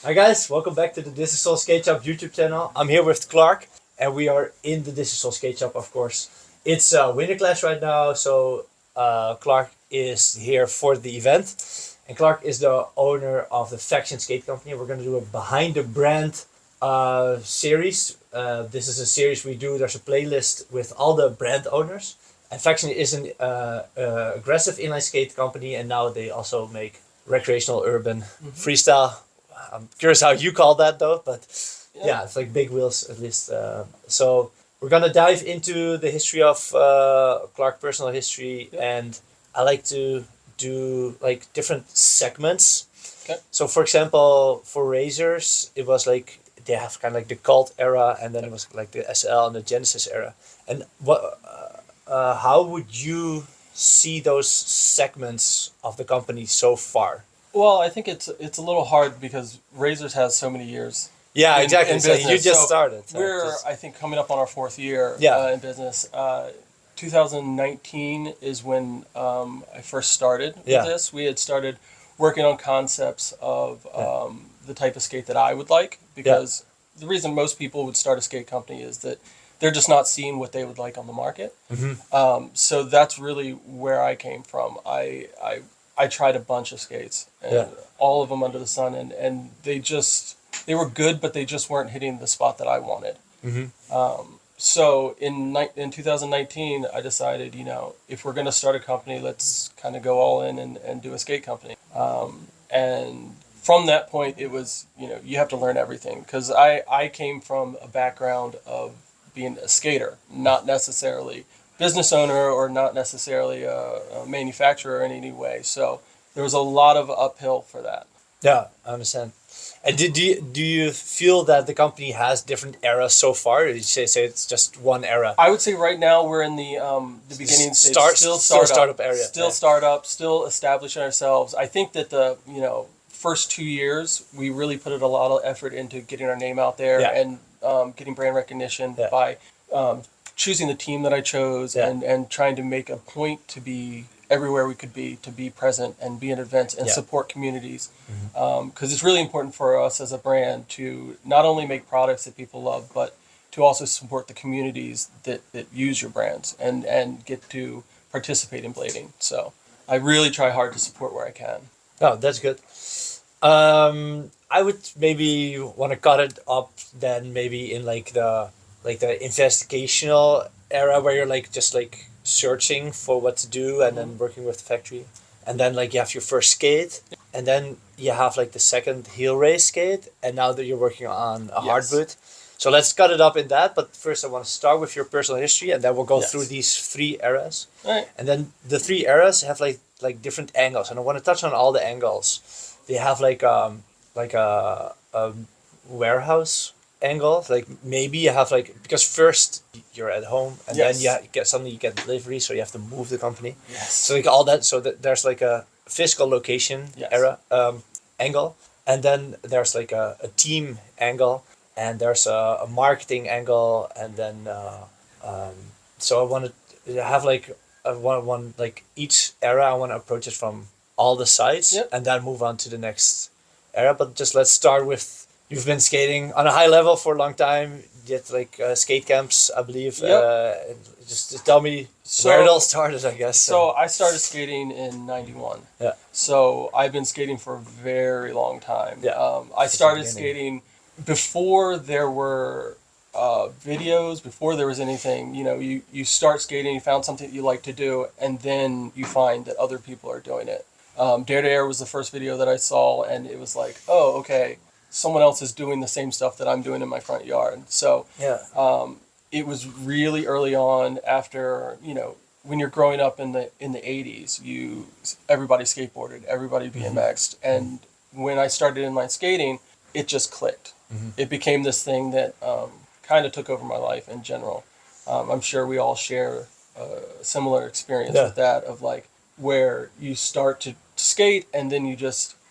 Hi guys, welcome back to the This Is All Skate Shop YouTube channel. I'm here with Clark and we are in the This Is All Skate Shop, of course. It's winter class right now, so Clark is here for the event. And Clark is the owner of the Faction Skate Company. We're going to do a behind the brand series. This is a series we do. There's a playlist with all the brand owners. And Faction is an aggressive inline skate company, and now they also make recreational, urban, freestyle. I'm curious how you call that though, but yeah, it's like big wheels at least. So we're gonna dive into the history of Clark, personal history, and I like to do like different segments. Okay. So for example, for Razors, it was like they have kind of like the cult era, and then it was like the SL and the Genesis era. And how would you see those segments of the company so far? Well, I think it's a little hard because Razors has so many years. Yeah, in- exactly. in So you business. just So started. So We're, just- I think, coming up on our fourth year Yeah. in business. 2019 is when I first started with Yeah. this. We had started working on concepts of the type of skate that I would like, because the reason most people would start a skate company is that they're just not seeing what they would like on the market. So that's really where I came from. I tried a bunch of skates, and all of them under the sun, and they were good, but they just weren't hitting the spot that I wanted. So in 2019, I decided, if we're going to start a company, let's kind of go all in and do a skate company. And from that point, it was, you have to learn everything, because I came from a background of being a skater, not necessarily business owner or not necessarily a manufacturer in any way. So there was a lot of uphill for that. Yeah, I understand. And do you feel that the company has different eras so far? Or did you say it's just one era? I would say right now we're in the beginning stage, still startup area. still startup, still establishing ourselves. I think that the first 2 years we really put a lot of effort into getting our name out there and getting brand recognition by choosing the team that I chose and trying to make a point to be everywhere we could be, to be present and be at events and support communities. Because it's really important for us as a brand to not only make products that people love, but to also support the communities that use your brands and get to participate in blading. So I really try hard to support where I can. Oh, that's good. I would maybe want to cut it up then maybe in like the investigational era where you're like just like searching for what to do and then working with the factory, and then like you have your first skate, and then you have like the second heel race skate, and now that you're working on a hard boot. So let's cut it up in that, but first I want to start with your personal history, and then we'll go through these three eras. Right. And then the three eras have like different angles, and I want to touch on all the angles. They have like a warehouse angle, like maybe you have like, because first you're at home and then you get delivery, so you have to move the company. So like all that, so that there's like a physical location era angle, and then there's like a team angle, and there's a marketing angle, and then so I want to have like one like each era I want to approach it from all the sides and then move on to the next era. But just let's start with, you've been skating on a high level for a long time. You did like skate camps, I believe. Just tell me where it all started, I guess. So I started skating in '91. Yeah. So I've been skating for a very long time. Yeah. I started skating before there were videos, before there was anything. You start skating, you found something that you like to do, and then you find that other people are doing it. Dare to Air was the first video that I saw, and it was like, oh, okay, someone else is doing the same stuff that I'm doing in my front yard. So it was really early on after, when you're growing up in the 80s, everybody skateboarded, everybody BMX'd. And when I started inline skating, it just clicked. It became this thing that kind of took over my life in general. I'm sure we all share a similar experience with that, of like where you start to skate and then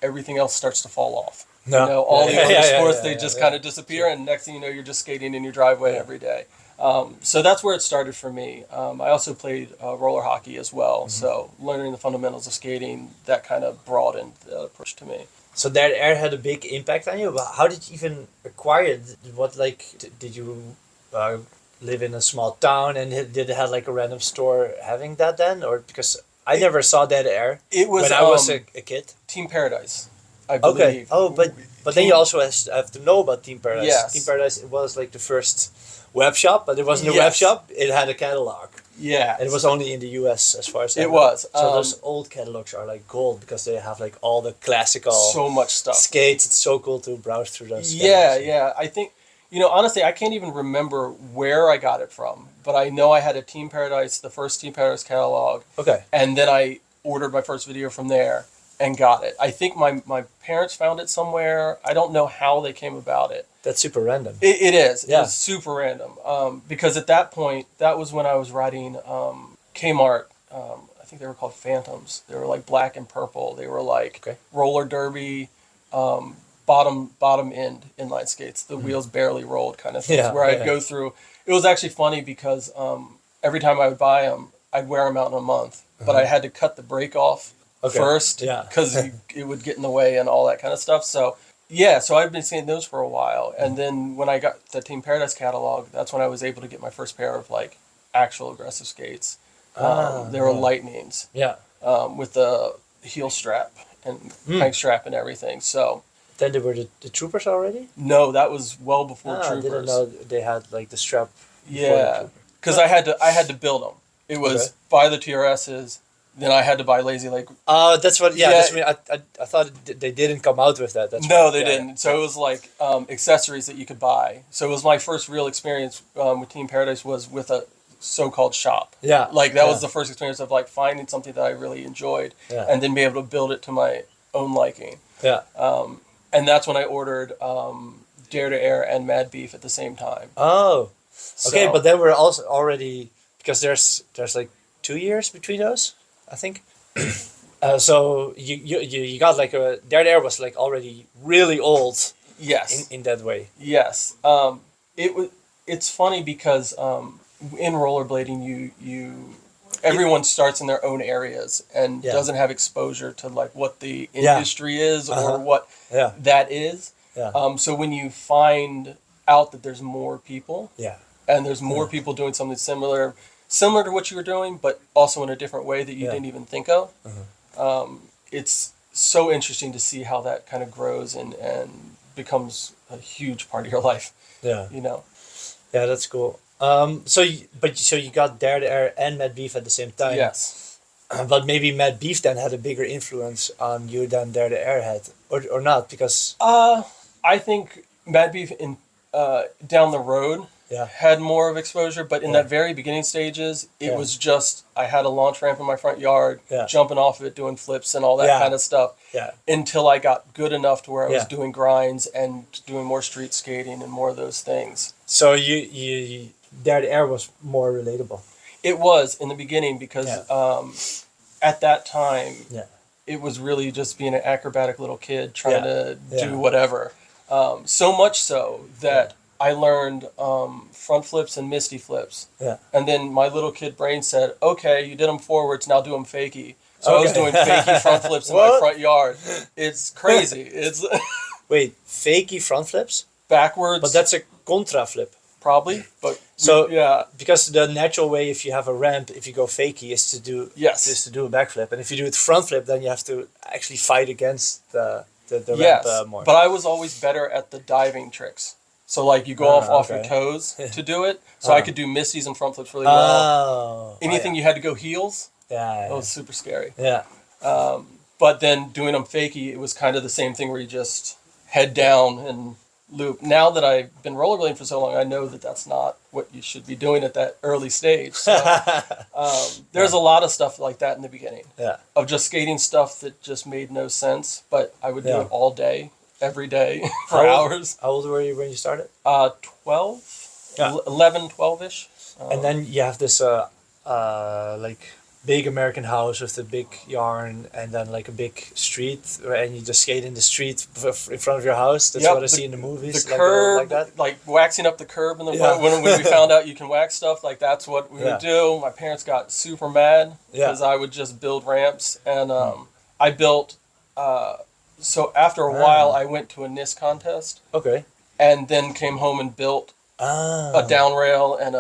everything else starts to fall off. All the other sports, they just kind of disappear, and next thing you know, you're just skating in your driveway every day. So that's where it started for me. I also played roller hockey as well, so learning the fundamentals of skating, that kind of broadened the approach to me. So that air had a big impact on you. But how did you even acquire it? What like did you uh, live in a small town and did it have like a random store having that then, or because I never saw that air It was when I was a kid. Team Paradise, I Okay. believe. Oh, but then you also have to know about Team Paradise. Yes. Team Paradise it was like the first web shop, but it wasn't a web Yes. shop. It had a catalog. Yeah. And it was only in the US as far as I It know. was. So those old catalogs are like gold because they have like all the classical So much stuff. skates. It's so cool to browse through those. Yeah, catalogs. yeah. I think, honestly, I can't even remember where I got it from, but I know I had a Team Paradise, the first Team Paradise catalog, Okay. and then I ordered my first video from there and got it. I think my parents found it somewhere. I don't know how they came about it. That's super random. It is. Yeah. It was super random. Because at that point, that was when I was riding Kmart. I think they were called Phantoms. They were like black and purple. They were like Okay. roller derby, bottom end inline skates. The wheels barely rolled kind of things. Yeah, Where I'd yeah. go through. It was actually funny because every time I would buy them, I'd wear them out in a month. But I had to cut the brake off Okay. first Yeah. because it would get in the way and all that kind of stuff. So yeah, so I've been seeing those for a while, and then when I got the Team Paradise catalog, that's when I was able to get my first pair of like actual aggressive skates. They were yeah. Lightnings Yeah. with the heel strap and Hmm. crank strap and everything. So Then they were the troopers already. no, that was well before I Troopers. didn't know they had like the strap. before the Yeah, trooper. because I had to build them. It was Okay. buy the TRSs, then I had to buy Lazy Lake. That's what. Yeah. Yeah. That's what I thought they didn't come out with that. That's No, what- they yeah, didn't. So it was like accessories that you could buy. So it was my first real experience with Team Paradise was with a so-called shop. Yeah. Like that yeah. was the first experience of like finding something that I really enjoyed Yeah. and then be able to build it to my own liking. Yeah. And that's when I ordered Dare to Air and Mad Beef at the same time. Oh. Okay, So- but then we're also already because there's like 2 years between those, I think. So you got like a Dare was like already really old yes. in that way. Yes. It's funny because in rollerblading you everyone starts in their own areas and Yeah. doesn't have exposure to like what the Yeah. industry is Uh-huh. or what Yeah. that is. Yeah. So when you find out that there's more people Yeah. and there's more people doing something similar to what you were doing, but also in a different way that you Yeah. didn't even think of, it's so interesting to see how that kind of grows and becomes a huge part of your life. Yeah. You know. Yeah, that's cool. So you got Dare to Air and Mad Beef at the same time. Yes. But maybe Mad Beef then had a bigger influence on you than Dare to Air had, or not because I think Mad Beef in down the road yeah. had more of exposure, but in Yeah. that very beginning stages, it Yeah. was just I had a launch ramp in my front yard, Yeah. jumping off of it, doing flips and all that Yeah. kind of stuff. Yeah. Until I got good enough to where I was Yeah. doing grinds and doing more street skating and more of those things. So you Dare to Air was more relatable. It was in the beginning because at that time, Yeah. it was really just being an acrobatic little kid trying to Yeah. do whatever. So much so that I learned front flips and misty flips. Yeah. And then my little kid brain said, okay, you did them forwards, now do them fakie. So I was Okay. doing fakie front flips in my What? front yard. It's crazy. It's Wait, fakey front flips? backwards, But that's a contra flip. probably. But So- yeah, Because the natural way, if you have a ramp, if you go fakey, is to do yes. a backflip, and if you do it front flip, then you have to actually fight against the Yes, ramp more. but I was always better at the diving tricks. So like you go off your okay. toes to do it. So I could do misties and front flips really well. Oh, Anything you had to go heels, yeah, that was super scary. yeah, But then doing them fakey, it was kind of the same thing where you just head down and loop. Now that I've been rollerblading for so long, I know that that's not what you should be doing at that early stage. So, there's a lot of stuff like that in the beginning yeah. of just skating stuff that just made no sense, but I would do Yeah. it all day, every day for How old- hours. How old were you when you started? 12, Yeah. 11, 12-ish. And then you have this like big American house with a big yarn, and then like a big street, and you just skate in the street in front of your house. That's Yep, what I see in the movies. The like, curb, like that. like waxing up the curb in the Yeah. when we found out you can wax stuff, like that's what we Yeah. would do. My parents got super mad Yeah. because I would just build ramps, and I built So after a while, I went to a NIST contest Okay. and then came home and built a down rail and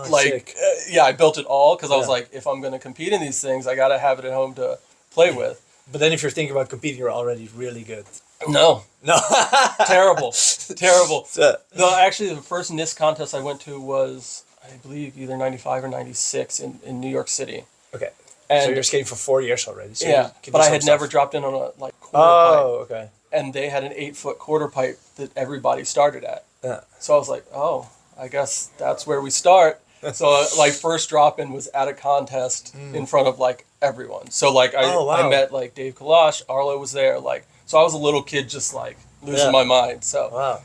sick. yeah, I built it all because I was Yeah. like, if I'm going to compete in these things, I got to have it at home to play with. But then if you're thinking about competing, you're already really good. No, No. terrible, terrible. So, No, actually, the first NIST contest I went to was, I believe, either 95 or 96 in New York City. okay. And So you're skating for 4 years already. So yeah, you can do but I some had stuff. never dropped in on a quarter pipe. Oh, okay. And they had an 8-foot quarter pipe that everybody started at. Yeah. So I was like, oh, I guess that's where we start. So like first drop in was at a contest in front of like everyone. So like I met like Dave Kalash, Arlo was there, like so I was a little kid just like losing my mind. So Wow.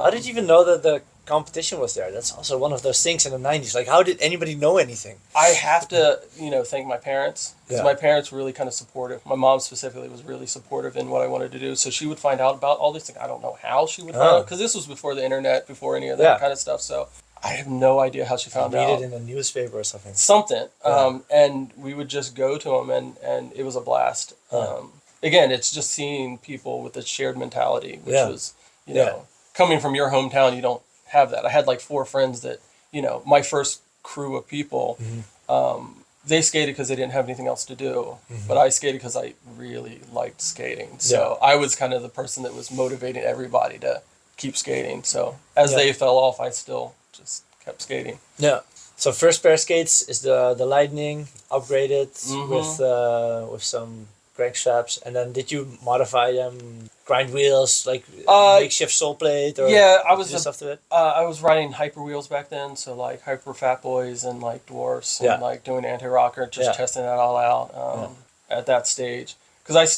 How did you even know that the competition was there? That's also one of those things in the 90s. Like, how did anybody know anything? I have to, thank my parents because Yeah. my parents were really kind of supportive. My mom specifically was really supportive in what I wanted to do. So she would find out about all these things. I don't know how she would find out because this was before the internet, before any of that kind of stuff. So I have no idea how she found out. Read it in a newspaper or something. Something. Yeah. And we would just go to them and it was a blast. Again, it's just seeing people with a shared mentality, which was, coming from your hometown, you don't have that. I had like 4 friends that, my first crew of people, they skated because they didn't have anything else to do, but I skated because I really liked skating. So I was kind of the person that was motivating everybody to keep skating. So as they fell off, I still just kept skating. Yeah. So first pair of skates is the Lightning upgraded with some crank straps, and then did you modify them, grind wheels, like makeshift sole plate, or I do stuff to it? I was riding hyper wheels back then, so like hyper fat boys and like dwarfs and like doing anti-rocker, just testing that all out at that stage. Because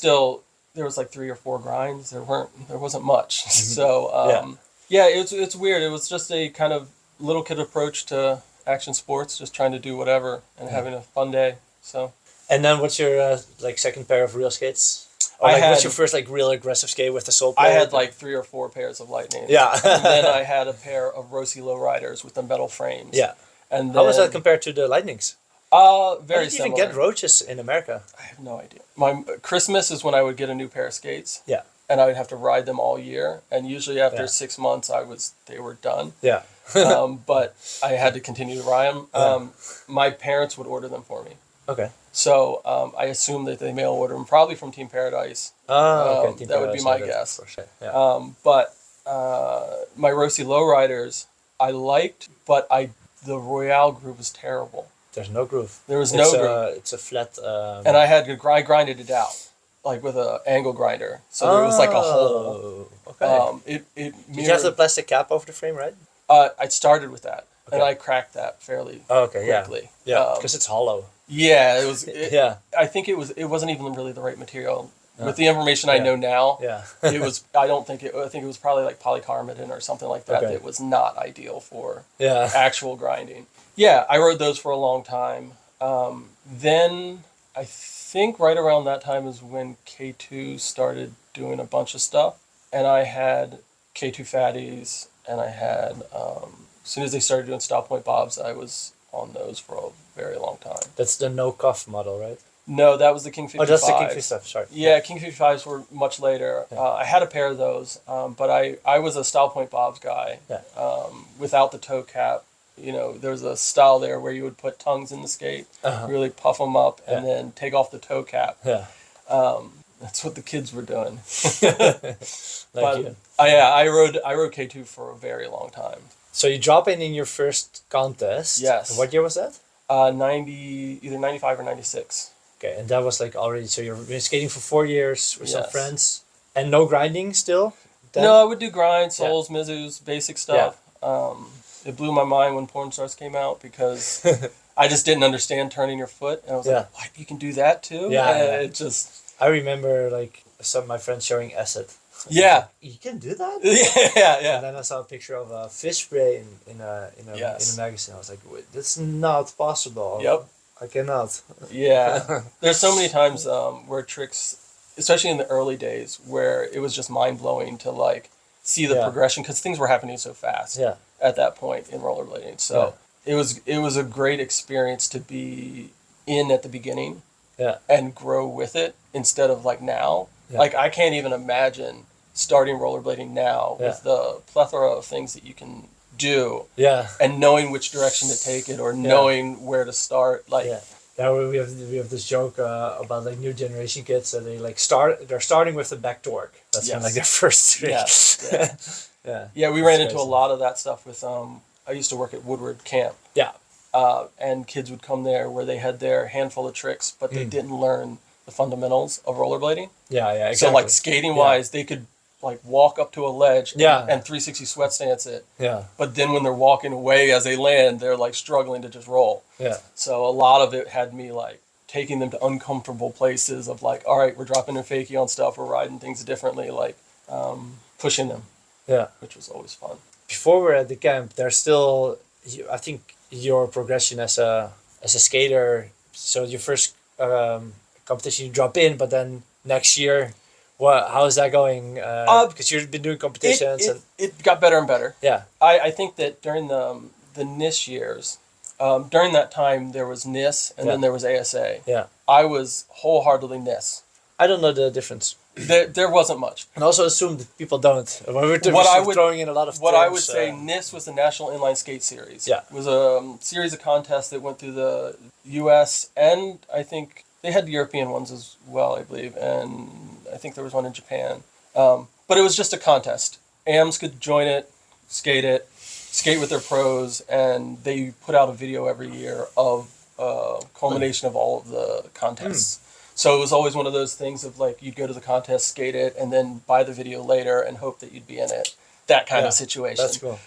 there was like 3 or 4 grinds. There wasn't much. So it's weird. It was just a kind of little kid approach to action sports, just trying to do whatever and having a fun day. So. And then what's your second pair of real skates? Or what's your first real aggressive skate with the sole plate? I had like 3 or 4 pairs of Lightning. Yeah. And then I had a pair of Rossi lowriders with the metal frames. Yeah. And then, how was that compared to the Lightnings? Very How did you similar. even get roaches in America? I have no idea. My Christmas is when I would get a new pair of skates. Yeah. And I would have to ride them all year. And usually after 6 months, they were done. Yeah. But I had to continue to ride them. My parents would order them for me. Okay. So I assume that they mail order them, probably from Team Paradise. Okay. Team that would be my Paradise, guess. for sure. Yeah. But my Rossi lowriders, I liked, but the Royale groove was terrible. There's no groove. There was no groove. It's a flat. And I had to grinded it out, like with an angle grinder. So there was like a hole. Okay. Did you have the plastic cap over the frame, right? I started with that, and Okay. I cracked that fairly Yeah. quickly. Yeah, because it's hollow. Yeah, it was. Yeah. I think it wasn't even really the right material. With the information I know now, Yeah. it was. I think it was probably like polycarbonate or something like that. Okay. That was not ideal for Yeah. actual grinding. Yeah, I rode those for a long time. Then I think right around that time is when K2 started doing a bunch of stuff, and I had K2 fatties, and I had as soon as they started doing stop point bobs, I was on those for a very long time. That's the no cuff model, right? No, that was the King 55. Oh, that's the King 55. Sorry. Yeah, King 55s were much later. I had a pair of those, but I was a style point bobs guy. Yeah. Without the toe cap. There's a style there where you would put tongues in the skate, really puff them up, and then take off the toe cap. Yeah. That's what the kids were doing. Like you. I rode K2 for a very long time. So you drop in your first contest. Yes. What year was that? either 95 or 96. Okay, and that was already, so you've been skating for 4 years with some Yes. friends, and no grinding still? Then? No, I would do grinds, soles, Mizus, basic stuff. It blew my mind when porn stars came out because I just didn't understand turning your foot, and I was like, "What? You can do that too?" Yeah, and it just. I remember some of my friends showing acid. Yeah. You can do that? yeah. And then I saw a picture of a fish spray in a magazine. I was like, wait, that's not possible. Yep. I cannot. Yeah. There's so many times where tricks, especially in the early days, where it was just mind blowing to see the progression because things were happening so fast. Yeah. At that point in rollerblading, so it was a great experience to be in at the beginning. Yeah. And grow with it instead of now. Yeah. Like I can't even imagine starting rollerblading now with the plethora of things that you can do Yeah. and knowing which direction to take it or knowing where to start. Like, Yeah, we have this joke about like new generation kids. So they like they're starting with the back torque. That's kind of like their first trick. Yeah, we ran into a lot of that stuff with I used to work at Woodward Camp. Yeah. And kids would come there where they had their handful of tricks, but they didn't learn the fundamentals of rollerblading. Yeah, exactly. So like skating wise, they could like walk up to a ledge and 360 sweat stance it. Yeah. But then when they're walking away as they land, they're like struggling to just roll. Yeah. So a lot of it had me like taking them to uncomfortable places of like, all right, we're dropping a fakie on stuff, we're riding things differently, like pushing them. Yeah. Which was always fun. Before we're at the camp, there's still, I think, your progression as a skater. So your first competition you drop in, but then next year, how is that going? Because you've been doing competitions. It got better and better. Yeah. I think that during the NIS years, during that time there was NIS and then there was ASA. Yeah. I was wholeheartedly NIS. I don't know the difference. There wasn't much. And also assume that people don't. We're throwing in a lot of What terms, I would say, NIS was the National Inline Skate Series. Yeah. It was a series of contests that went through the U.S. and I think they had the European ones as well, I believe, and I think there was one in Japan. But it was just a contest. AMs could join it, skate with their pros, and they put out a video every year of culmination of all of the contests. So it was always one of those things of like you'd go to the contest, skate it, and then buy the video later and hope that you'd be in it. That kind of situation. That's cool.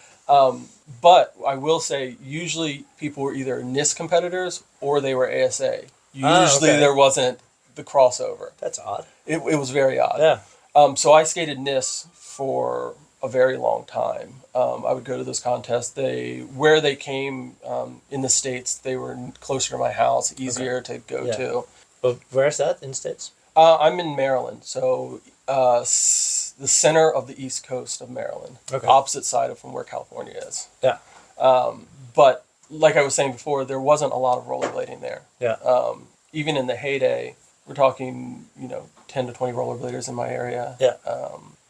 But I will say, usually people were either NIS competitors or they were ASA. Usually there wasn't the crossover. That's odd. It was very odd. Yeah. So I skated NIS for a very long time. I would go to those contests. Where they came in the States, they were closer to my house, easier to go to. But where's that in the States? I'm in Maryland, so the center of the East Coast of Maryland, opposite side of from where California is. Yeah. But like I was saying before, there wasn't a lot of rollerblading there. Yeah. Even in the heyday, we're talking 10 to 20 rollerbladers in my area. Yeah.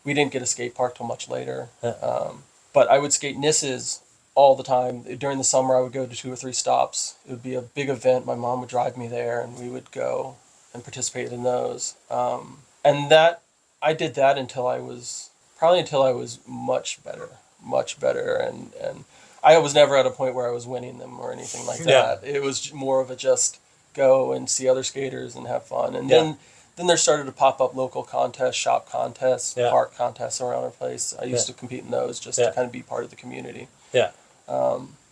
We didn't get a skate park till much later. Yeah. But I would skate NISs all the time. During the summer, I would go to 2 or 3 stops. It would be a big event. My mom would drive me there, and we would go and participate in those. And that I did that until I was much better, and I was never at a point where I was winning them or anything like that. It was more of a just go and see other skaters and have fun, and then there started to pop up local contests, shop contests, park contests around our place. I used to compete in those just to kind of be part of the community. Yeah.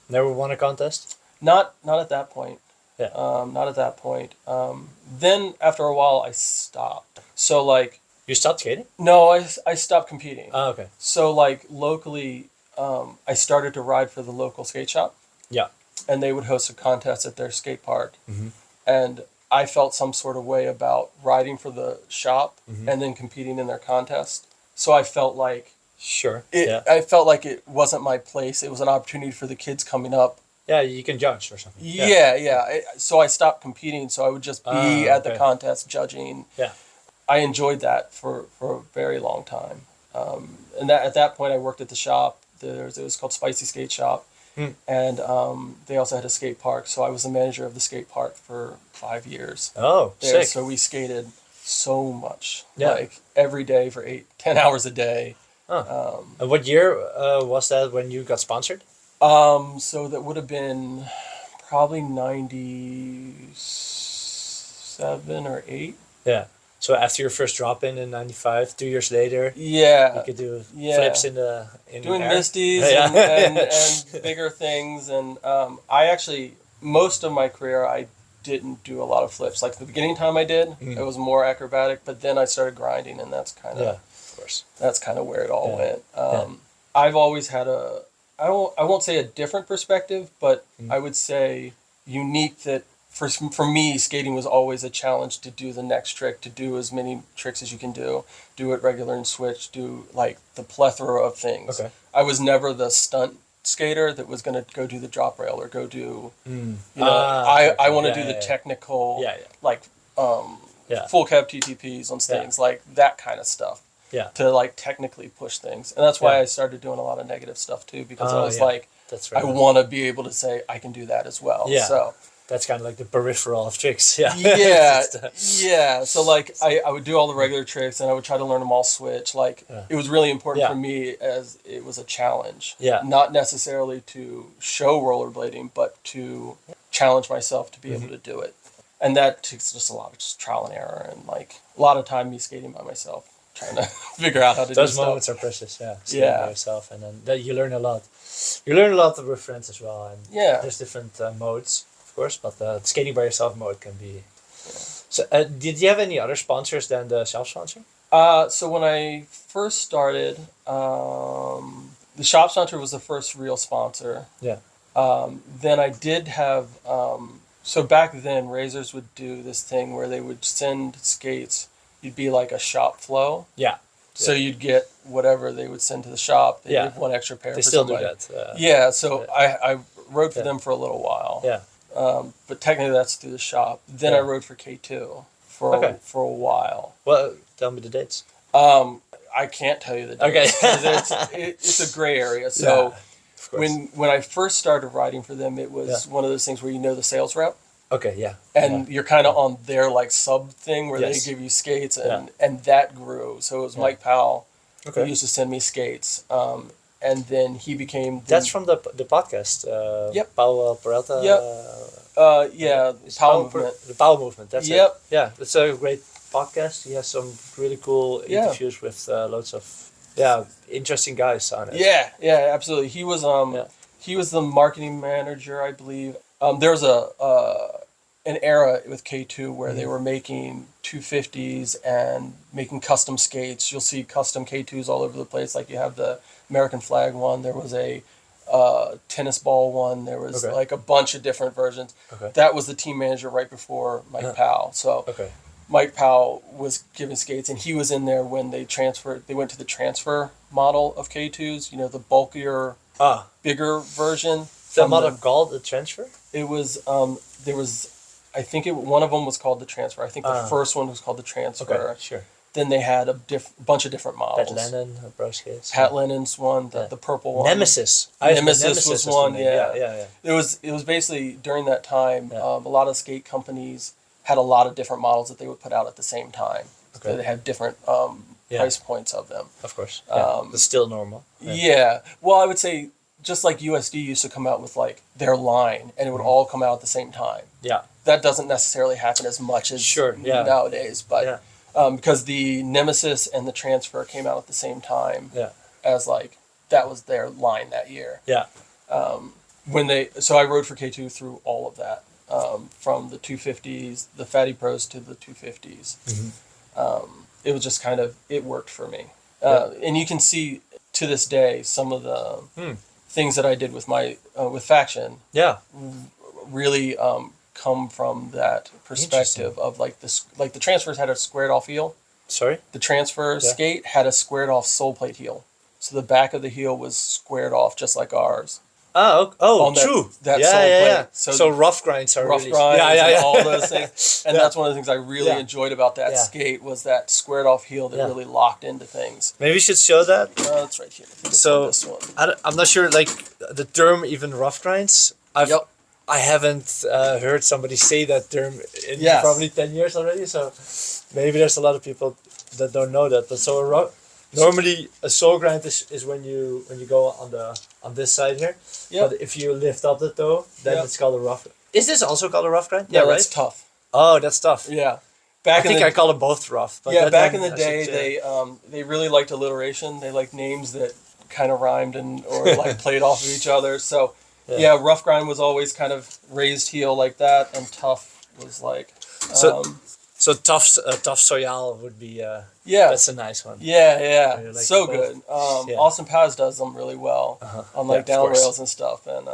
Never won a contest? Not at that point. Yeah. Not at that point. Then after a while, I stopped. So like. You stopped skating? No, I stopped competing. Oh, okay. So like locally, I started to ride for the local skate shop. Yeah. And they would host a contest at their skate park. Mm-hmm. And I felt some sort of way about riding for the shop and then competing in their contest. So I felt like. Sure. I felt like it wasn't my place. It was an opportunity for the kids coming up. Yeah, you can judge or something. So I stopped competing. So I would just be at the contest judging. Yeah. I enjoyed that for a very long time. And at that point, I worked at the shop. It was called Spicy Skate Shop. And they also had a skate park. So I was the manager of the skate park for 5 years. Oh, sick. So we skated so much. Yeah. Like every day for 8-10 hours a day. Huh. And what year was that when you got sponsored? So that would have been probably 97 or 8. Yeah. So after your first drop in 95, 2 years later, you could do flips in the doing air. misties and bigger things. And I actually, most of my career, I didn't do a lot of flips. Like the beginning time I did, it was more acrobatic, but then I started grinding, and that's kind of that's kind of where it all went. I've always had I won't say a different perspective, but I would say unique that for me, skating was always a challenge to do the next trick, to do as many tricks as you can do it regular and switch, do like the plethora of things. Okay. I was never the stunt skater that was going to go do the drop rail or go do, I want to do the technical, like Yeah. full cab TTPs on things, like that kind of stuff. Yeah. To like technically push things, and that's why Yeah. I started doing a lot of negative stuff too, because I Oh, was yeah. like, That's I right. want to be able to say I can do that as well. Yeah. So That's kind of like the peripheral of tricks. Yeah. yeah, It's the- yeah. So like I would do all the regular tricks, and I would try to learn them all switch. Like it was really important Yeah. for me as it was a challenge. Yeah. Not necessarily to show rollerblading, but to challenge myself to be able to do it. And that takes just a lot of just trial and error, and like a lot of time me skating by myself, trying to figure out how to Those do moments stuff. are precious. Yeah. Skating Yeah. by yourself, and then that you learn a lot. You learn a lot with friends as well, and Yeah. there's different modes, of course, but the skating by yourself mode can be. So, did you have any other sponsors than the shop sponsor? So when I first started, the shop sponsor was the first real sponsor. Yeah. Then I did have, so back then Razors would do this thing where they would send skates. You'd be like a shop flow. Yeah. So you'd get whatever they would send to the shop. They give one extra pair They for still somebody. do that. Yeah, so I rode for them for a little while. Yeah. But technically that's through the shop. Then I rode for K2 for a while. Well, tell me the dates. I can't tell you the dates. Okay. It's a gray area. So of course. when I first started riding for them, it was one of those things where you know the sales rep. Okay, yeah. And you're kind of on their like sub thing where Yes. they give you skates, and that grew. So it was Mike Powell who used to send me skates, and then he became. That's from the podcast. Yep. Paulo Peralta. Yep. Yeah, Powell movement. The Powell movement. That's Yep. it. Yeah, it's a great podcast. He has some really cool interviews with loads of interesting guys on it. Yeah, yeah, absolutely. He was he was the marketing manager, I believe. There was an era with K2 where they were making 250s and making custom skates. You'll see custom K2s all over the place. Like you have the American flag one. There was a tennis ball one. There was like a bunch of different versions. Okay. That was the team manager right before Mike Powell. So Mike Powell was giving skates, and he was in there when they transferred. They went to the transfer model of K2s. You know, the bulkier, bigger version. The model called the transfer? It was there was, I think one of them was called the transfer. I think the first one was called the transfer. Okay, sure. Then they had a bunch of different models. Pat Lennon, Bro Skates. Pat Lennon's one, the purple one. Nemesis. Nemesis was one. Yeah. It was basically during that time. A lot of skate companies had a lot of different models that they would put out at the same time. Okay. So they had different price points of them. Of course. Yeah. It's still normal. Yeah. Well, I would say just like USD used to come out with like their line, and it would all come out at the same time. Yeah. That doesn't necessarily happen as much as nowadays, but because the Nemesis and the Transfer came out at the same time, as like that was their line that year. Yeah. So I rode for K2 through all of that, from the 250s, the Fatty Pros to the 250s. Mm-hmm. It was just kind of, it worked for me, and you can see to this day some of the things that I did with my with Faction. Yeah. Really come from that perspective of like this, like the Transfers had a squared off heel. Sorry? The Transfer skate had a squared off sole plate heel, so the back of the heel was squared off just like ours. True. That sole plate. Yeah. So rough grinds are rough really... grinds and all those things, and that's one of the things I really enjoyed about that Yeah. skate was that squared off heel that really locked into things. Maybe we should show that. It's right here. So this one. I'm not sure, like the term even rough grinds. I haven't heard somebody say that term in probably 10 years already. So maybe there's a lot of people that don't know that. But so normally a sole grind is when you go on this side here. Yep. But if you lift up the toe, then it's called a rough. Is this also called a rough grind? Yeah, that's tough. Oh, that's tough. Yeah. I think I call them both rough. But back in the day, they really liked alliteration. They liked names that kind of rhymed or like played off of each other. So rough grind was always kind of raised heel like that, and tough was like. So tough Soyal would be that's a nice one. Yeah. Like so good. Austin Paz does them really well on like down rails and stuff. And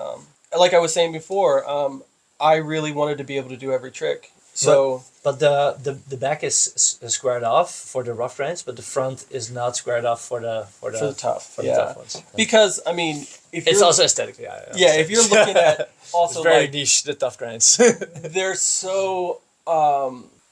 like I was saying before, I really wanted to be able to do every trick. So but the back is squared off for the rough grinds, but the front is not squared off for the tough ones. Because I mean, if it's also aesthetically. If you're looking at also it's very like, niche, the tough grinds. they're so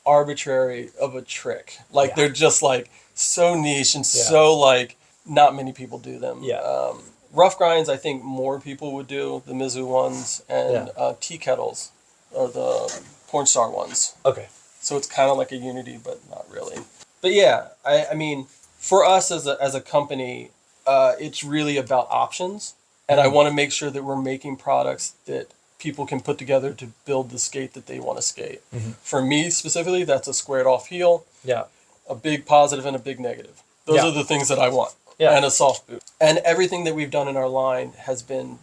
arbitrary of a trick. Like Yeah. they're just like so niche and so like not many people do them. Yeah. Rough grinds, I think more people would do the Mizu ones, and tea kettles are the porn star ones. Okay. So it's kind of like a Unity, but not really. But yeah, I mean, for us as a company, it's really about options, and I want to make sure that we're making products that people can put together to build the skate that they want to skate. For me specifically, that's a squared off heel, Yeah. a big positive and a big negative. Those Yeah. are the things that I want. Yeah. And a soft boot. And everything that we've done in our line has been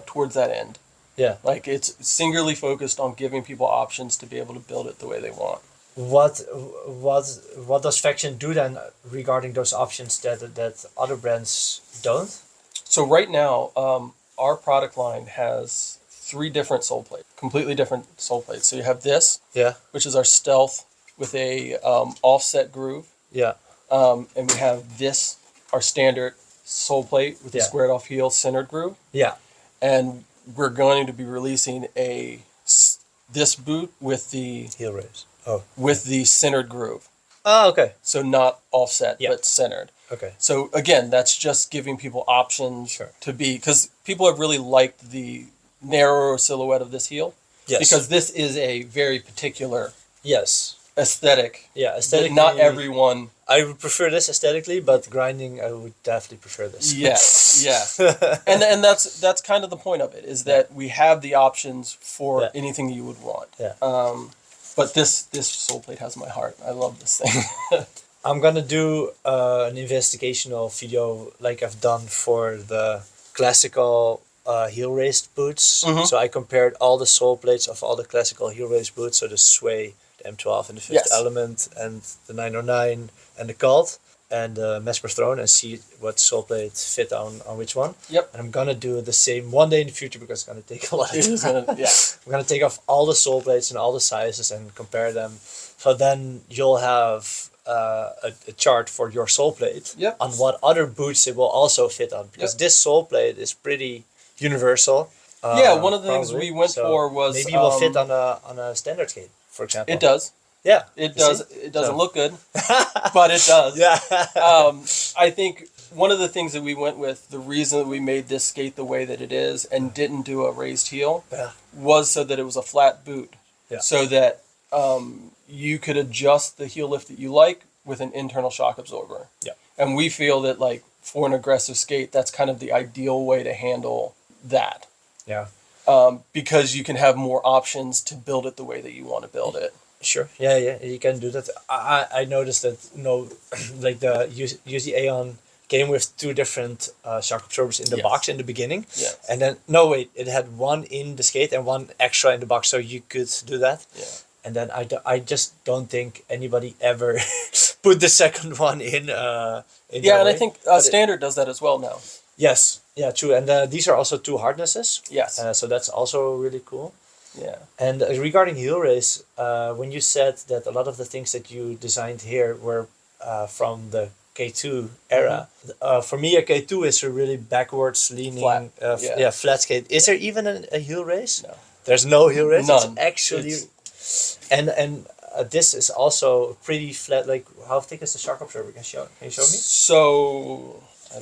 towards that end. Yeah. Like it's singularly focused on giving people options to be able to build it the way they want. What does Faction do then regarding those options that other brands don't? So right now, our product line has 3 different sole plates, completely different sole plates. So you have this, Yeah. which is our stealth with a offset groove, Yeah. and we have this, our standard sole plate with the squared off heel centered groove. Yeah. And we're going to be releasing this boot with the Heel raise. centered groove. Oh, okay. So not offset, but centered. Okay. So again, that's just giving people options to be, because people have really liked the narrower silhouette of this heel. Yes. Because this is a very particular Yes. aesthetic. Yeah. Aesthetically, Not everyone. I would prefer this aesthetically, but grinding, I would definitely prefer this. Yeah. And that's kind of the point of it, is that we have the options for anything you would want. Yeah. But this sole plate has my heart. I love this thing. I'm gonna do an investigational video like I've done for the classical heel raised boots. So I compared all the sole plates of all the classical heel raised boots, so the Sway, the M12 and the Fifth Element, and the 909 and the Cult and the Mesmer Throne, and see what sole plate fit on which one. Yep. And I'm gonna do the same one day in the future because it's gonna take a lot of time. I'm gonna take off all the sole plates and all the sizes and compare them. So then you'll have a chart for your sole plate on what other boots it will also fit on, because this sole plate is pretty universal. One of the things we went for was maybe it will fit on a standard skate, for example. It does. Yeah, it does. It doesn't look good, but it does. Yeah. I think one of the things that we went with, the reason that we made this skate the way that it is and didn't do a raised heel, was so that it was a flat boot, so that you could adjust the heel lift that you like with an internal shock absorber. Yeah. And we feel that, like, for an aggressive skate, that's kind of the ideal way to handle that. Yeah. Because you can have more options to build it the way that you want to build it. Sure. Yeah, you can do that. I noticed that, like the UZ Aeon came with 2 different shock absorbers in the box in the beginning. Yeah. And then, it had one in the skate and one extra in the box, so you could do that. Yeah. And then I just don't think anybody ever put the second one in. And I think Standard does that as well now. Yes. Yeah, true. And these are also 2 hardnesses. Yes. So that's also really cool. Yeah. And regarding heel raise, when you said that a lot of the things that you designed here were from the K2 era, for me a K2 is a really backwards leaning, flat skate. Is there even a heel raise? No. There's no heel raise? None. It's actually... And this is also pretty flat. Like, how thick is the shock absorber? Can you show me? So, I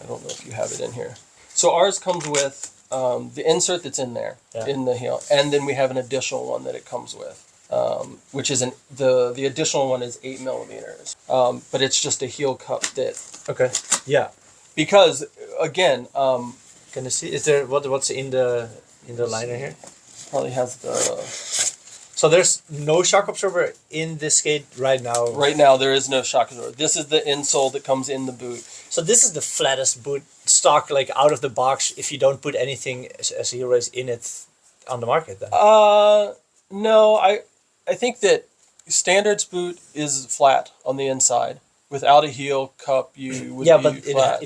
don't know if you have it in here. So ours comes with the insert that's in there, in the heel, and then we have an additional one that it comes with, which is the additional one is 8 millimeters, but it's just a heel cup that. Okay. Yeah. Because again, can you see? Is there what's in the liner here? Probably has the. So there's no shock absorber in this skate right now? Right now there is no shock absorber. This is the insole that comes in the boot. So this is the flattest boot stock, like out of the box, if you don't put anything as a heel raise in it on the market then? No, I think that Standard's boot is flat on the inside. Without a heel cup, you would be flat.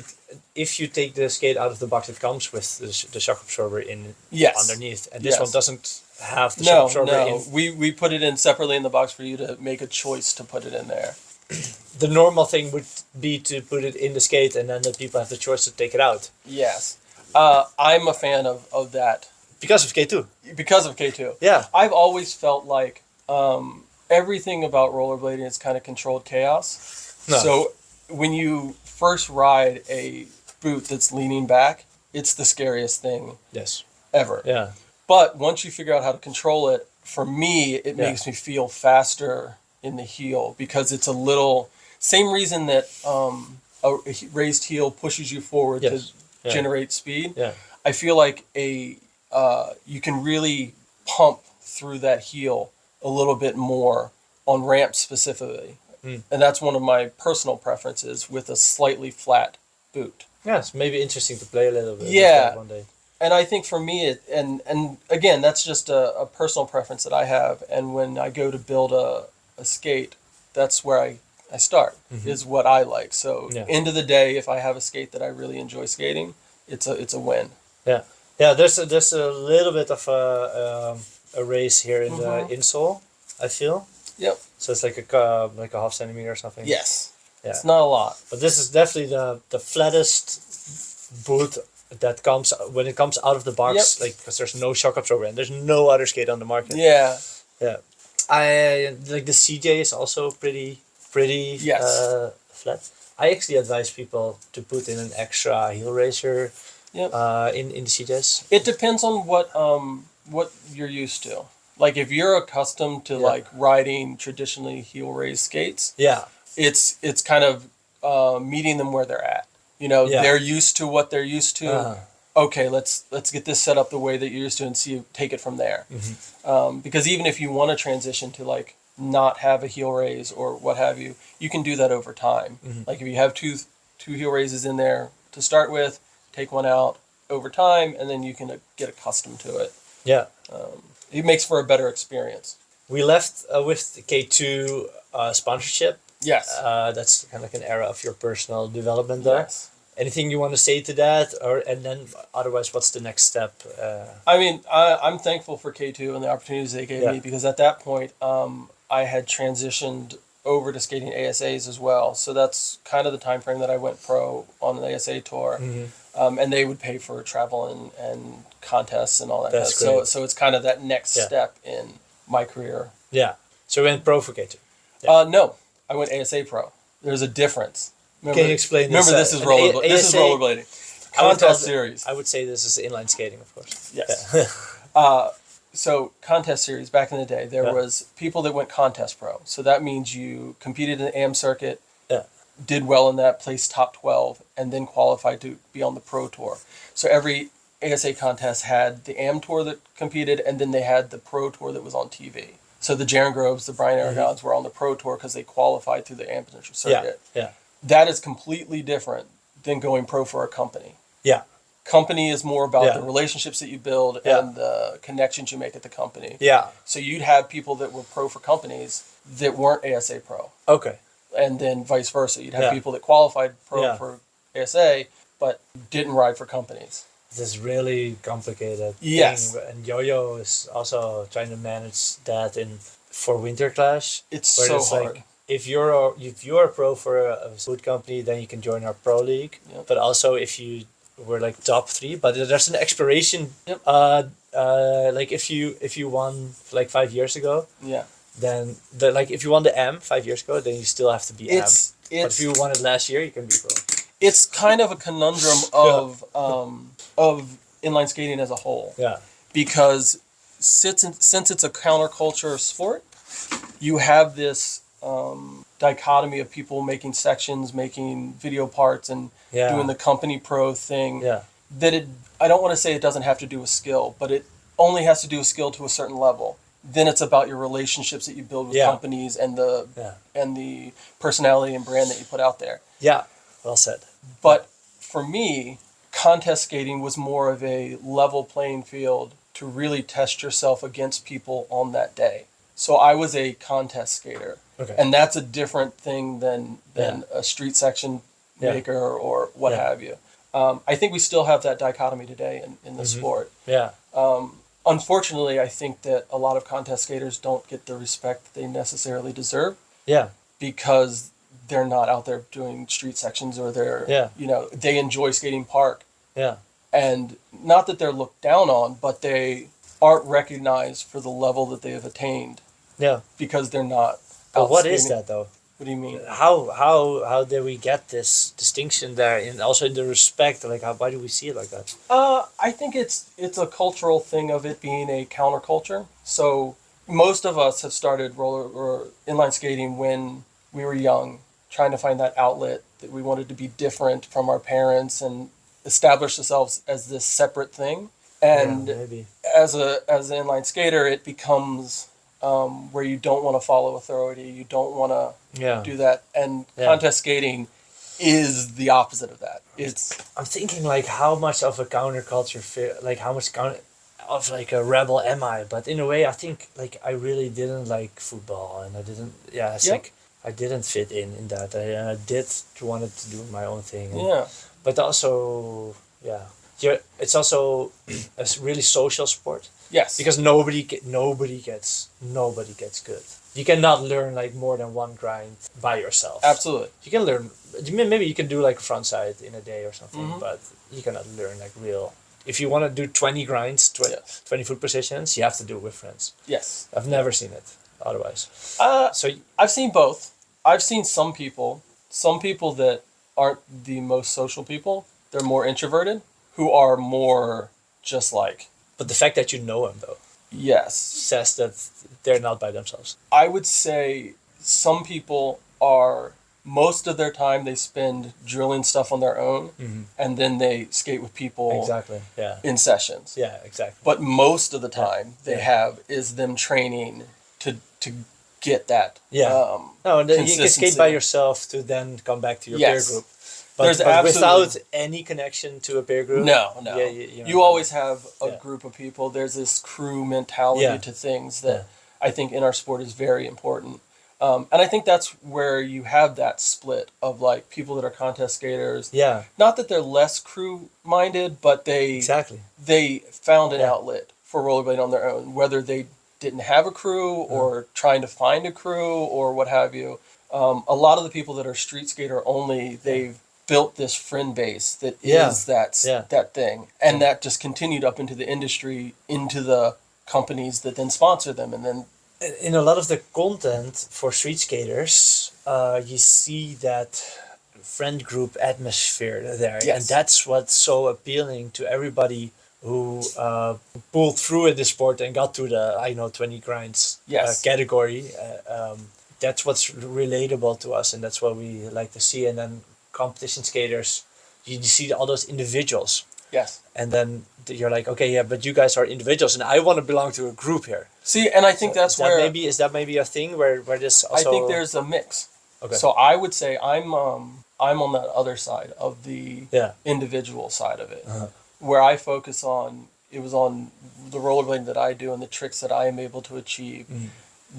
If you take the skate out of the box, it comes with the shock absorber in underneath. And this one doesn't have the shock absorber in. No, we put it in separately in the box for you to make a choice to put it in there. The normal thing would be to put it in the skate and then the people have the choice to take it out. Yes. I'm a fan of that. Because of K2? Because of K2. Yeah. I've always felt like everything about rollerblading is kind of controlled chaos. No. So when you first ride a boot that's leaning back, it's the scariest thing Yes. ever. Yeah. But once you figure out how to control it, for me, it Yeah. makes me feel faster in the heel because it's a little same reason that a raised heel pushes you forward Yes. to Yeah. generate speed. Yeah. I feel like you can really pump through that heel a little bit more on ramps specifically, and that's one of my personal preferences with a slightly flat boot. Yeah, it's maybe interesting to play a little bit with Yeah. that one day. And I think for me, and again, that's just a personal preference that I have. And when I go to build a skate, that's where I start, is what I like. So Yeah. end of the day, if I have a skate that I really enjoy skating, it's a win. Yeah. Yeah, there's a little bit of a raise here in the insole, I feel. Yep. So it's like a half centimeter or something. Yes. Yeah. It's not a lot. But this is definitely the flattest boot that comes when it comes out of the box. Yep. Like, because there's no shock absorber and there's no other skate on the market. Yeah. Yeah. I like the CJ is also pretty Yes. flat. I actually advise people to put in an extra heel raiser Yep. in the CJs. It depends on what you're used to. Like if you're accustomed to like riding traditionally heel raised skates, Yeah. it's kind of meeting them where they're at. You know, Yeah. they're used to what they're used to. Okay, let's get this set up the way that you're used to and take it from there. Because even if you want to transition to like not have a heel raise or what have you, you can do that over time. Like if you have two heel raises in there to start with, take one out over time, and then you can get accustomed to it. Yeah. It makes for a better experience. We left with the K2 sponsorship. Yes. That's kind of like an era of your personal development there. Yes. Anything you want to say to that, and then otherwise, what's the next step? I mean, I'm thankful for K2 and the opportunities they gave me because at that point, I had transitioned over to skating ASAs as well. So that's kind of the time frame that I went pro on an ASA tour, and they would pay for travel and contests and all that. That's kind of, great. so it's kind of that next step in my career. Yeah. So we went pro for K2. No, I went ASA Pro. There's a difference. Remember, Can you explain this? Remember, this is this is rollerblading. Contest series. I would say this is inline skating, of course. Yes. So contest series back in the day, there was people that went contest pro. So that means you competed in the AM circuit, did well in that, placed top 12, and then qualified to be on the pro tour. So every ASA contest had the AM tour that competed, and then they had the pro tour that was on TV. So the Jaron Groves, the Brian Aragons were on the pro tour because they qualified through the AM potential circuit. Yeah. That is completely different than going pro for a company. Yeah. Company is more about the relationships that you build and the connections you make at the company. Yeah. So you'd have people that were pro for companies that weren't ASA pro. Okay. And then vice versa. You'd have people that qualified pro for ASA but didn't ride for companies. This is really complicated. Yes. Thing. And Yo-Yo is also trying to manage that for Winter Clash. It's so hard. Like, if you're a pro for a boot company, then you can join our pro league. Yep. But also if you were like top 3, but there's an expiration. Yep. Like if you won like 5 years ago, Yeah. then like if you won the M 5 years ago, then you still have to be M. But if you won it last year, you can be pro. It's kind of a conundrum of inline skating as a whole. Yeah. Because since it's a counterculture sport, you have this dichotomy of people making sections, making video parts, and doing the company pro thing. Yeah. That I don't want to say it doesn't have to do with skill, but it only has to do with skill to a certain level. Then it's about your relationships that you build with companies and the personality and brand that you put out there. Yeah. Well said. But for me, contest skating was more of a level playing field to really test yourself against people on that day. So I was a contest skater. Okay. And that's a different thing than a street section maker or what have you. I think we still have that dichotomy today in the sport. Yeah. Unfortunately, I think that a lot of contest skaters don't get the respect that they necessarily deserve. Yeah. Because they're not out there doing street sections or they enjoy skating park. Yeah. And not that they're looked down on, but they aren't recognized for the level that they have attained Yeah. because they're not. But out what is skating. that though? What do you mean? How did we get this distinction there, and also the respect? Like, why do we see it like that? I think it's a cultural thing of it being a counterculture. So most of us have started roller or inline skating when we were young, trying to find that outlet that we wanted to be different from our parents and establish ourselves as this separate thing. And Yeah, maybe. as an inline skater, it becomes where you don't want to follow authority, you don't want to Yeah. do that, and Yeah. contest skating is the opposite of that. It's I'm thinking like how much of a counterculture like how much of like a rebel am I? But in a way, I think like I really didn't like football, and I didn't. Yeah, it's Yep. like I didn't fit in that. I did wanted to do my own thing. And, yeah. But also, yeah, it's also a really social sport Yes. because nobody gets good. You cannot learn like more than one grind by yourself. Absolutely. You can learn. Maybe you can do like a front side in a day or something, Mhm. but you cannot learn like real. If you want to do 20 grinds, Yes. 20 foot positions, you have to do it with friends. Yes. I've never seen it otherwise. So I've seen both. I've seen some people that aren't the most social people. They're more introverted, who are more just like, but the fact that you know them though yes. says that they're not by themselves. I would say some people are, most of their time they spend drilling stuff on their own, and then they skate with people Exactly. Yeah. in sessions. Yeah. Exactly. But most of the time they Yeah. have is them training to get that. Yeah. No, and then you can skate by consistency. yourself to then come back to your Yes. peer group. But, There's but absolutely- without any connection to a peer group. No. Yeah, You always have a Yeah. group of people. There's this crew mentality Yeah. to things that I think in our sport is very important. And I think that's where you have that split of like people that are contest skaters. Yeah. Not that they're less crew minded, but Exactly. they found an Yeah. outlet for rollerblading on their own, whether they didn't have a crew or trying to find a crew or what have you. A lot of the people that are street skater only, they've built this friend base that is that thing, and that just continued up into the industry, into the companies that then sponsor them, and then In a lot of the content for street skaters, you see that friend group atmosphere there, Yes. and that's what's so appealing to everybody who pulled through in the sport and got to the 20 grinds Yes. category. That's what's relatable to us, and that's what we like to see. And then competition skaters, you see all those individuals, yes. and then you're like, okay, yeah, but you guys are individuals, and I want to belong to a group here. See, and I think that's where Is that maybe a thing where this also. I think there's a mix. Okay. So I would say I'm on that other side of the Yeah. individual side of it, Uh-huh. where I focus on the rollerblading that I do and the tricks that I am able to achieve.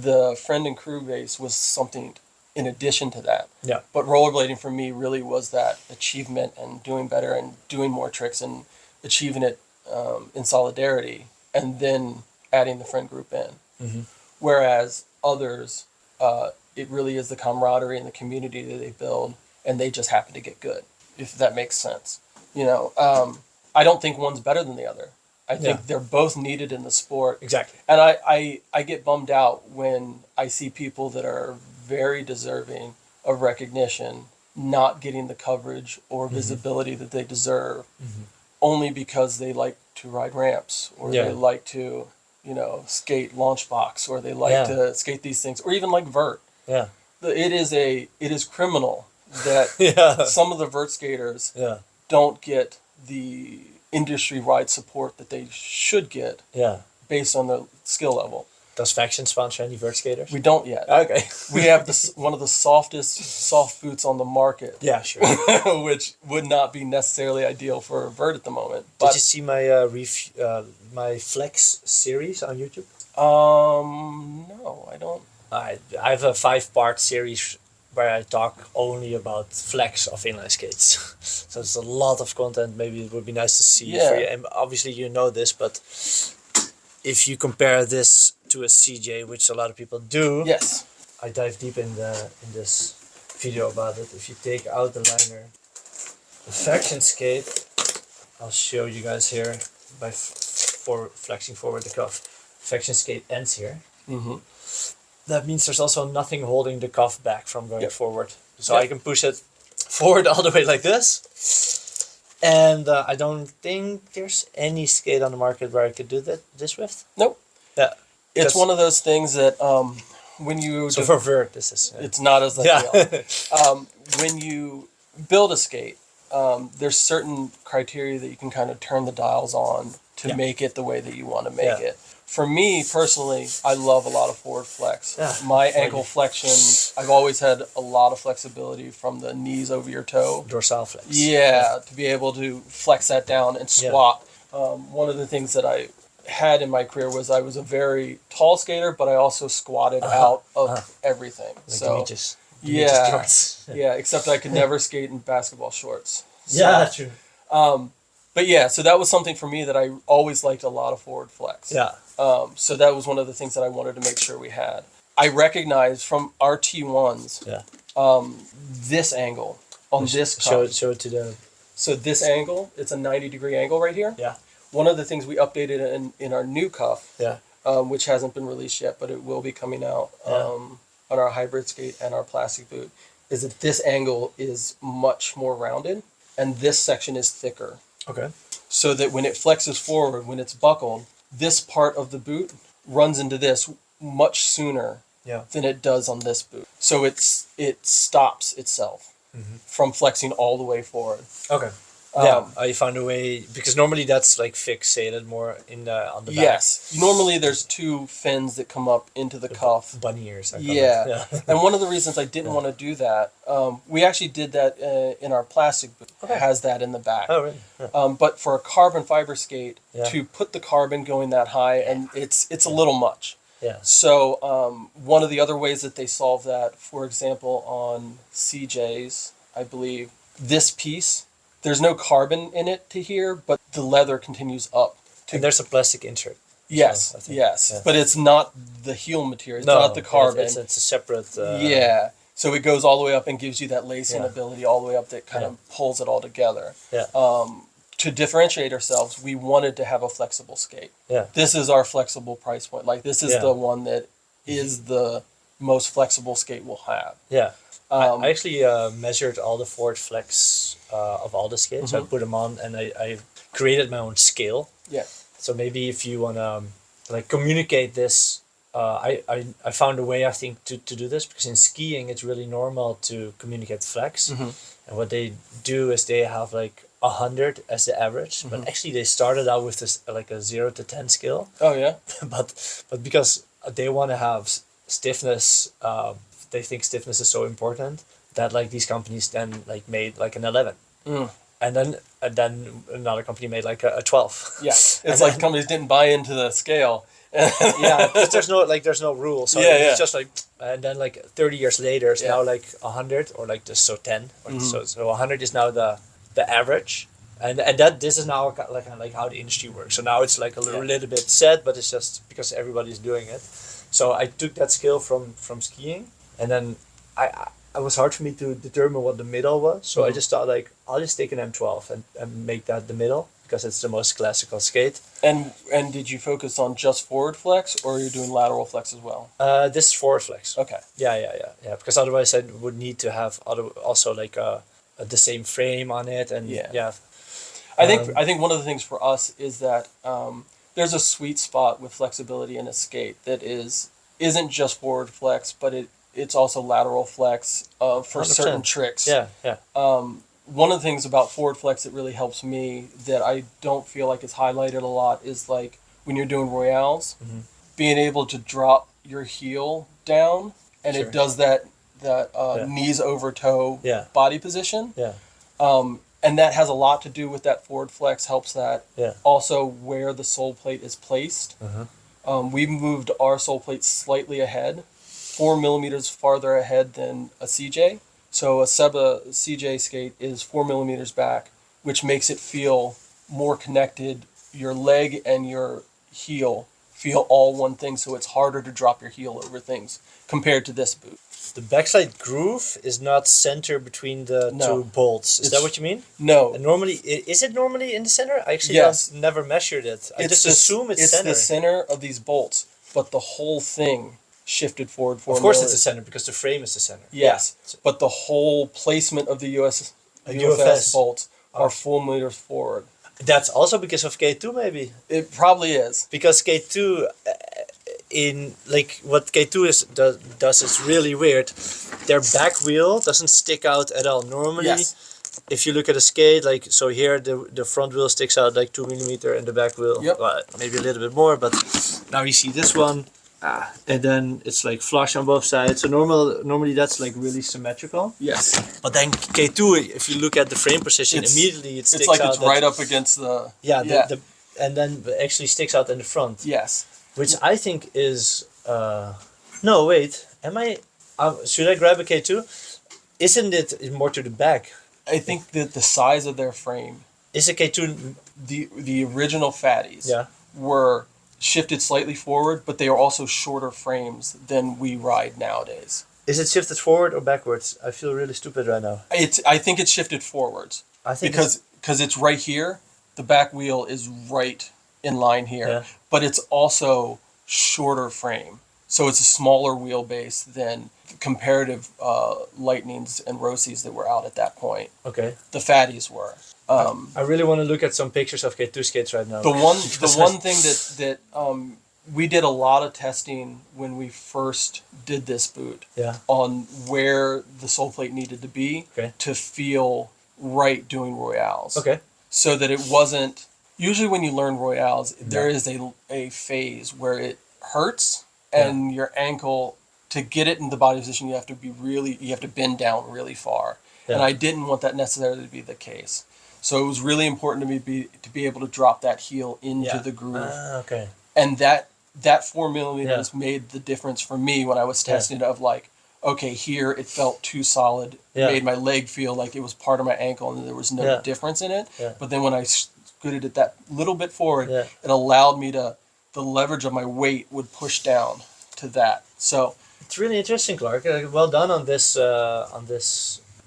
The friend and crew base was something in addition to that. Yeah. But rollerblading for me really was that achievement and doing better and doing more tricks and achieving it in solidarity, and then adding the friend group in. Mhm. Whereas others, it really is the camaraderie and the community that they build, and they just happen to get good, if that makes sense. I don't think one's better than the other. I think Yeah. they're both needed in the sport. Exactly. And I get bummed out when I see people that are very deserving of recognition not getting the coverage or visibility that they deserve, only because they like to ride ramps, or Yeah. they like to, skate launch box, or they like to skate these things, or even like vert. Yeah. It is criminal that Yeah. some of the vert skaters Yeah. don't get the industry-wide support that they should get Yeah. based on their skill level. Does Faction sponsor any vert skaters? We don't yet. Okay. We have one of the softest soft boots on the market, Yeah, sure. which would not be necessarily ideal for a vert at the moment. Did But you see my my Flex series on YouTube? no, I don't. I have a 5-part series where I talk only about flex of inline skates. So it's a lot of content. Maybe it would be nice to see for you. And obviously you know this, but if you compare this to a CJ, which a lot of people do, Yes. I dive deep in this video about it. If you take out the liner, the faction skate, I'll show you guys here by flexing forward the cuff. Faction skate ends here. Mm-hmm. that means there's also nothing holding the cuff back from going Yep. forward. So Yep. I can push it forward all the way like this. And I don't think there's any skate on the market where I could do this with. Nope. Yeah. It's 'Cause- one of those things that when you So for vert, this is. it's not as Yeah. ideal. When you build a skate, there's certain criteria that you can kind of turn the dials on to Yeah. make it the way that you want to make Yeah. it. For me personally, I love a lot of forward flex. Yeah. My ankle flexion, I've always had a lot of flexibility from the knees over your toe. Dorsal flex. Yeah, to be able to flex that down and Yeah. squat. One of the things that I had in my career was I was a very tall skater, but I also squatted out of everything. Like so Demetrius yeah, shorts. yeah. Except I could never skate in basketball shorts. So, Yeah, true. But yeah, so that was something for me that I always liked a lot of forward flex. Yeah. So that was one of the things that I wanted to make sure we had. I recognized from our T1s, Yeah. this angle on this Show cup. it to the. So this angle, it's a 90-degree angle right here. Yeah. One of the things we updated in our new cuff, Yeah. which hasn't been released yet, but it will be coming out on our hybrid skate and our plastic boot, is that this angle is much more rounded and this section is thicker. Okay. So that when it flexes forward, when it's buckled, this part of the boot runs into this much sooner Yeah. than it does on this boot. So it stops itself from flexing all the way forward. Okay. Yeah, I found a way because normally that's like fixated more in the on the back. Yes. Normally there's two fins that come up into the cuff. Bunny ears. I call Yeah. it. Yeah. And one of the reasons I didn't want to do that, we actually did that in our plastic boot. Okay. It has that in the back. Oh really? Yeah. But for a carbon fiber skate, Yeah. to put the carbon going that high, and it's a little much. Yeah. So one of the other ways that they solve that, for example, on CJs, I believe, this piece, there's no carbon in it to here, but the leather continues up. And there's a plastic insert. Yes, I think, yes. yeah. But it's not the heel material. It's not the carbon. It's a separate. Yeah. So it goes all the way up and gives you that lacing Yeah. ability all the way up that kind of pulls it all together. Yeah. To differentiate ourselves, we wanted to have a flexible skate. Yeah. This is our flexible price point. Like this is Yeah. the one that is the most flexible skate we'll have. Yeah. I actually measured all the forward flex of all the skates. I put them on and I created my own scale. Yeah. So maybe if you want to like communicate this, I found a way I think to do this because in skiing it's really normal to communicate flex. And what they do is they have like 100 as the average, but actually they started out with this like a 0 to 10 scale. Oh yeah. but because they want to have stiffness, they think stiffness is so important that like these companies then like made like an 11. And then another company made like a 12. Yeah. It's like companies didn't buy into the scale. Yeah, because there's no rule. So Yeah, it's just like, and then like 30 years later, it's Yeah. now like 100 or like just so 10. Or so 100 is now the average. And that this is now like how the industry works. So now it's like a little bit set, but it's just because everybody's doing it. So I took that skill from skiing, and then it was hard for me to determine what the middle was. So I just thought like I'll just take an M12 and make that the middle because it's the most classical skate. And did you focus on just forward flex or you're doing lateral flex as well? This is forward flex. Okay. Yeah. Because otherwise I would need to have also like the same frame on it and yeah. I think one of the things for us is that there's a sweet spot with flexibility in a skate that isn't just forward flex, but it's also lateral flex for 100%. certain tricks. Yeah. One of the things about forward flex that really helps me that I don't feel like it's highlighted a lot is like when you're doing royales, being able to drop your heel down and Sure. it does that knees over toe body position. Yeah. And that has a lot to do with that forward flex, helps that. Yeah. Also, where the sole plate is placed. We moved our sole plate slightly ahead, 4 millimeters farther ahead than a CJ. So a Seba CJ skate is 4 millimeters back, which makes it feel more connected. Your leg and your heel feel all one thing, so it's harder to drop your heel over things compared to this boot. The backside groove is not center between the two bolts. Is that what you mean? No. And normally, is it normally in the center? I actually never measured it. I just assume it's center. It's the center of these bolts, but the whole thing shifted forward 4 Of course, it's millimeters. the center because the frame is the center. Yes, Yeah. but the whole placement of the UFS UFS. bolts are 4 millimeters forward. That's also because of K2 maybe. It probably is. Because K2 in like what K2 does is really weird. Their back wheel doesn't stick out at all. Normally, Yes. if you look at a skate, like so here the front wheel sticks out like 2 millimeter and the back wheel maybe a little bit more, but now you see this one. And then it's like flush on both sides. So normally that's like really symmetrical. Yes. But then K2, if you look at the frame position, immediately it sticks it's like out. It's right up against the. And then it actually sticks out in the front. Yes. Which I think is no wait. Am I? Should I grab a K2? Isn't it more to the back? I think that the size of their frame. Is a K2 the original fatties? Yeah. Were shifted slightly forward, but they are also shorter frames than we ride nowadays. Is it shifted forward or backwards? I feel really stupid right now. I think it's shifted forwards. I think because it's right here. The back wheel is right in line here, but it's also shorter frame. So it's a smaller wheelbase than the comparative Lightnings and Rossies that were out at that point. Okay. The fatties were. I really want to look at some pictures of K2 skates right now. The one thing that we did a lot of testing when we first did this boot on where the sole plate needed to be to feel right doing Royales. Okay. So that it wasn't. Usually when you learn Royales, there is a phase where it hurts and your ankle, to get it in the body position, you have to bend down really far. Yeah. And I didn't want that necessarily to be the case. So it was really important to me to be able to drop that heel into the groove. Okay. And that 4 millimeters made the difference for me when I was testing it of like, okay, here it felt too solid. Made my leg feel like it was part of my ankle and there was no difference in it. Yeah. But then when I scooted it that little bit forward, it allowed me to, the leverage of my weight would push down to that. So it's really interesting, Clark. Well done on this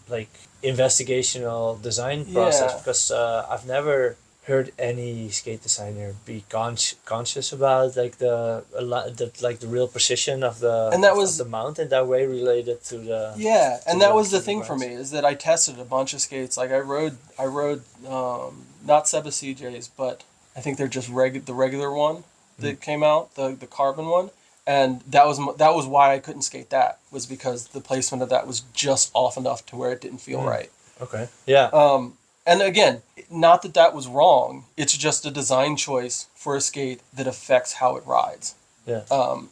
like investigational design process because I've never heard any skate designer be conscious about like the real precision of the the mount in that way related to the and that was the thing for me is that I tested a bunch of skates. Like I rode not Seba CJs, but I think they're just the regular one that came out, the carbon one. And that was why I couldn't skate that, was because the placement of that was just off enough to where it didn't feel right. Okay. Yeah. And again, not that was wrong. It's just a design choice for a skate that affects how it rides. Yeah.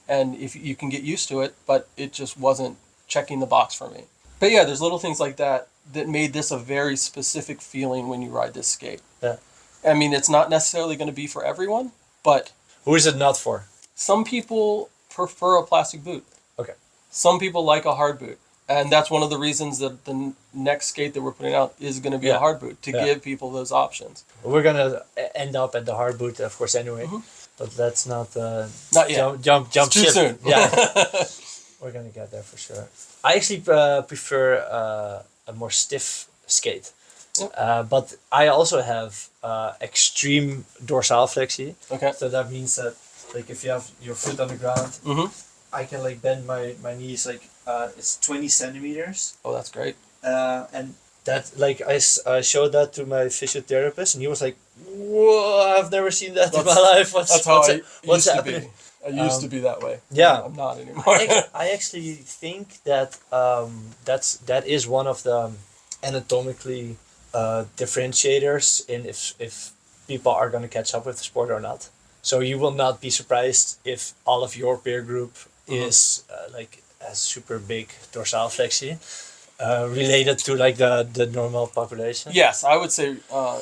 And if you can get used to it, but it just wasn't checking the box for me. But yeah, there's little things like that made this a very specific feeling when you ride this skate. Yeah. I mean, it's not necessarily going to be for everyone, but who is it not for? Some people prefer a plastic boot. Okay. Some people like a hard boot. And that's one of the reasons that the next skate that we're putting out is going to be a hard boot, to give people those options. We're going to end up at the hard boot, of course, anyway. Mm-hmm. But that's not yet. Jump it's too ship. soon. Yeah. We're going to get there for sure. I actually prefer a more stiff skate. Yep. But I also have extreme dorsal flexi. Okay. So that means that like if you have your foot on the ground, I can like bend my knees like it's 20 centimeters. Oh, that's great. And that like I showed that to my physiotherapist and he was like, "Whoa, I've never seen that in my life. What's happening?" I used to be that way. Yeah. I'm not anymore. I actually think that that is one of the anatomically differentiators in if people are going to catch up with the sport or not. So you will not be surprised if all of your peer group is like a super big dorsal flexi related to like the normal population. Yes, I would say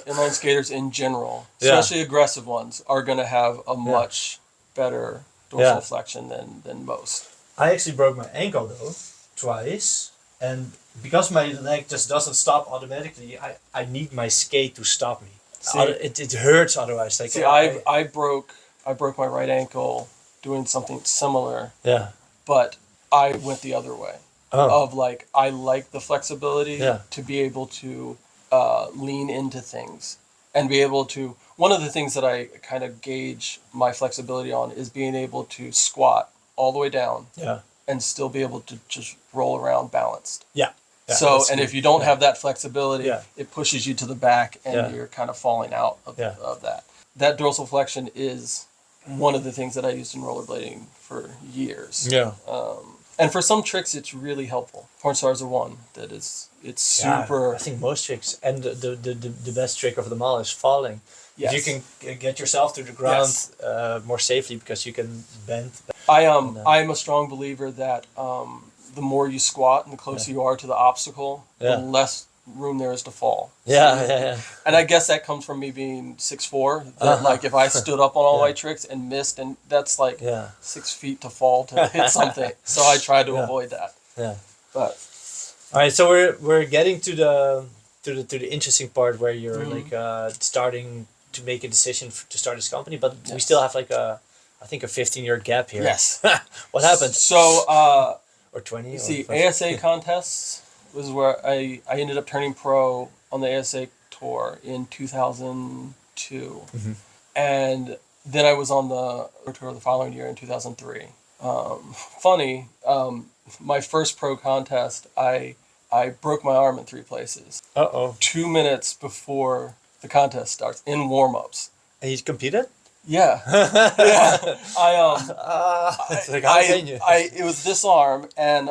inline skaters in general, especially aggressive ones, are going to have a much better dorsal flexion than most. I actually broke my ankle though twice, and because my leg just doesn't stop automatically, I need my skate to stop me. It hurts otherwise. Like I broke my right ankle doing something similar. Yeah. But I went the other way. Of like I like the flexibility to be able to lean into things and be able to. One of the things that I kind of gauge my flexibility on is being able to squat all the way down Yeah. and still be able to just roll around balanced. Yeah. Yeah, So, that's and good. if you don't Yeah. have that flexibility, Yeah. it pushes you to the back and Yeah. you're kind of falling out Yeah. of that. That dorsal flexion is one of the things that I used in rollerblading for years. Yeah. And for some tricks, it's really helpful. Porn stars are one that is, it's super. Yeah, I think most tricks, and the best trick of them all is falling. Yes. If you can get yourself to the ground Yes. more safely because you can bend. I'm a strong believer that the more you squat and the closer you are to the obstacle, Yeah. the less room there is to fall. Yeah, yeah. And I guess that comes from me being 6'4". That Uh-huh. like if I stood up on all Yeah. my tricks and missed, and that's like Yeah. 6 feet to fall to hit something. So I try to Yeah. avoid that. Yeah. But All right, so we're getting to the interesting part where you're Mhm. like starting to make a decision to start this company, but we Yes. still have like I think a 15-year gap here. yes. What happened? So Or 20? you or see, 5? ASA contests was where I ended up turning pro on the ASA tour in 2002. Mhm. And then I was on the tour the following year in 2003. Funny, my first pro contest, I broke my arm in 3 places. Uh-oh. 2 minutes before the contest starts, in warm-ups. And you competed? Yeah. Yeah. It's like, how can you? It was this arm, and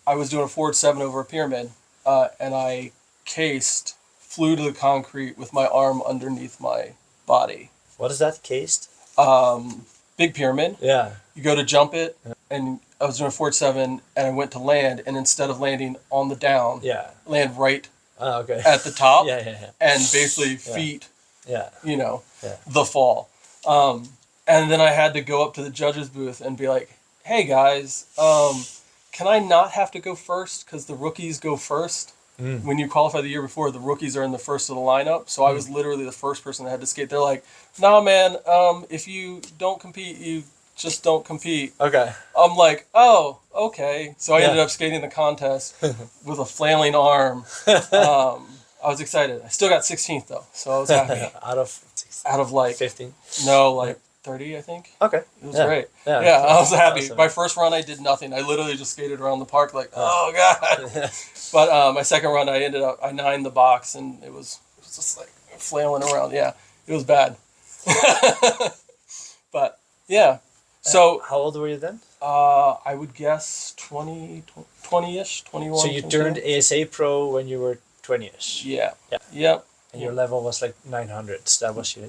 I was doing a forward 7 over a pyramid, and I flew to the concrete with my arm underneath my body. What is that, cased? Big pyramid. Yeah. You go to jump it, and I was doing a forward 7, and I went to land, and instead of landing on the down, Yeah. land right Oh, okay. at the top, Yeah, yeah, yeah. and basically feet, Yeah. Yeah. Yeah. the fall. And then I had to go up to the judges booth and be like, hey guys, can I not have to go first? Because the rookies go first. Mm. When you qualify the year before, the rookies are in the first of the lineup. So I was literally the first person that had to skate. They're like, nah, man, if you don't compete, you just don't compete. Okay. I'm like, oh, okay. So I Yeah. ended up skating the contest with a flailing arm. I was excited. I still got 16th though, so I was happy. Out of like 15. 30, I think. Okay. It was Yeah. great. Yeah. Yeah, I was happy. Awesome. My first run, I did nothing. I literally just skated around the park like, oh god. But my second run, I nined the box, and it was just like flailing around. Yeah, it was bad. But yeah, so How old were you then? I would guess 20-ish, 21. So you something. turned ASA Pro when you were 20-ish. Yeah. Yeah. Yep. And your level was like 900s. That was your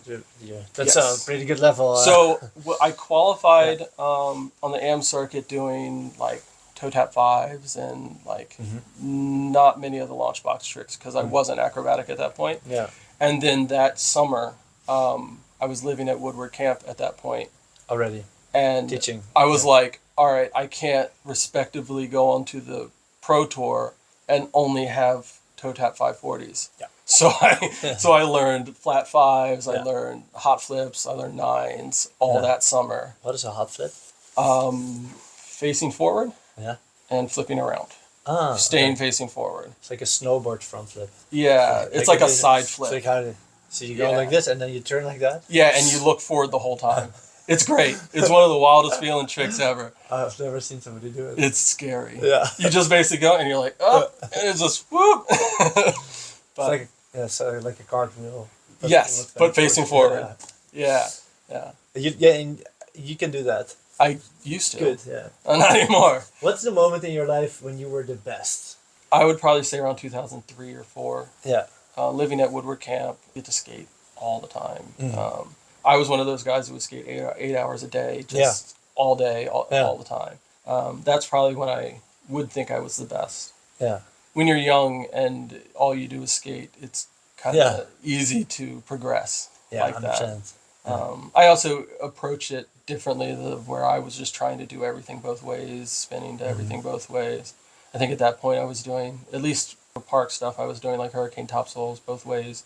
that's Yes. a pretty good level. So I qualified on the AM circuit doing like toe tap 5s and like not many of the launch box tricks because I wasn't acrobatic at that point. yeah. And then that summer, I was living at Woodward Camp at that point, Already and teaching. I was like, all right, I can't respectively go onto the pro tour and only have toe tap 540s. Yeah. So I learned flat 5s, I Yeah. learned hot flips, I learned 9s all that summer. What is a hot flip? Facing forward Yeah. and flipping around. Ah. Staying okay. facing forward. It's like a snowboard front flip. Yeah, it's like a side It's flip. like so you go Yeah. like this and then you turn like that. Yeah, and you look forward the whole time. It's great. It's one of the wildest feeling tricks ever. I've never seen somebody do it. It's scary. Yeah. You just basically go and you're like, oh, and it's just whoop. It's like like a cartwheel. But facing forward. Yeah, yeah. And you can do that. I used to. Good. Yeah. Not anymore. What's the moment in your life when you were the best? I would probably say around 2003 or 4. Yeah. Living at Woodward Camp, get to skate all the time. Mm. I was one of those guys who would skate 8 hours a day, just all day, all the time. That's probably when I would think I was the best. Yeah. When you're young and all you do is skate, it's kind of easy to progress like 100%. that. I also approach it differently, where I was just trying to do everything both ways, spinning to everything both ways. I think at that point I was doing, at least for park stuff, I was doing like hurricane topsouls both ways,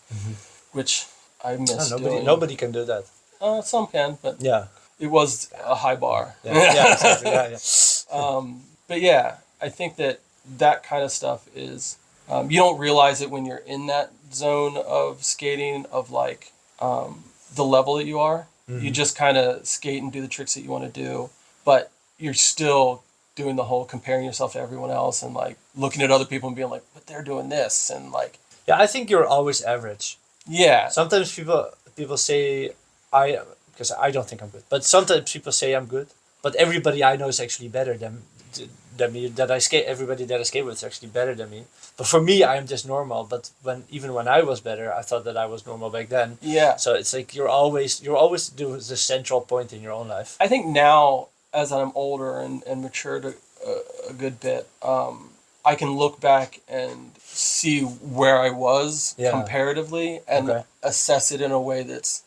which I missed doing. Nobody can do that. Some can, but Yeah. it was a high bar. Yeah, exactly. Yeah. But yeah, I think that kind of stuff is, you don't realize it when you're in that zone of skating, of like the level that you are. You just kind of skate and do the tricks that you want to do. But you're still doing the whole comparing yourself to everyone else and like looking at other people and being like, but they're doing this and like. Yeah, I think you're always average. Yeah. Sometimes people say because I don't think I'm good, but sometimes people say I'm good. But everybody I know is actually better than me. Everybody that I skate with is actually better than me. But for me, I am just normal. But even when I was better, I thought that I was normal back then. Yeah. So it's like you're always doing the central point in your own life. I think now, as I'm older and matured a good bit, I can look back and see where I was comparatively and assess it in a way that's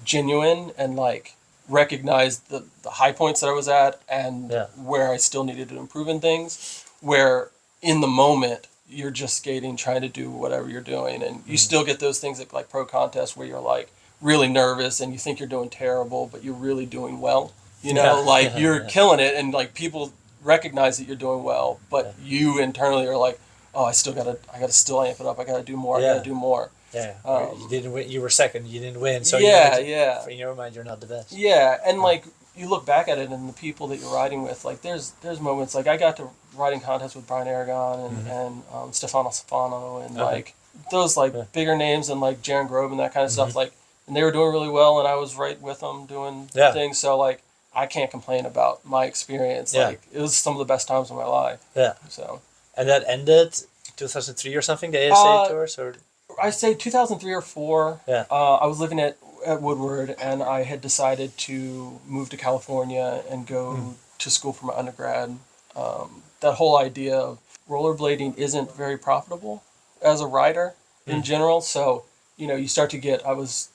genuine and like recognize the high points that I was at and where I still needed to improve in things. Where in the moment you're just skating, trying to do whatever you're doing, and you still get those things at like pro contests where you're like really nervous and you think you're doing terrible, but you're really doing well. You know, you're killing it, and like people recognize that you're doing well, but you internally are like, oh, I gotta still amp it up. I gotta do more. I gotta do more. Yeah, you didn't win. You were second. You didn't win. So in your mind, you're not the best. Yeah, and like you look back at it, and the people that you're riding with, like there's moments like I got to riding contests with Brian Aragon and Stefano Stefano and like those like bigger names and like Jaron Grove and that kind of stuff. Like, and they were doing really well, and I was right with them doing things. So like I can't complain about my experience. Like it was some of the best times of my life. Yeah. So. And that ended 2003 or something. The ASA tours or. I say 2003 or 4. Yeah. I was living at Woodward, and I had decided to move to California and go to school for my undergrad. That whole idea of rollerblading isn't very profitable as a rider in general. So, you start to get. I was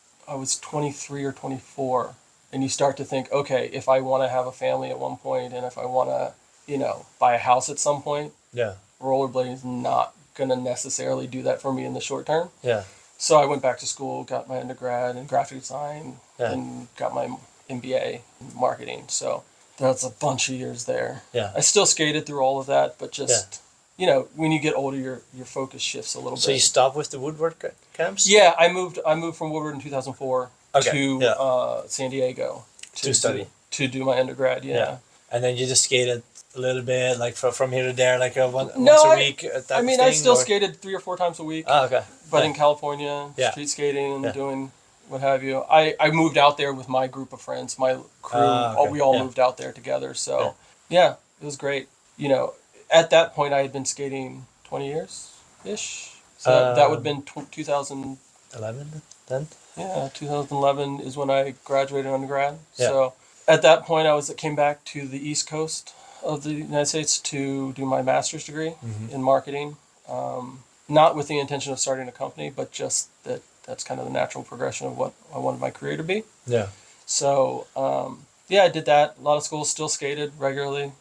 23 or 24, and you start to think, okay, if I want to have a family at one point, and if I want to, buy a house at some point, rollerblading is not gonna necessarily do that for me in the short term. Yeah. So I went back to school, got my undergrad in graphic design, and got my MBA in marketing. So that's a bunch of years there. Yeah. I still skated through all of that, but just when you get older, your focus shifts a little bit. So you stopped with the Woodward camps? Yeah, I moved from Woodward in 2004 to San Diego to study to do my undergrad. Yeah. And then you just skated a little bit, like from here to there, like once a week. I still skated 3 or 4 times a week. Oh, okay. But in California, street skating and doing what have you. I moved out there with my group of friends, my crew. We all moved out there together. So it was great. At that point, I had been skating 20 years ish. So that would have been 2011 then. Yeah, 2011 is when I graduated undergrad. Yeah. So at that point, I came back to the East Coast of the United States to do my master's degree in marketing, not with the intention of starting a company, but just that's kind of the natural progression of what I wanted my career to be. Yeah. So, I did that. A lot of schools, still skated regularly.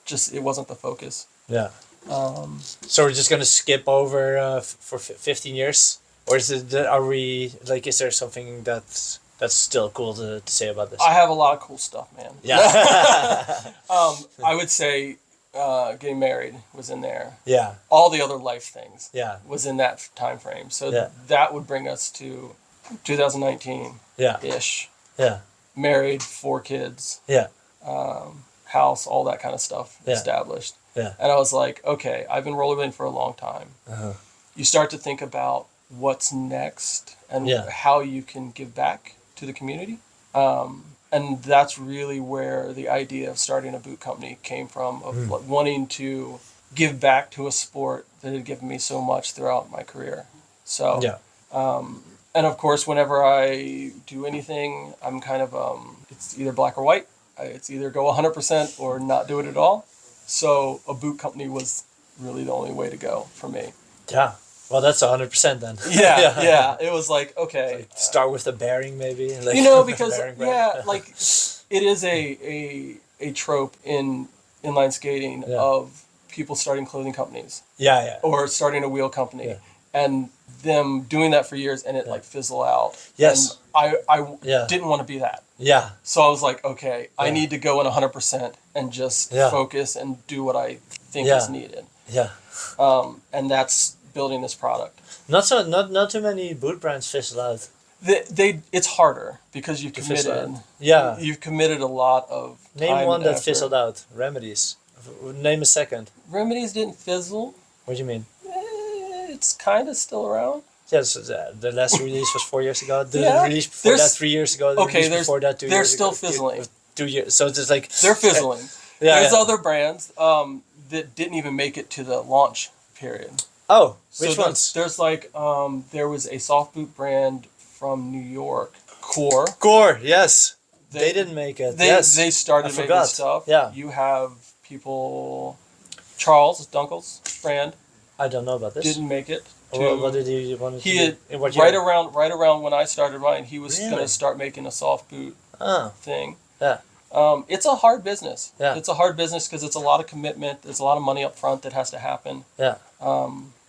Just it wasn't the focus. Yeah. So we're just gonna skip over for 15 years, or is there something that's still cool to say about this? I have a lot of cool stuff, man. Yeah. I would say getting married was in there. Yeah. All the other life things. Yeah. Was in that time frame. So that would bring us to 2019. Yeah. Ish. Yeah. Married, 4 kids. Yeah. House, all that kind of stuff established. Yeah. And I was like, okay, I've been rollerblading for a long time. Uh-huh. You start to think about what's next and how you can give back to the community. And that's really where the idea of starting a boot company came from, of wanting to give back to a sport that had given me so much throughout my career. So, and of course, whenever I do anything, I'm kind of, it's either black or white. It's either go 100% or not do it at all. So a boot company was really the only way to go for me. Yeah. Well, that's 100% then. Yeah. It was like, okay. Start with the bearing maybe. Because, like it is a trope in inline skating of people starting clothing companies. Yeah. Or starting a wheel company. Yeah. And them doing that for years and it like fizzle out. Yes. And I didn't want to be that. Yeah. So I was like, okay, I need to go in 100% and just focus and do what I think is needed. Yeah. And that's building this product. Not too many boot brands fizzle out. It's harder because you've To fizzle committed. out. Yeah. You've committed a lot of Name time one and that effort. fizzled out. Remedies. Name a second. Remedies didn't fizzle. What do you mean? It's kind of still around. Yes, the last release was 4 years ago. The Yeah. release before that There's- 3 years ago. The Okay, release before that 2 they're years still ago. fizzling. 2 years. So it's just like They're fizzling. Yeah, There's yeah. other brands that didn't even make it to the launch period. Oh, So which ones? There's like there was a soft boot brand from New York, Core. Core. Yes. They didn't make it. Yes. They started I making forgot. stuff. Yeah. You have people. Charles Dunkel's brand I don't know about this. didn't make it. What did he want to He do? had In what year? right around when I started mine, he was Really? going to start making a soft boot Oh, thing. yeah. It's a hard business. Yeah. It's a hard business because it's a lot of commitment. There's a lot of money up front that has to happen. Yeah.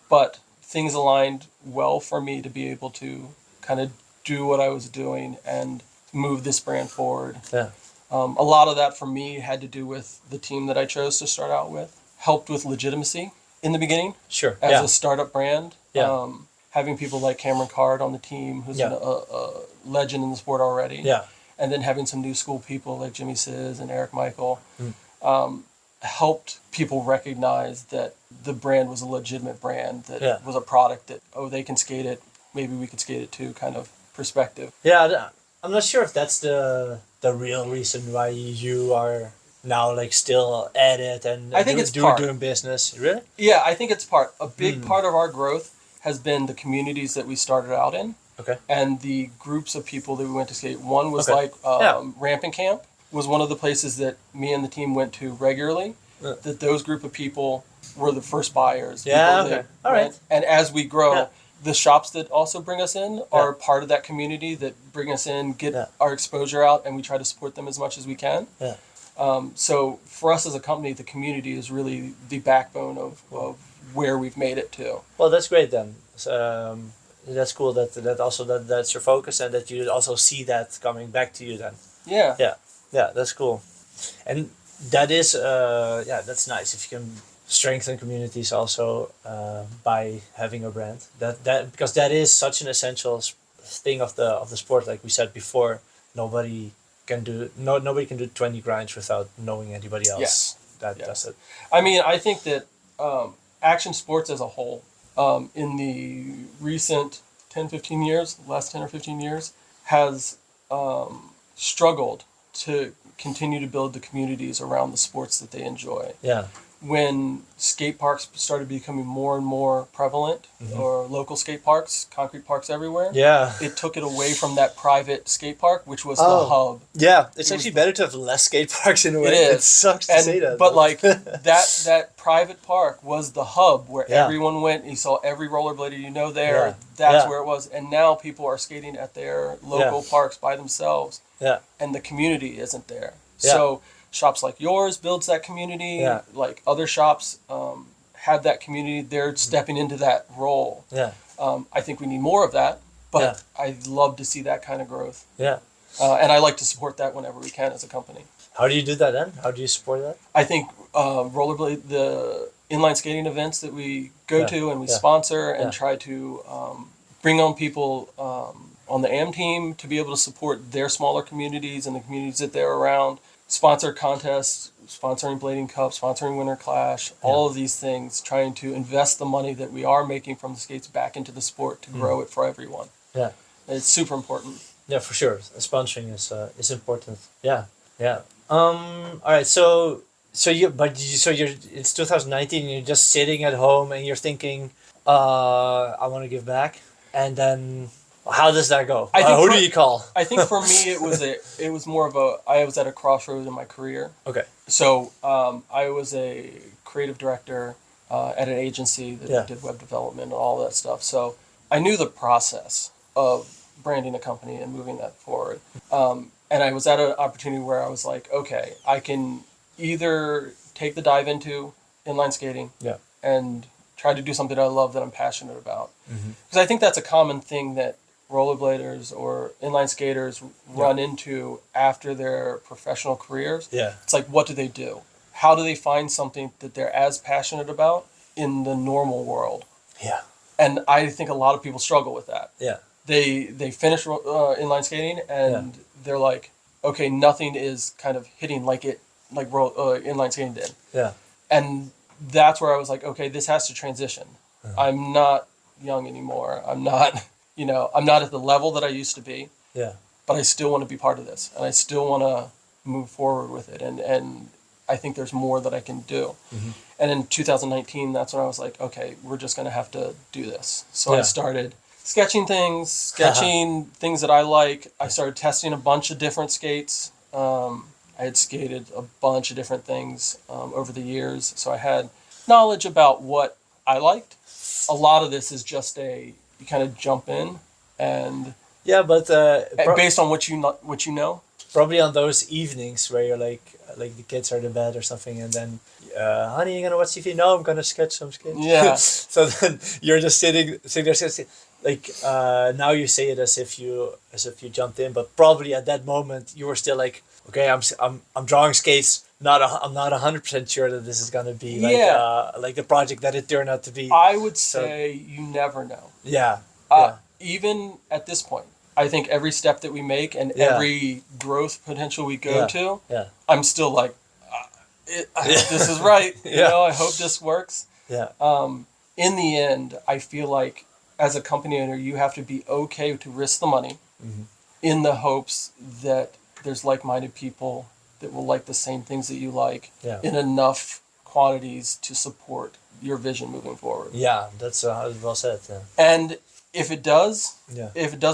But things aligned well for me to be able to kind of do what I was doing and move this brand forward. Yeah. A lot of that for me had to do with the team that I chose to start out with. Helped with legitimacy in the beginning Sure. as yeah. a startup brand. Yeah. Having people like Cameron Card on the team, who's Yeah. a legend in the sport already. Yeah. And then having some new school people like Jimmy Sizz and Eric Michael Mm. helped people recognize that the brand was a legitimate brand, that Yeah. was a product that, oh, they can skate it, maybe we could skate it too, kind of perspective. Yeah. I'm not sure if that's the real reason why you are now like still at it and I think it's part. doing business. Really? Yeah, I think it's part. A big part of our growth has been the communities that we started out in. Okay. And the groups of people that we went to skate. One was Okay. like Yeah. Ramping Camp was one of the places that me and the team went to regularly. Yeah. That those group of people were the first buyers. Yeah, people okay. that All right. went. And as we grow, Yeah. the shops that also bring us in are part of that community that bring us in, get Yeah. our exposure out, and we try to support them as much as we can. Yeah. So for us as a company, the community is really the backbone of where we've made it to. Well, that's great then. That's cool that's your focus and that you also see that coming back to you then. Yeah. Yeah, that's cool. And that is that's nice if you can strengthen communities also by having a brand. That because that is such an essential thing of the sport. Like we said before, nobody can do 20 grinds without knowing anybody else. Yes. That Yeah. does it. I mean, I think that action sports as a whole, in the recent 10, 15 years, last 10 or 15 years, has struggled to continue to build the communities around the sports that they enjoy. Yeah. When skate parks started becoming more and more prevalent, or local skate parks, concrete parks everywhere, Yeah. it took it away from that private skate park, which was Oh. the hub. Yeah, it's actually better to have less skate parks in a way. It is. It sucks to say that. But like that private park was the hub where Yeah. everyone went. You saw every rollerblader you know there. Yeah. That's Yeah. where it was. And now people are skating at their local parks by themselves, Yeah. and the community isn't there. Yeah. So shops like yours builds that community. Yeah. Like other shops have that community. They're stepping into that role. Yeah. I think we need more of that. But Yeah. I'd love to see that kind of growth. Yeah. And I like to support that whenever we can as a company. How do you do that then? How do you support that? I think rollerblade, the inline skating events that we go Yeah, to and we yeah, sponsor and yeah. try to bring on people on the AM team to be able to support their smaller communities and the communities that they're around. Sponsor contests, sponsoring Blading Cup, sponsoring Winter Clash, all of these things, trying to invest the money that we are making from the skates back into the sport to grow it for everyone. Yeah. It's super important. Yeah, for sure. Sponsoring is important. Yeah. Yeah. All right. So you're it's 2019 and you're just sitting at home and you're thinking, I want to give back, and then how does that go? I think Who for- do you call? I think for me it was more of I was at a crossroads in my career. Okay. So I was a creative director at an agency that did web development and all that stuff. So I knew the process of branding a company and moving that forward. And I was at an opportunity where I was like, okay, I can either take the dive into inline skating Yeah. and try to do something I love that I'm passionate about. Mm-hmm. Because I think that's a common thing that rollerbladers or inline skaters run into after their professional careers. Yeah. It's like, what do they do? How do they find something that they're as passionate about in the normal world? Yeah. And I think a lot of people struggle with that. Yeah. they finish inline skating and they're like, okay, nothing is kind of hitting like inline skating did. Yeah. And that's where I was like, okay, this has to transition. I'm not young anymore. I'm not, I'm not at the level that I used to be. Yeah. But I still want to be part of this, and I still want to move forward with it. And I think there's more that I can do. Mm-hmm. And in 2019, that's when I was like, okay, we're just going to have to do this. So I started sketching things that I like. I started testing a bunch of different skates. I had skated a bunch of different things over the years, so I had knowledge about what I liked. A lot of this is just you kind of jump in and yeah, but based on what you know. Probably on those evenings where you're like the kids are in bed or something, and then honey, you gonna watch TV? No, I'm gonna sketch some sketches. Yeah. So then you're just sitting there, like now you say it as if you jumped in, but probably at that moment you were still like, okay, I'm drawing skates. I'm not 100% sure that this is gonna be like the project that it turned out to be. I would say you never know. Yeah. Even at this point, I think every step that we make and every growth potential we go to, I'm still like, I hope this is right. I hope this works. Yeah. In the end, I feel like as a company owner, you have to be okay to risk the money in the hopes that there's like-minded people that will like the same things that you like in enough quantities to support your vision moving forward. Yeah, that's well said. Yeah. And if it does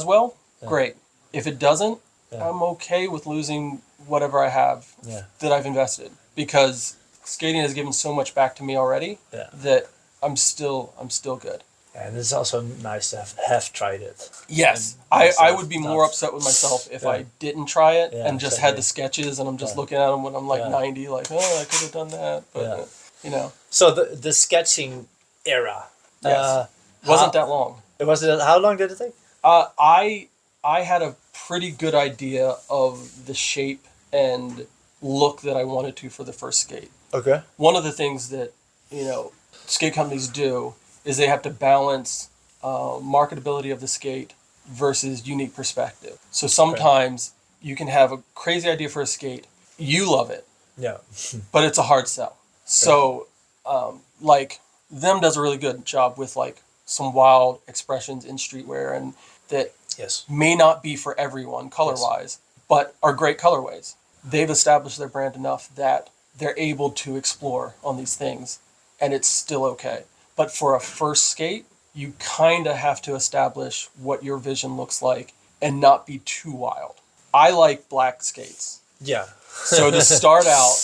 well, great. If it doesn't, I'm okay with losing whatever I have that I've invested, because skating has given so much back to me already that I'm still good. And it's also nice to have tried it. Yes, I would be more upset with myself if I didn't try it and just had the sketches and I'm just looking at them when I'm like 90, like, oh, I could have done that, but So the sketching era, wasn't that long. It wasn't. How long did it take? I had a pretty good idea of the shape and look that I wanted to for the first skate. Okay. One of the things that skate companies do is they have to balance marketability of the skate versus unique perspective. So sometimes you can have a crazy idea for a skate, you love it, but it's a hard sell. So like them does a really good job with like some wild expressions in streetwear and that may not be for everyone color-wise, but are great colorways. They've established their brand enough that they're able to explore on these things and it's still okay. But for a first skate, you kind of have to establish what your vision looks like and not be too wild. I like black skates. Yeah. So to start out,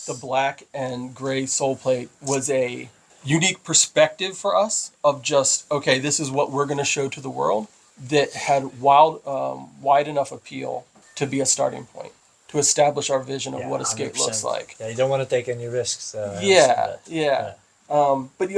the black and gray sole plate was a unique perspective for us of just, okay, this is what we're going to show to the world that had wide enough appeal to be a starting point, to establish our vision of what a skate 100%. looks like. Yeah, you don't want to take any risks. But you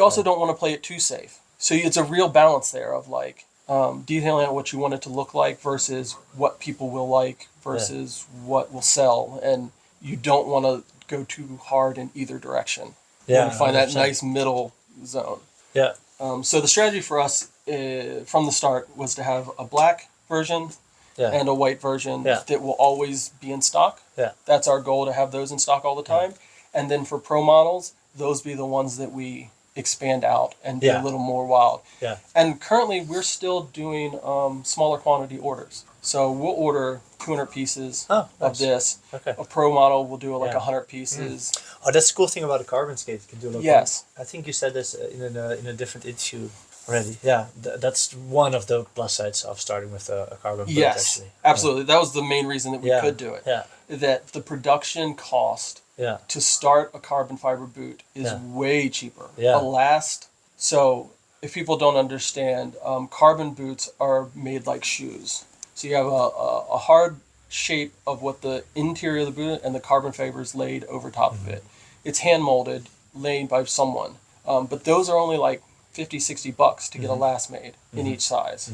also don't want to play it too safe. So it's a real balance there of like detailing out what you want it to look like versus what people will like versus what will sell. And you don't want to go too hard in either direction. You want to find 100%. That nice middle zone. Yeah. So the strategy for us from the start was to have a black version and a white version that will always be in stock. Yeah. That's our goal, to have those in stock all the time. Yeah. And then for pro models, those be the ones that we expand out and be a little more wild. Yeah. And currently we're still doing smaller quantity orders. So we'll order 200 pieces of this. Okay. A pro model will do like 100 pieces. Oh, that's the cool thing about a carbon skate. You can do I think you said this in a different interview already. Yeah, that's one of the plus sides of starting with a carbon boat. Yes, actually. Absolutely. That was the main reason that we could do it. Yeah. That the production cost to start a carbon fiber boot is way cheaper. Yeah. So if people don't understand, carbon boots are made like shoes. So you have a hard shape of what the interior of the boot and the carbon fiber is laid over top of it. It's hand molded, laid by someone. But those are only like $50-$60 to get a last made in each size.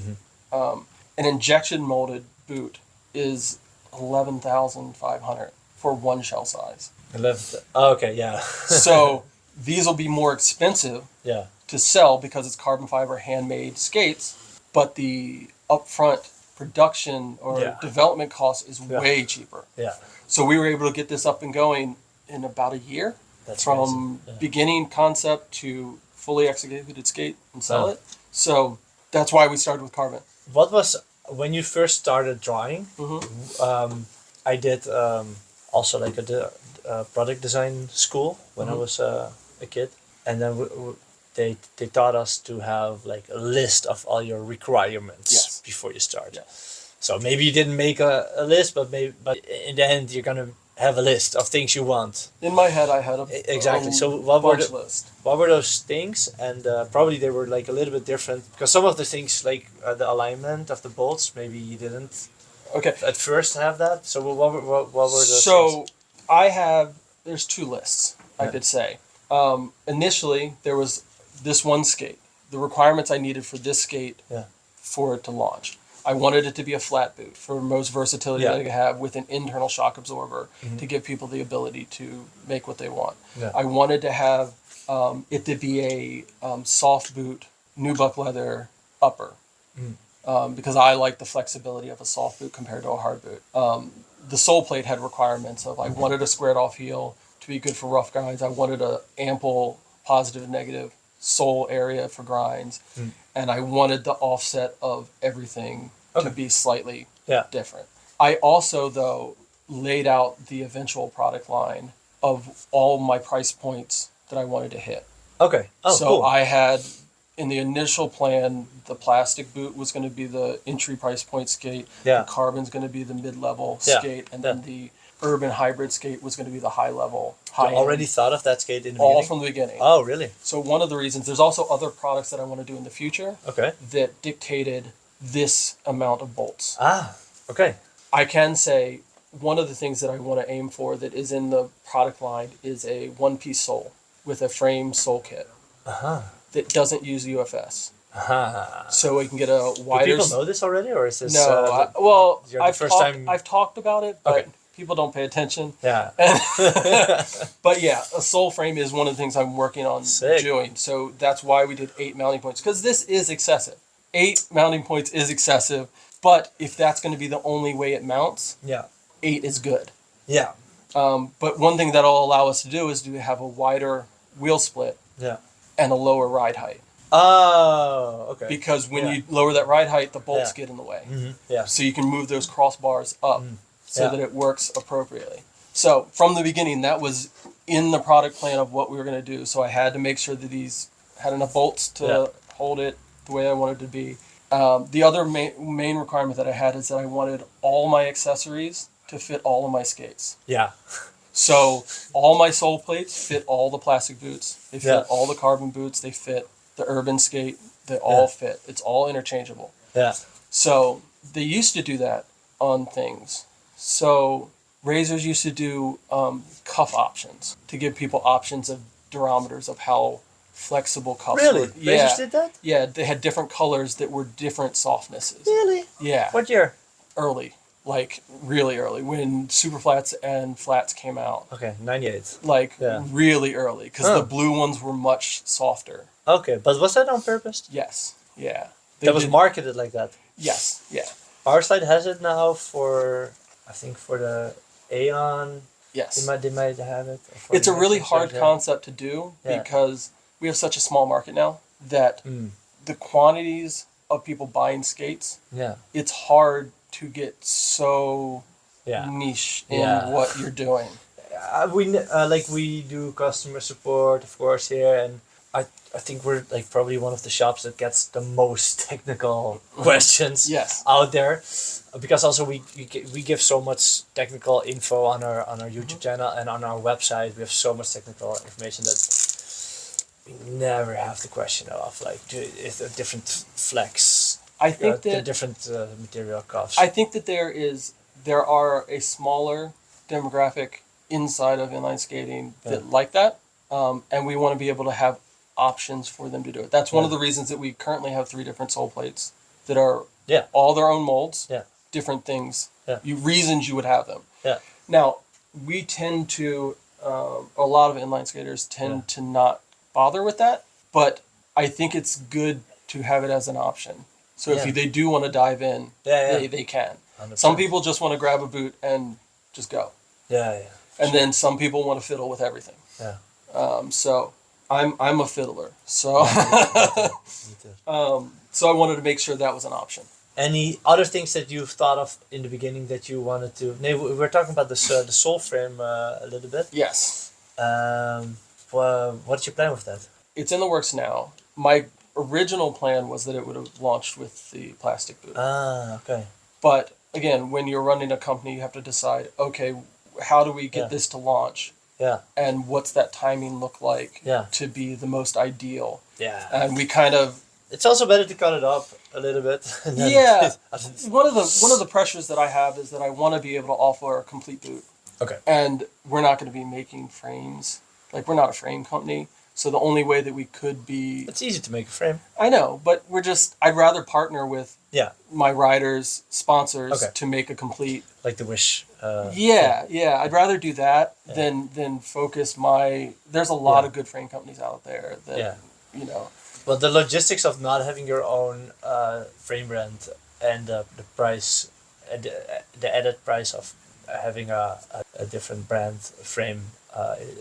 An injection molded boot is $11,500 for one shell size. Okay, yeah. So these will be more expensive to sell because it's carbon fiber handmade skates, but the upfront production or Yeah. development cost is Yeah. way cheaper. Yeah. So we were able to get this up and going in about a year. That's from amazing. Yeah. beginning concept to fully executed skate and sell Oh. it. So that's why we started with carbon. What was when you first started drawing? I did also like a product design school when I was a kid, and then they taught us to have like a list of all your requirements Yes. before you start. Yeah. So maybe you didn't make a list, but in the end you're gonna have a list of things you want. In my head, I had Exactly. a So what were bunch the, list. what were those things? And probably they were like a little bit different because some of the things like the alignment of the bolts, maybe you didn't Okay. at first have that. So what were those So things? there's two lists, I Yeah. could say. Initially, there was this one skate. The requirements I needed for this skate Yeah. for it to launch. I wanted it to be a flat boot for most versatility Yeah. that I could have with an internal shock absorber to give people the ability to make what they want. Yeah. I wanted to have it to be a soft boot, nubuck leather upper because I like the flexibility of a soft boot compared to a hard boot. The sole plate had requirements of I wanted a squared off heel to be good for rough grinds. I wanted a ample positive and negative sole area for grinds, and I wanted the offset of everything to be slightly Yeah. different. I also though laid out the eventual product line of all my price points that I wanted to hit. Okay. Oh, So cool. I had in the initial plan, the plastic boot was going to be the entry price point skate. Yeah. The carbon's going to be the mid-level Yeah. skate, and Yeah. then the urban hybrid skate was going to be the high level, You high already thought of that skate in the all beginning? from the beginning. Oh, really? So one of the reasons there's also other products that I want to do in the future Okay. that dictated this amount of bolts. Ah, okay. I can say one of the things that I want to aim for that is in the product line is a one-piece sole with a frame sole kit that doesn't use UFS. So we can get a Do wider. people know this already, or is this? No, you're the I've first talked. time- I've talked about it, but Okay. people don't pay attention. Yeah. But yeah, a sole frame is one of the things I'm working on Sick. doing. So that's why we did 8 mounting points because this is excessive. 8 mounting points is excessive, but if that's going to be the only way it mounts, Yeah. 8 is good. Yeah. But one thing that'll allow us to do is to have a wider wheel split Yeah. and a lower ride height. Oh, okay. Because when Yeah. you lower that ride height, the bolts Yeah. get in the way. Yeah. So you can move those crossbars up so Yeah. that it works appropriately. So from the beginning, that was in the product plan of what we were going to do. So I had to make sure that these had enough bolts to hold it the way I wanted it to be. The other main requirement that I had is that I wanted all my accessories to fit all of my skates. Yeah. So all my sole plates fit all the plastic boots. They fit Yeah. all the carbon boots. They fit the urban skate. They all fit. It's all interchangeable. Yeah. So they used to do that on things. So razors used to do cuff options to give people options of durometers of how flexible cuffs Really? were. Razors did that? Yeah, they had different colors that were different softnesses. Really? Yeah, What year? early, like really early, when super flats and flats came out. Okay, 98. Like Yeah. really early, because Huh. the blue ones were much softer. Okay, but was that on purpose? Yes, yeah. They That was did- marketed like that. Yes, yeah, Powerslide has it now for, I think for the Aeon. yes. They might have it. Or for It's a the really Nexus, hard yeah. concept to do Yeah. because we have such a small market now that the quantities of people buying skates, Yeah. it's hard to get so Yeah. niche in Yeah. what you're doing. We do customer support, of course, here, and I think we're like probably one of the shops that gets the most technical questions Yes. out there, because also we give so much technical info on our YouTube channel and on our website. We have so much technical information that we never have the question of like is there different flex. I think the that different material cuffs. I think that there are a smaller demographic inside of inline skating that like that, and we want to be able to have options for them to do it. That's one of the reasons that we currently have 3 different sole plates that are all their own molds, different things, reasons you would have them. Yeah. Now, we tend to, a lot of inline skaters tend to not bother with that, but I think it's good to have it as an option. So if they do want to dive in, they can. 100%. Some people just want to grab a boot and just go. Yeah. And then some people want to fiddle with everything. Yeah. So I'm a fiddler. So Me too. so I wanted to make sure that was an option. Any other things that you've thought of in the beginning that you wanted to? No, we were talking about this the sole frame a little bit. Yes. What's your plan with that? It's in the works now. My original plan was that it would have launched with the plastic boot. Okay. But again, when you're running a company, you have to decide, okay, how do we get this to launch? Yeah. And what's that timing look like to be the most ideal? Yeah. And we kind of... It's also better to cut it up a little bit. Yeah. One of the pressures that I have is that I want to be able to offer a complete boot. Okay. And we're not going to be making frames. Like, we're not a frame company. So the only way that we could be... It's easy to make a frame. I know, but I'd rather partner with my riders, sponsors, to make a complete... Like the Wish. I'd rather do that than focus my... There's a lot of good frame companies out there that, you know... But the logistics of not having your own frame brand and the price, the added price of having a different brand frame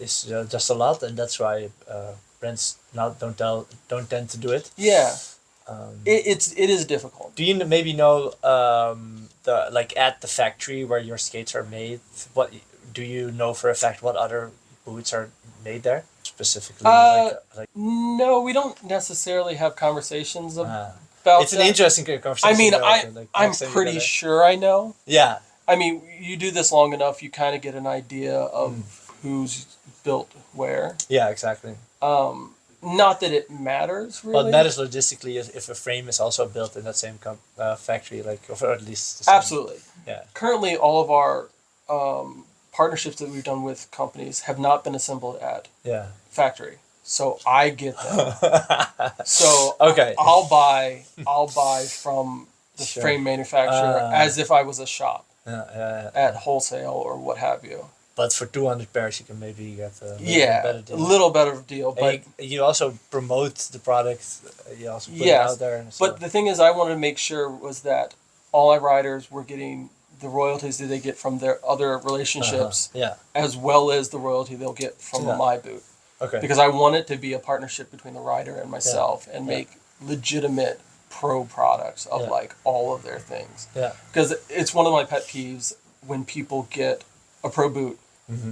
is just a lot, and that's why brands don't tend to do it. Yeah, it is difficult. Do you maybe know the like at the factory where your skates are made? What do you know for a fact? What other boots are made there specifically? No, we don't necessarily have conversations about. It's an interesting conversation. I mean, I'm pretty sure I know. Yeah. I mean, you do this long enough, you kind of get an idea of who's built where. Yeah, exactly. Not that it matters, really. But it matters logistically if a frame is also built in that same factory, like, or at least the same. Absolutely. Yeah. Currently, all of our partnerships that we've done with companies have not been assembled at factory. So I get that. So okay. I'll buy from the frame manufacturer as if I was a shop at wholesale or what have you. But for 200 pairs, you can maybe get a better deal. A little better deal. But you also promote the product. You also put it out there. So. But the thing is, I wanted to make sure was that all our riders were getting the royalties that they get from their other relationships, as well as the royalty they'll get from my boot. Okay. Because I want it to be a partnership between the rider and myself and make legitimate pro products of like all of their things. Yeah. Because it's one of my pet peeves when people get a pro boot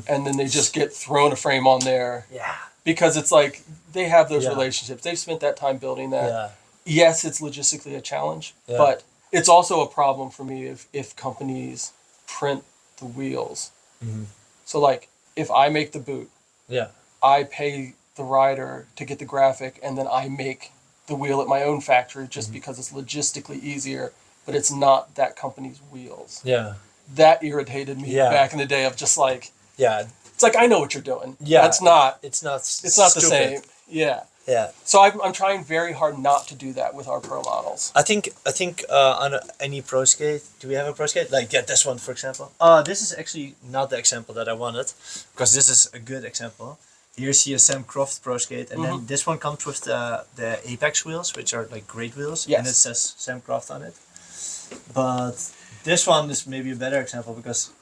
and then they just get thrown a frame on there. Yeah. Because it's like they have those relationships. They've spent that time building that. Yeah. Yes, it's logistically a challenge, but it's also a problem for me if companies print the wheels. Mm-hmm. So like if I make the boot, I pay the rider to get the graphic, and then I make the wheel at my own factory just because it's logistically easier, but it's not that company's wheels. Yeah. That irritated me back in the day of just like, it's like, I know what you're doing. Yeah. It's not the same. Yeah. Yeah. So I'm trying very hard not to do that with our pro models. I think on any pro skate, do we have a pro skate? Like this one, for example. This is actually not the example that I wanted, because this is a good example. Here you see a Sam Croft pro skate, and then this one comes with the Apex wheels, which are like great wheels, and it says Sam Croft on it. But this one is maybe a better example because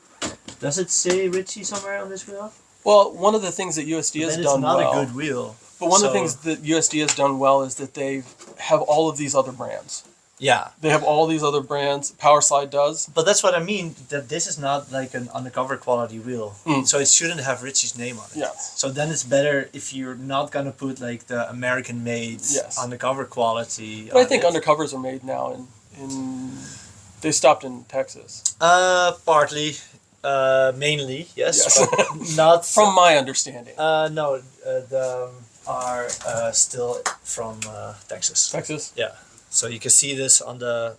does it say Ritchie somewhere on this wheel? Well, one of the things that USD has done well. It's not a good wheel. But one of the things that USD has done well is that they have all of these other brands. Yeah. They have all these other brands. Powerslide does. But that's what I mean, that this is not like an undercover quality wheel. So it shouldn't have Ritchie's name on it. Yes. So then it's better if you're not going to put like the American made undercover quality. But I think undercovers are made now in they stopped in Texas. Partly. Mainly, yes. But not from my understanding. No, are still from Texas. Texas? Yeah. So you can see this on the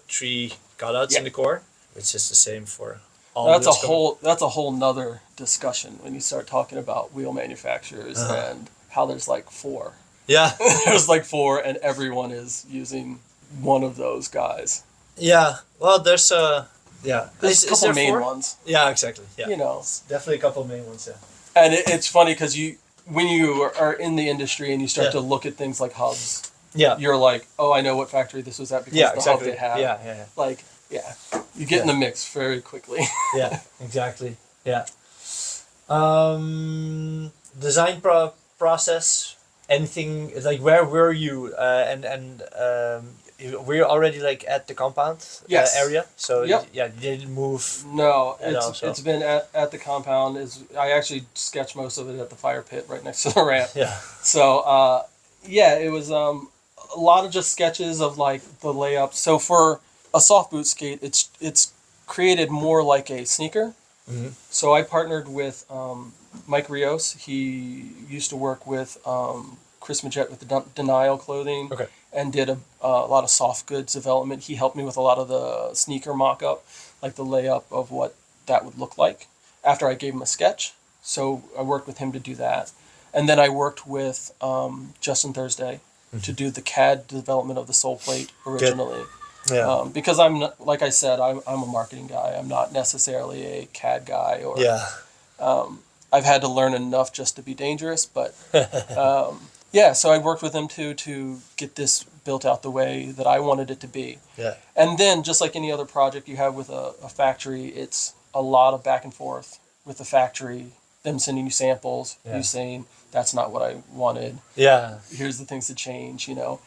three cutouts in the core, which is the same for all. That's a whole nother discussion when you start talking about wheel manufacturers and how there's like 4. Yeah. There's like 4 and everyone is using one of those guys. Yeah. Well, there's there's a couple main ones. Yeah, exactly. Yeah. You know. Definitely a couple main ones, yeah. And it's funny because when you are in the industry and you start to look at things like hubs, Yeah. you're like, oh, I know what factory this was at because Yeah, the hub exactly. they have. Yeah. Like, yeah, you get in the mix very quickly. Yeah, exactly. Yeah. Design process. Anything like where were you? Were you already like at the compound Yes. area? So Yep. yeah, you didn't move No, at all. So it's been at the compound. I actually sketched most of it at the fire pit right next to the ramp. yeah, So yeah, it was a lot of just sketches of like the layup. So for a soft boot skate, it's created more like a sneaker. hmm So I partnered with Mike Rios. He used to work with Chris Majette with the Denial clothing okay, and did a lot of soft goods development. He helped me with a lot of the sneaker mock-up, like the layup of what that would look like after I gave him a sketch. So I worked with him to do that. And then I worked with Justin Thursday to do the CAD development of the sole plate originally. yeah, Because I'm not, like I said, I'm a marketing guy. I'm not necessarily a CAD guy, or yeah, I've had to learn enough just to be dangerous. But yeah, so I worked with them to get this built out the way that I wanted it to be. yeah, And then, just like any other project you have with a factory, it's a lot of back and forth with the factory, them sending you samples, Yeah. you saying, that's not what I wanted. yeah, Here's the things to change, you know.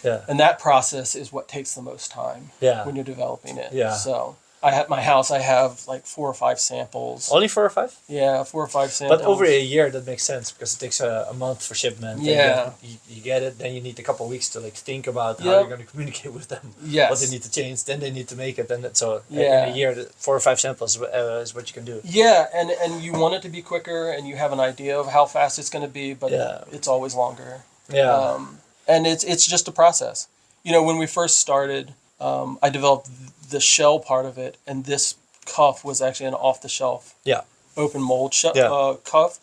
yeah, And that process is what takes the most time yeah. when you're developing it. Yeah. So at my house, I have like 4 or 5 samples. Only 4 or 5? Yeah, 4 or 5 samples. But over a year, that makes sense because it takes a month for shipment. Yeah. And you get it, then you need a couple of weeks to like think about how Yep. you're going to communicate with them. Yes. What they need to change, then they need to make it. So Yeah. in a year, 4 or 5 samples is what you can do. Yeah, and you want it to be quicker, and you have an idea of how fast it's going to be, but Yeah. it's always longer. Yeah. And it's just a process. You know, when we first started, I developed the shell part of it, and this cuff was actually an off-the-shelf Yeah. open mold Yeah. cuff.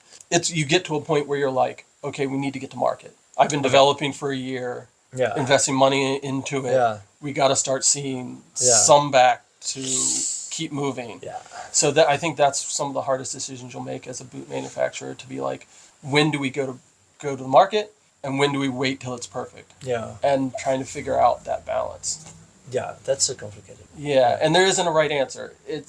You get to a point where you're like, okay, we need to get to market. I've been developing for a year, Yeah. investing money into it. Yeah. We got to start seeing Yeah. some back to keep moving. Yeah. So that I think that's some of the hardest decisions you'll make as a boot manufacturer, to be like, when do we go to the market, and when do we wait till it's perfect? Yeah. And trying to figure out that balance. Yeah. That's so complicated. Yeah, and there isn't a right answer. It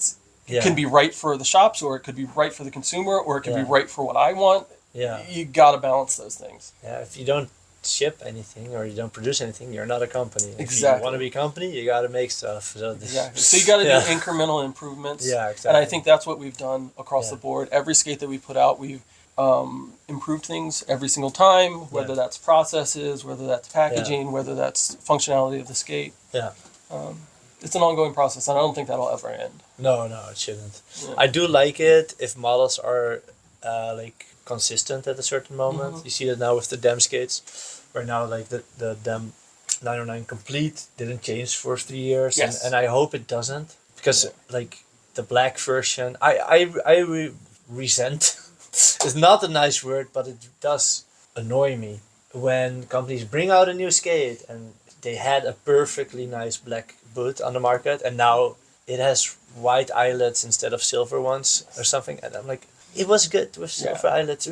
Yeah. can be right for the shops, or it could be right for the consumer, or it could be Yeah. right for what I want. Yeah. You got to balance those things. Yeah. If you don't ship anything or you don't produce anything, you're not a company. If you Exactly. want to be a company, you got to make stuff. So Exactly. So you got to Yeah. do incremental improvements. Yeah, exactly. And I think that's what we've done across Yeah. the board. Every skate that we put out, we've improved things every single time, whether Yeah. that's processes, whether that's packaging, whether that's functionality of the skate. Yeah. It's an ongoing process, and I don't think that'll ever end. No, it shouldn't. Yeah. I do like it if models are like consistent at a certain moment. Mhm. You see that now with the Dem skates, where now like the Dem 909 Complete didn't change for 3 years, Yes. and I hope it doesn't, because like the black version, resent. It's not a nice word, but it does annoy me when companies bring out a new skate and they had a perfectly nice black boot on the market, and now it has white eyelets instead of silver ones or something, and I'm like, it was good with silver eyelets.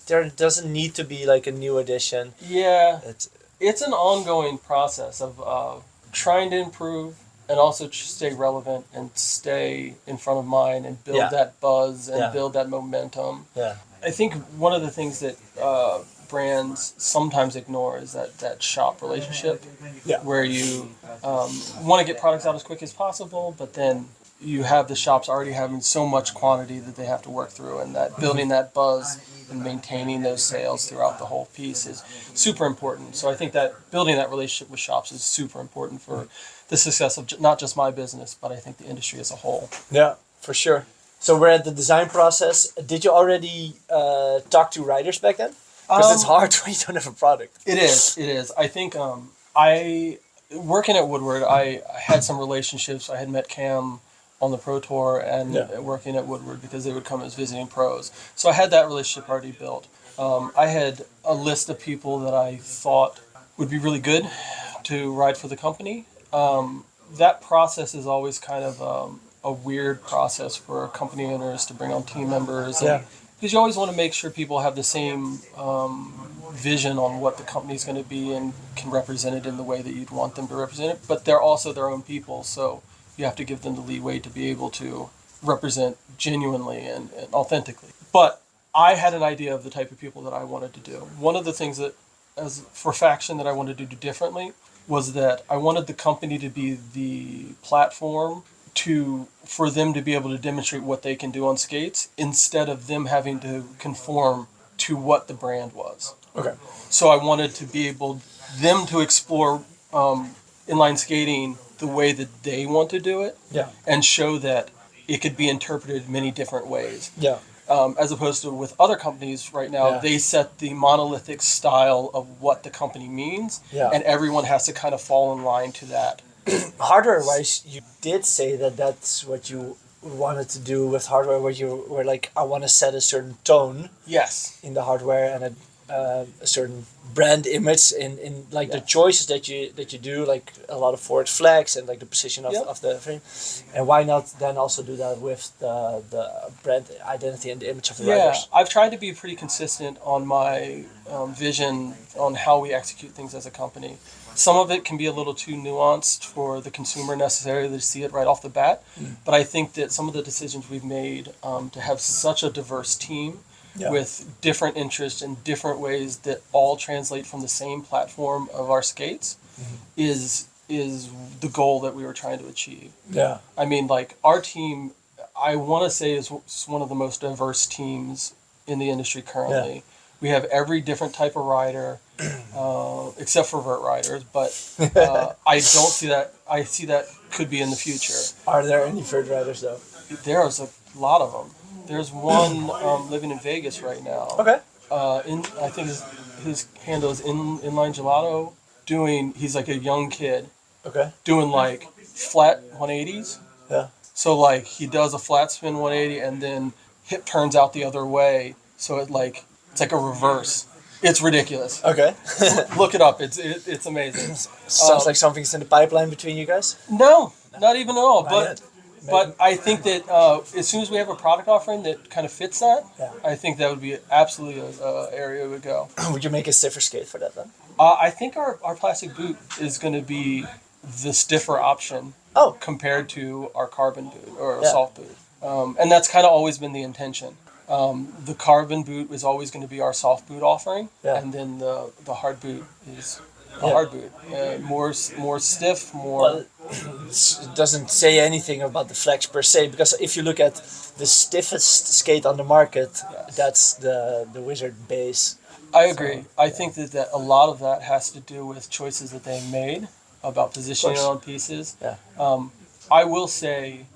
There doesn't need to be like a new edition. Yeah, It's, it's an ongoing process of trying to improve and also stay relevant and stay in front of mind and build Yeah. that buzz and Yeah. build that momentum. yeah, I think one of the things that brands sometimes ignore is that shop relationship, Yeah. where you want to get products out as quick as possible, but then you have the shops already having so much quantity that they have to work through, and that building that buzz and maintaining those sales throughout the whole piece is super important. So I think that building that relationship with shops is super important for the success of not just my business, but I think the industry as a whole. yeah, for sure. So we're at the design process. Did you already talk to writers back then? Because it's hard when you don't have a product. It is. I think I working at Woodward, I had some relationships. I had met Cam on the Pro Tour and Yeah. working at Woodward because they would come as visiting pros. So I had that relationship already built. I had a list of people that I thought would be really good to ride for the company. That process is always kind of a weird process for company owners to bring on team members because you always want to make sure people have the same vision on what the company's going to be and can represent it in the way that you'd want them to represent it. But they're also their own people, so you have to give them the leeway to be able to represent genuinely and authentically. But I had an idea of the type of people that I wanted to do. One of the things that, as for Faction, that I wanted to do differently was that I wanted the company to be the platform for them to be able to demonstrate what they can do on skates instead of them having to conform to what the brand was. Okay. So I wanted to be able them to explore inline skating the way that they want to do it, Yeah. and show that it could be interpreted many different ways. Yeah. As opposed to with other companies right now, Yeah. they set the monolithic style of what the company means, Yeah. and everyone has to kind of fall in line to that. Hardware-wise, you did say that that's what you wanted to do with hardware, where you were like, I want to set a certain tone Yes. in the hardware and a certain brand image in like the Yeah. choices that you do, like a lot of forward flex and like the position of, Yep. of the frame. And why not then also do that with the brand identity and the image of the Yeah, riders? I've tried to be pretty consistent on my vision on how we execute things as a company. Some of it can be a little too nuanced for the consumer necessarily to see it right off the bat, but I think that some of the decisions we've made to have such a diverse team Yeah. with different interests and different ways that all translate from the same platform of our skates is the goal that we were trying to achieve. Yeah. I mean, like, our team, I want to say, is one of the most diverse teams in the industry currently. Yeah. We have every different type of rider, except for vert riders, but I don't see that. I see that could be in the future. Are there any vert riders though? There's a lot of them. There's one living in Vegas right now. Okay. I think his handle is Inline Gelato. He's like a young kid Okay. doing like flat 180s. Yeah. So like he does a flat spin 180 and then hip turns out the other way. So it's like a reverse. It's ridiculous. Okay. Look it up. It's amazing. Sounds like something's in the pipeline between you guys. No, not even at all. Not yet. But I think that as soon as we have a product offering that kind of fits that, Yeah. I think that would be absolutely an area we would go. Would you make a stiffer skate for that then? I think our plastic boot is going to be the stiffer option Oh. compared to our carbon boot or a Yeah. soft boot. And that's kind of always been the intention. The carbon boot is always going to be our soft boot offering, Yeah. and then the hard boot is a Yeah. hard boot. More stiff, more... Well, it doesn't say anything about the flex per se, because if you look at the stiffest skate on the market, Yes. that's the Wizard base. I agree. I think that a lot of that has to do with choices that they made about positioning course. on pieces. Yeah. I will say,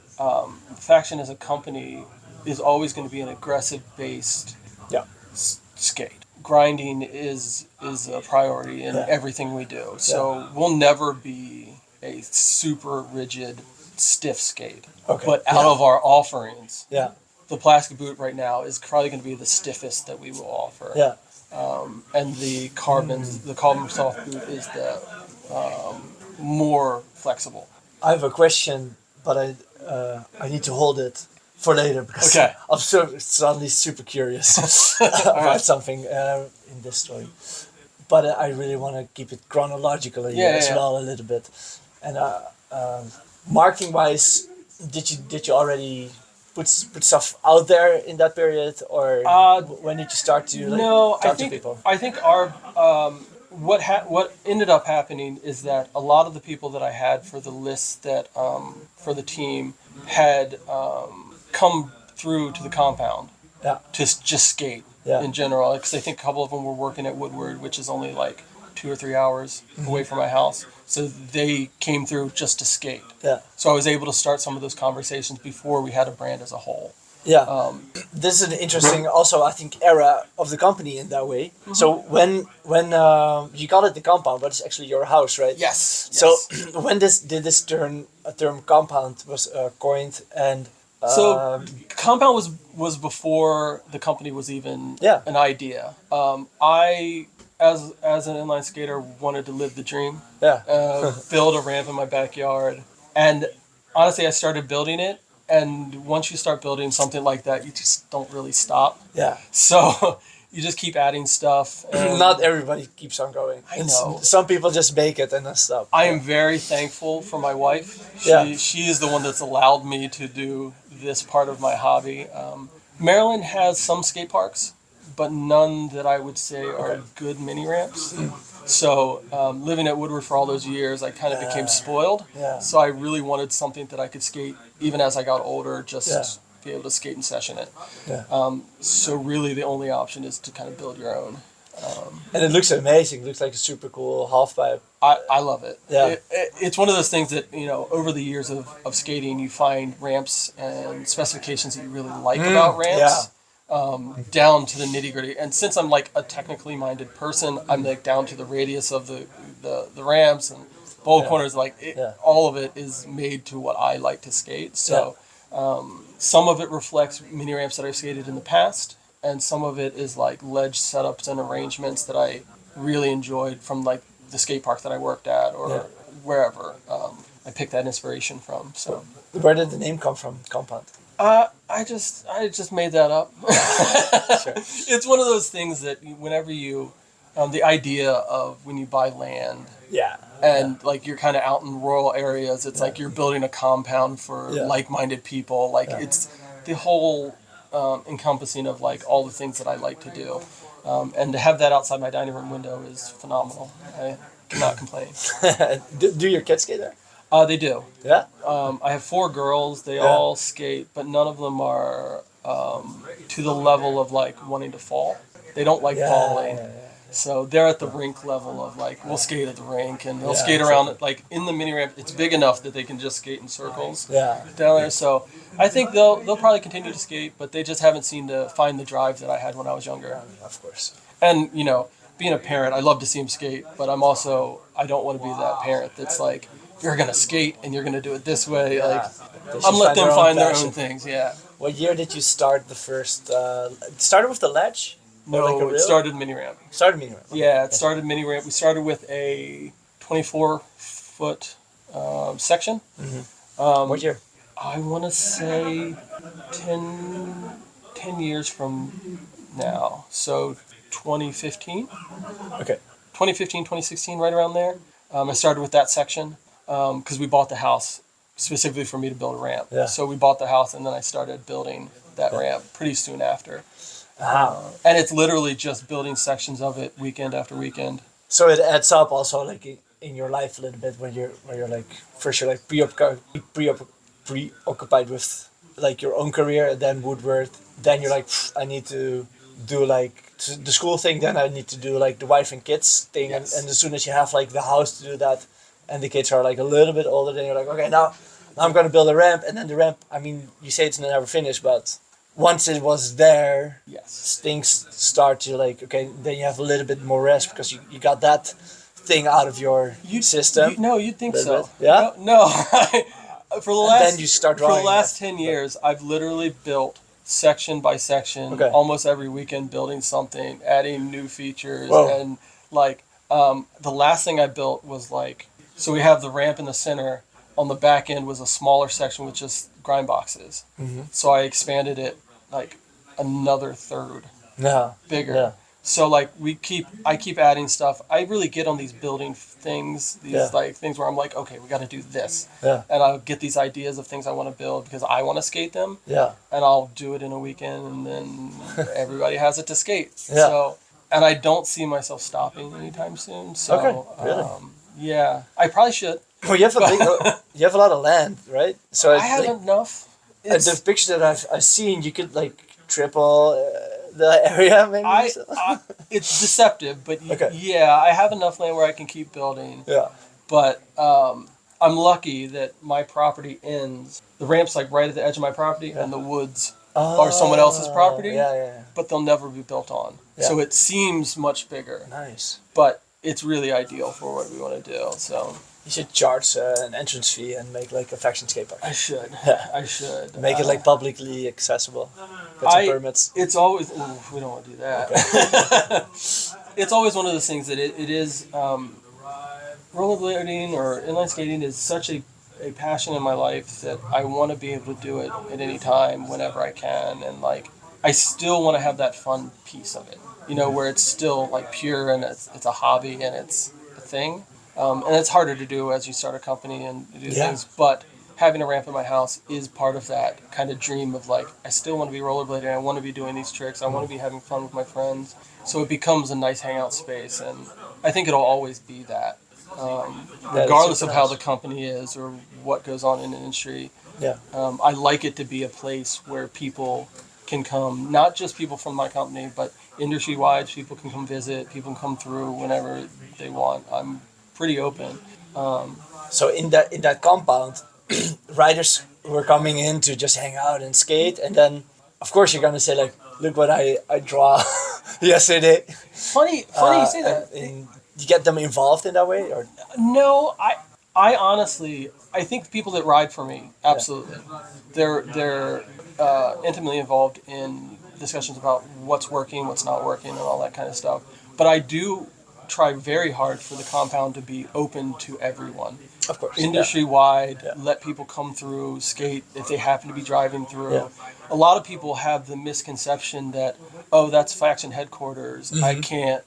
Faction as a company is always going to be an aggressive-based Yeah. skate. Grinding is a priority in Yeah. everything we do. So we'll never be a super rigid, stiff skate. Okay. But out of our offerings, Yeah. the plastic boot right now is probably going to be the stiffest that we will offer. Yeah. And the carbon soft boot is the more flexible. I have a question, but I need to hold it for later because Okay. I'm suddenly super curious about something in this story. But I really want to keep it chronologically as well a little bit. And marketing wise, did you already put stuff out there in that period, or when did you start to talk to people? I think our what ended up happening is that a lot of the people that I had for the list that for the team had come through to the compound Yeah. to just skate Yeah. in general, because I think a couple of them were working at Woodward, which is only like 2 or 3 hours away from my house. So they came through just to skate. Yeah. So I was able to start some of those conversations before we had a brand as a whole. Yeah, this is an interesting, also I think, era of the company in that way. So when you call it the compound, but it's actually your house, right? Yes. So when did this term compound was coined, and So compound was before the company was even an idea. I as an inline skater wanted to live the dream. Yeah. Build a ramp in my backyard, and honestly, I started building it, And once you start building something like that, you just don't really stop. Yeah. So you just keep adding stuff. And Not everybody keeps on going. I know. Some people just make it and then stop. I am very thankful for my wife. Yeah. She is the one that's allowed me to do this part of my hobby. Maryland has some skate parks, but none that I would say are good mini ramps. So living at Woodward for all those years, I kind of became spoiled. Yeah. So I really wanted something that I could skate even as I got older, just Yeah. be able to skate and session it. Yeah. So really the only option is to kind of build your own. And it looks amazing. It looks like a super cool half pipe. I love it. Yeah. It's one of those things that, over the years of skating, you find ramps and specifications that you really like about ramps. Down to the nitty gritty. And since I'm like a technically minded person, I'm like down to the radius of the ramps and bowl corners. Like all of it is made to what I like to skate. So some of it reflects mini ramps that I've skated in the past, and some of it is like ledge setups and arrangements that I really enjoyed from like the skate park that I worked at or wherever. I picked that inspiration from. So where did the name come from? Compound. I just made that up. Sure. It's one of those things that whenever you, the idea of when you buy land Yeah. and like you're kind of out in rural areas, it's like you're building a compound for like-minded people. Like it's the whole encompassing of like all the things that I like to do. And to have that outside my dining room window is phenomenal. I cannot complain. Do your kids skate there? They do. Yeah. I have 4 girls. They all skate, but none of them are to the level of like wanting to fall. They don't like falling. So they're at the rink level of like, we'll skate at the rink and they'll skate around it. Like in the mini ramp, it's big enough that they can just skate in circles down there. So I think they'll probably continue to skate, but they just haven't seemed to find the drive that I had when I was younger. Of course. And, being a parent, I love to see them skate, but I don't want to be that parent that's like, you're going to skate and you're going to do it this way. Like, I'm letting them find their own things. Yeah. What year did you start the first, started with the ledge? No, like a it started mini ramp. Started mini ramp. Okay. Yeah, it started mini ramp. We started with a 24-foot section. Mm-hmm. What year? I want to say 10 years from now. So 2015. Okay. 2015, 2016, right around there. I started with that section because we bought the house specifically for me to build a ramp. Yeah. So we bought the house and then I started building that ramp pretty soon after. Wow. And it's literally just building sections of it weekend after weekend. So it adds up also like in your life a little bit when you're like first you're like preoccupied with like your own career and then Woodward. Then you're like I need to do like the school thing. Then I need to do like the wife and kids thing. Yes. And as soon as you have like the house to do that, and the kids are like a little bit older, then you're like okay now I'm gonna build a ramp. And then the ramp. I mean you say it's never finished, but once it was there, things start to like, okay, then you have a little bit more rest because you got that thing out of your system. You'd think so. Bit. Yeah? No. For the last, then you start drawing. For the last 10 years, I've literally built section by section, almost every weekend, building something, adding new features. Whoa. And like, the last thing I built was like, so we have the ramp in the center. On the back end was a smaller section with just grind boxes. Mm-hmm. So I expanded it like another third bigger. Yeah. So like I keep adding stuff. I really get on these building things, like things where I'm like, okay, we got to do this. Yeah. And I'll get these ideas of things I want to build because I want to skate them. Yeah. And I'll do it in a weekend and then everybody has it to skate. Yeah. So, and I don't see myself stopping anytime soon. So, really? Yeah, I probably should. Well, you have you have a lot of land, right? So I have enough. The picture that I've seen, you could like triple the area, maybe. It's deceptive, but yeah, I have enough land where I can keep building. Yeah. But I'm lucky that my property ends. The ramp's like right at the edge of my property, and the woods are someone else's property. Yeah. But they'll never be built on, so it seems much bigger. Nice. But it's really ideal for what we want to do. So. You should charge an entrance fee and make like a faction skate park. I should. I should. Make it like publicly accessible. Get some permits. It's always... we don't want to do that. Okay. It's always one of those things that it is... rollerblading or inline skating is such a a passion in my life that I want to be able to do it at any time, whenever I can, and like I still want to have that fun piece of it, where it's still like pure and it's a hobby and it's a thing, and it's harder to do as you start a company and do things, but having a ramp in my house is part of that kind of dream of like I still want to be rollerblading, I want to be doing these tricks, I want to be having fun with my friends, so it becomes a nice hangout space, and I think it'll always be that. Regardless of how the company is or what goes on in the industry, I like it to be a place where people can come, not just people from my company, but industry-wide, people can come visit, people can come through whenever they want. I'm pretty open. So in that compound, riders were coming in to just hang out and skate, and then of course you're gonna say like, look what I draw yesterday. Funny you say that. And you get them involved in that way, or No, I honestly, I think the people that ride for me, absolutely, they're intimately involved in discussions about what's working, what's not working, and all that kind of stuff. But I do try very hard for the compound to be open to everyone. of course, Industry wide, Yeah. let people come through, skate if they happen to be driving through. Yeah. A lot of people have the misconception that, oh, that's faction headquarters. I can't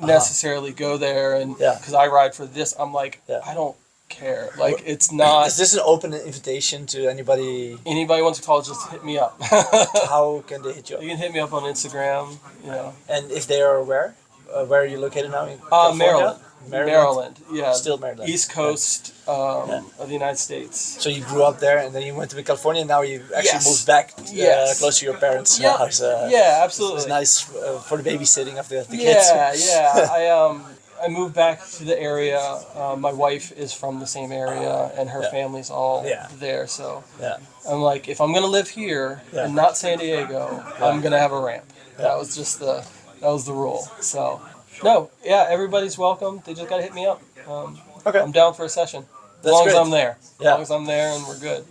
necessarily go there, and Yeah. because I ride for this, I'm like, Yeah. I don't care. Like, it's not. Is this an open invitation to anybody? Anybody wants to call, just hit me up. How can they hit you up? You can hit me up on Instagram. And if they are aware, where are you located now? In California? Maryland. Maryland, yeah. Still Maryland. East Coast of the United States. So you grew up there, and then you went to California, and now you actually Yes. moved back Yes. close to your parents' Yeah. house. Yeah, absolutely. It's nice for the babysitting of the kids. Yeah. I moved back to the area. My wife is from the same area, and her family's all there. So Yeah. I'm like, if I'm gonna live here and not San Diego, I'm gonna have a ramp. That was just that was the rule. So no, everybody's welcome. They just gotta hit me up. Okay. I'm down for a session. As That's long great. as I'm there. As Yeah. long as I'm there and we're good.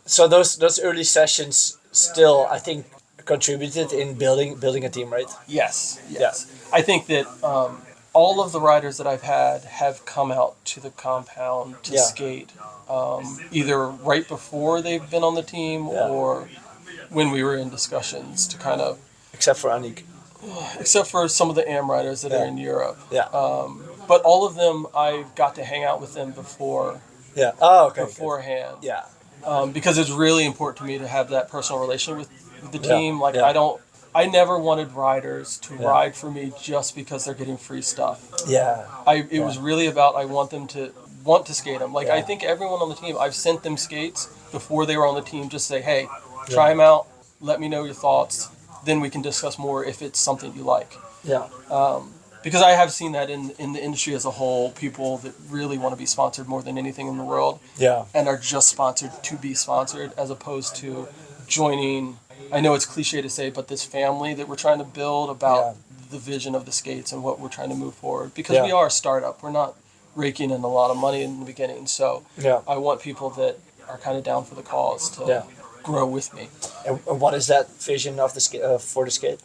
So those early sessions still, I think, contributed in building a team, right? Yes. I think that all of the riders that I've had have come out to the compound to skate, either right before they've been on the team or when we were in discussions to kind of, Except for Anik. except for some of the AM riders that are in Europe. Yeah. But all of them, I've got to hang out with them Yeah. Oh, okay. beforehand. Yeah. Because it's really important to me to have that personal relationship with the Yeah, team. Like, yeah. I never wanted riders to ride for me just because they're getting free stuff. Yeah. It was really about, I want them to want to skate them. Like, Yeah. I think everyone on the team, I've sent them skates before they were on the team, just say, hey, try them out, let me know your thoughts, then we can discuss more if it's something you like. Yeah. Because I have seen that in the industry as a whole, people that really want to be sponsored more than anything in the world, Yeah. and are just sponsored to be sponsored, as opposed to joining. I know it's cliche to say, but this family that we're trying to build about the vision of the skates and what we're trying to move forward. Because we are a startup, we're not raking in a lot of money in the beginning. So I want people that are kind of down for the cause to grow with me. And what is that vision of the for the skate?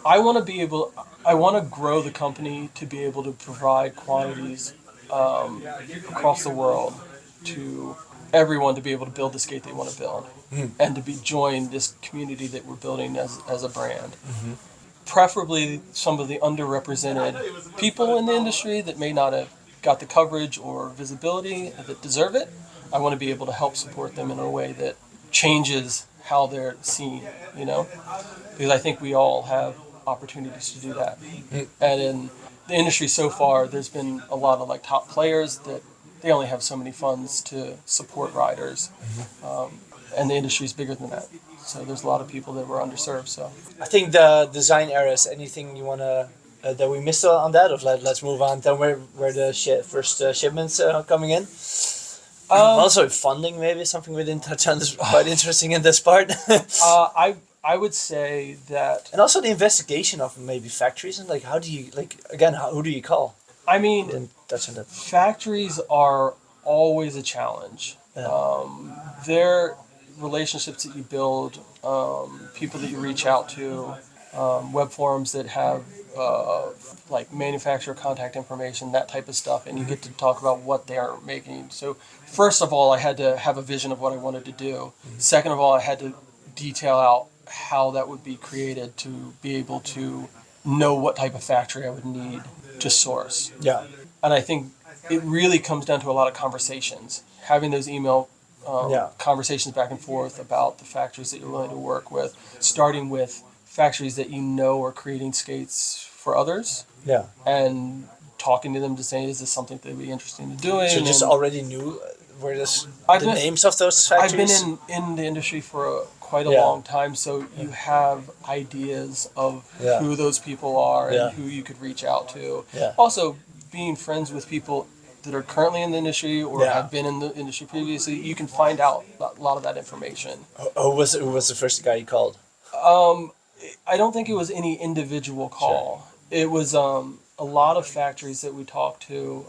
I want to be able. I want to grow the company to be able to provide quantities across the world to everyone to be able to build the skate they want to build, and to be join this community that we're building as a brand. Preferably some of the underrepresented people in the industry that may not have got the coverage or visibility that deserve it. I want to be able to help support them in a way that changes how they're seen, because I think we all have opportunities to do that. And in the industry so far, there's been a lot of like top players that they only have so many funds to support riders, and the industry is bigger than that. So there's a lot of people that were underserved. So I think the design areas. Anything you wanna that we missed on that, or let's move on. Then where the first shipments coming in. Also funding, maybe something we didn't touch on. Is quite interesting in this part. I would say that, And also the investigation of maybe factories, and like how do you who do you call? I mean, Didn't touch on that. factories are always a challenge. Yeah. Their relationships that you build, people that you reach out to, web forums that have like manufacturer contact information, that type of stuff, and you get to talk about what they are making. So first of all, I had to have a vision of what I wanted to do. Second of all, I had to detail out how that would be created to be able to know what type of factory I would need to source. Yeah. And I think it really comes down to a lot of conversations, having those email conversations back and forth about the factories that you're willing to work with, starting with factories that you know are creating skates for others, Yeah. and talking to them to say, is this something they'd be interested in doing? So just And already knew where this I've the been- names of those I've been factories. in the industry for quite a Yeah. long time, so you have ideas of Yeah. who those people are Yeah. and who you could reach out to. Yeah. Also, being friends with people that are currently in the industry or Yeah. have been in the industry previously, you can find out a lot of that information. Who was the first guy you called? I don't think it was any individual call. It was a lot of factories that we talked to.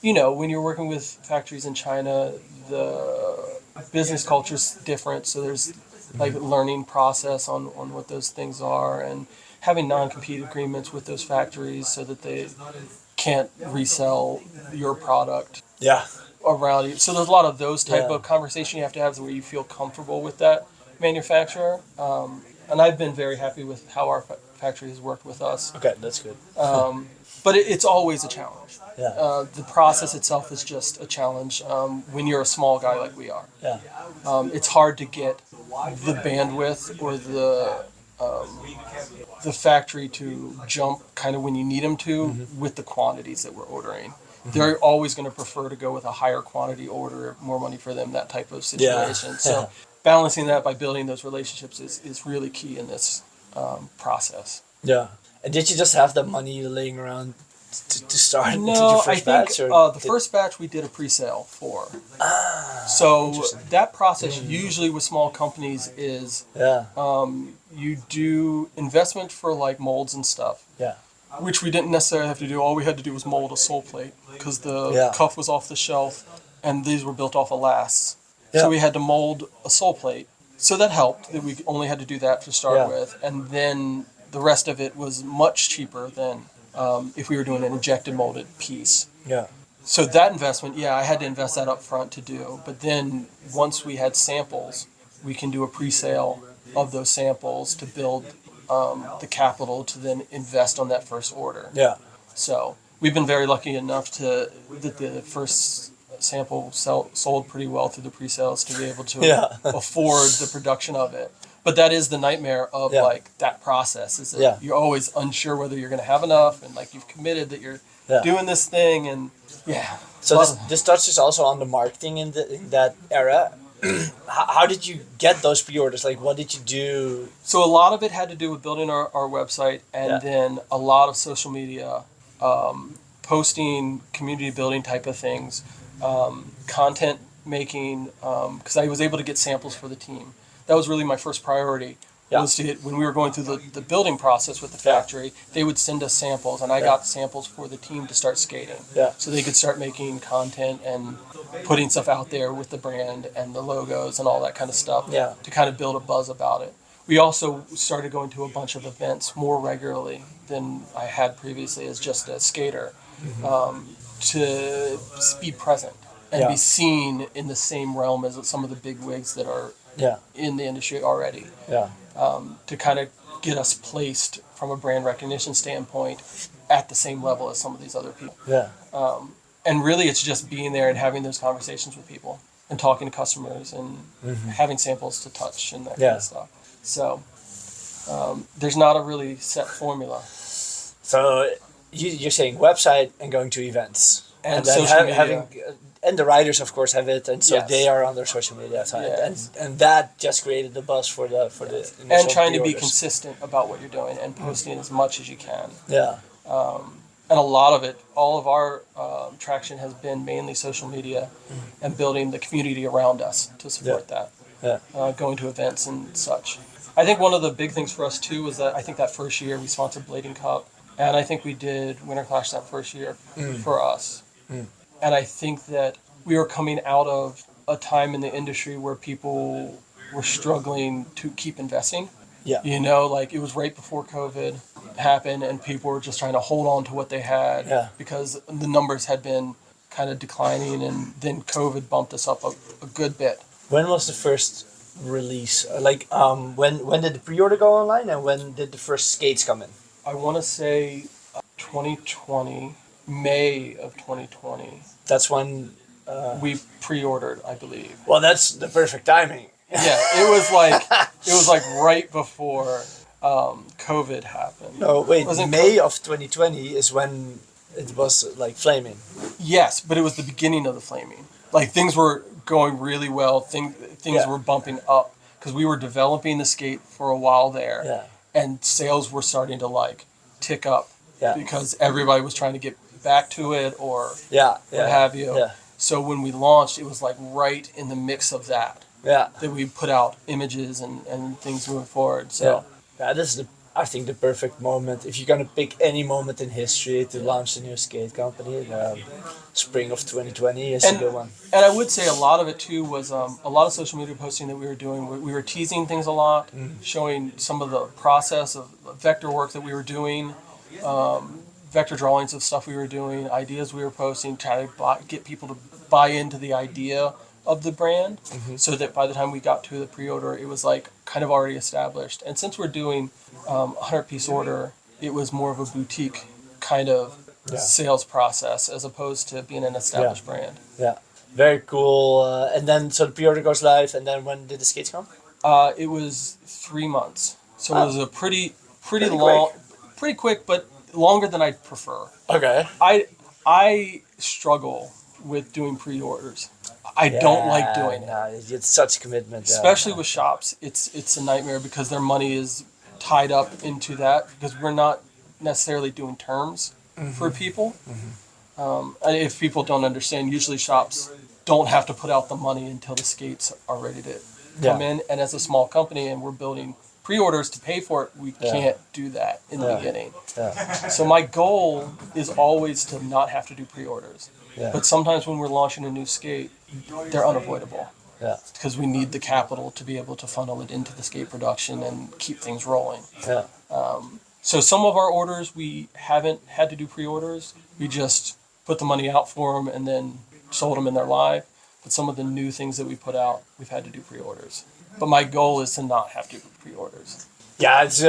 When you're working with factories in China, the business culture is different, so there's like learning process on what those things are, and having non-compete agreements with those factories so that they can't resell your product Yeah. around you. So there's a lot of those type Yeah. of conversation you have to have where you feel comfortable with that manufacturer. And I've been very happy with how our factory has worked with us. Okay, that's good. But it's always a challenge. Yeah. The process itself is just a challenge when you're a small guy like we are. Yeah. It's hard to get the bandwidth or the factory to jump kind of when you need them to with the quantities that we're ordering. They're always going to prefer to go with a higher quantity order, more money for them, that type of situation. Yeah. So balancing that by building those relationships is really key in this process. Yeah. And did you just have the money laying around to start did your No, I first think batch? Or the first batch we did a pre-sale for. So interesting. that process usually with small companies is Yeah. you do investment for like molds and stuff, Yeah. which we didn't necessarily have to do. All we had to do was mold a sole plate because the Yeah. cuff was off the shelf and these were built off of lasts. Yeah. So we had to mold a sole plate. So that helped that we only had to do that to start Yeah. with. And then the rest of it was much cheaper than if we were doing an injected molded piece. Yeah. So that investment, I had to invest that up front to do. But then once we had samples, we can do a pre-sale of those samples to build the capital to then invest on that first order. Yeah. So we've been very lucky enough that the first sample sold pretty well through the pre-sales to be able to Yeah. afford the production of it. But that is the nightmare of Yeah. like that process is that Yeah. you're always unsure whether you're going to have enough and like you've committed that you're Yeah. doing this thing and So this touches also on the marketing in that era. How did you get those pre-orders? Like, what did you do? So a lot of it had to do with building our website and Yeah. then a lot of social media, posting, community building type of things, content making, because I was able to get samples for the team. That was really my first priority. Yeah. Was to get, when we were going through the building process with the factory, they would send us samples, and I got samples for the team to start skating. Yeah. So they could start making content and putting stuff out there with the brand and the logos and all that kind of stuff Yeah. to kind of build a buzz about it. We also started going to a bunch of events more regularly than I had previously as just a skater, to be present and Yeah. be seen in the same realm as some of the big wigs that are Yeah. in the industry already, Yeah. to kind of get us placed from a brand recognition standpoint at the same level as some of these other people. Yeah. And really it's just being there and having those conversations with people and talking to customers and having samples to touch and that kind Yeah. of stuff. So there's not a really set formula. So you're saying website and going to events. And then social media. having and the writers of course have it, and so Yes. they are on their social media side, Yes. and that just created the buzz for the And initial trying to be pre-orders. consistent about what you're doing and posting as much as you can. Yeah. And a lot of it, all of our traction has been mainly social media and building the community around us to support that, Yeah. going to events and such. I think one of the big things for us too was that I think that first year we sponsored Blading Cup, and I think we did Winter Clash that first year for us. And I think that we were coming out of a time in the industry where people were struggling to keep investing. Yeah. You know, like it was right before COVID happened, and people were just trying to hold on to what they had Yeah. because the numbers had been kind of declining, and then COVID bumped us up a good bit. When was the first release? When did the pre-order go online, and when did the first skates come in? I want to say 2020, May of 2020. That's when. We pre-ordered, I believe. Well, that's the perfect timing. Yeah, it was like right before COVID happened. No, wait. Wasn't May of 2020 is when it was like flaming. Yes, but it was the beginning of the flaming. Like things were going really well. Things Yeah. were bumping up because we were developing the skate for a while there, Yeah. and sales were starting to like tick up Yeah. because everybody was trying to get back to it or Yeah. what have you. Yeah. So when we launched, it was like right in the mix of that Yeah. we put out images and things moving forward. So. Yeah. Yeah, this is I think the perfect moment. If you're gonna pick any moment in history to launch a new skate company, spring of 2020 is a good one. And I would say a lot of it too was a lot of social media posting that we were doing. We were teasing things a lot, showing some of the process of vector work that we were doing, vector drawings of stuff we were doing, ideas we were posting, trying to get people to buy into the idea of the brand, so that by the time we got to the pre-order, it was like kind of already established. And since we're doing a 100-piece order, it was more of a boutique kind of sales process as opposed to being an established brand. Yeah, very cool. And then so the pre-order goes live, and then when did the skates come? It was 3 months, so it was a pretty Pretty long, pretty quick, but longer than I'd prefer. Okay. I struggle with doing pre-orders. I don't like doing it. No, it's such a commitment. Especially with shops, it's a nightmare because their money is tied up into that because we're not necessarily doing terms for people. And if people don't understand, usually shops don't have to put out the money until the skates are ready to come in. And as a small company and we're building pre-orders to pay for it, we can't do that in the beginning. So my goal is always to not have to do pre-orders. But sometimes when we're launching a new skate, they're unavoidable. Because we need the capital to be able to funnel it into the skate production and keep things rolling. So some of our orders we haven't had to do pre-orders. We just put the money out for them and then sold them in their live. But some of the new things that we put out, we've had to do pre-orders. But my goal is to not have to do pre-orders. Yeah, it's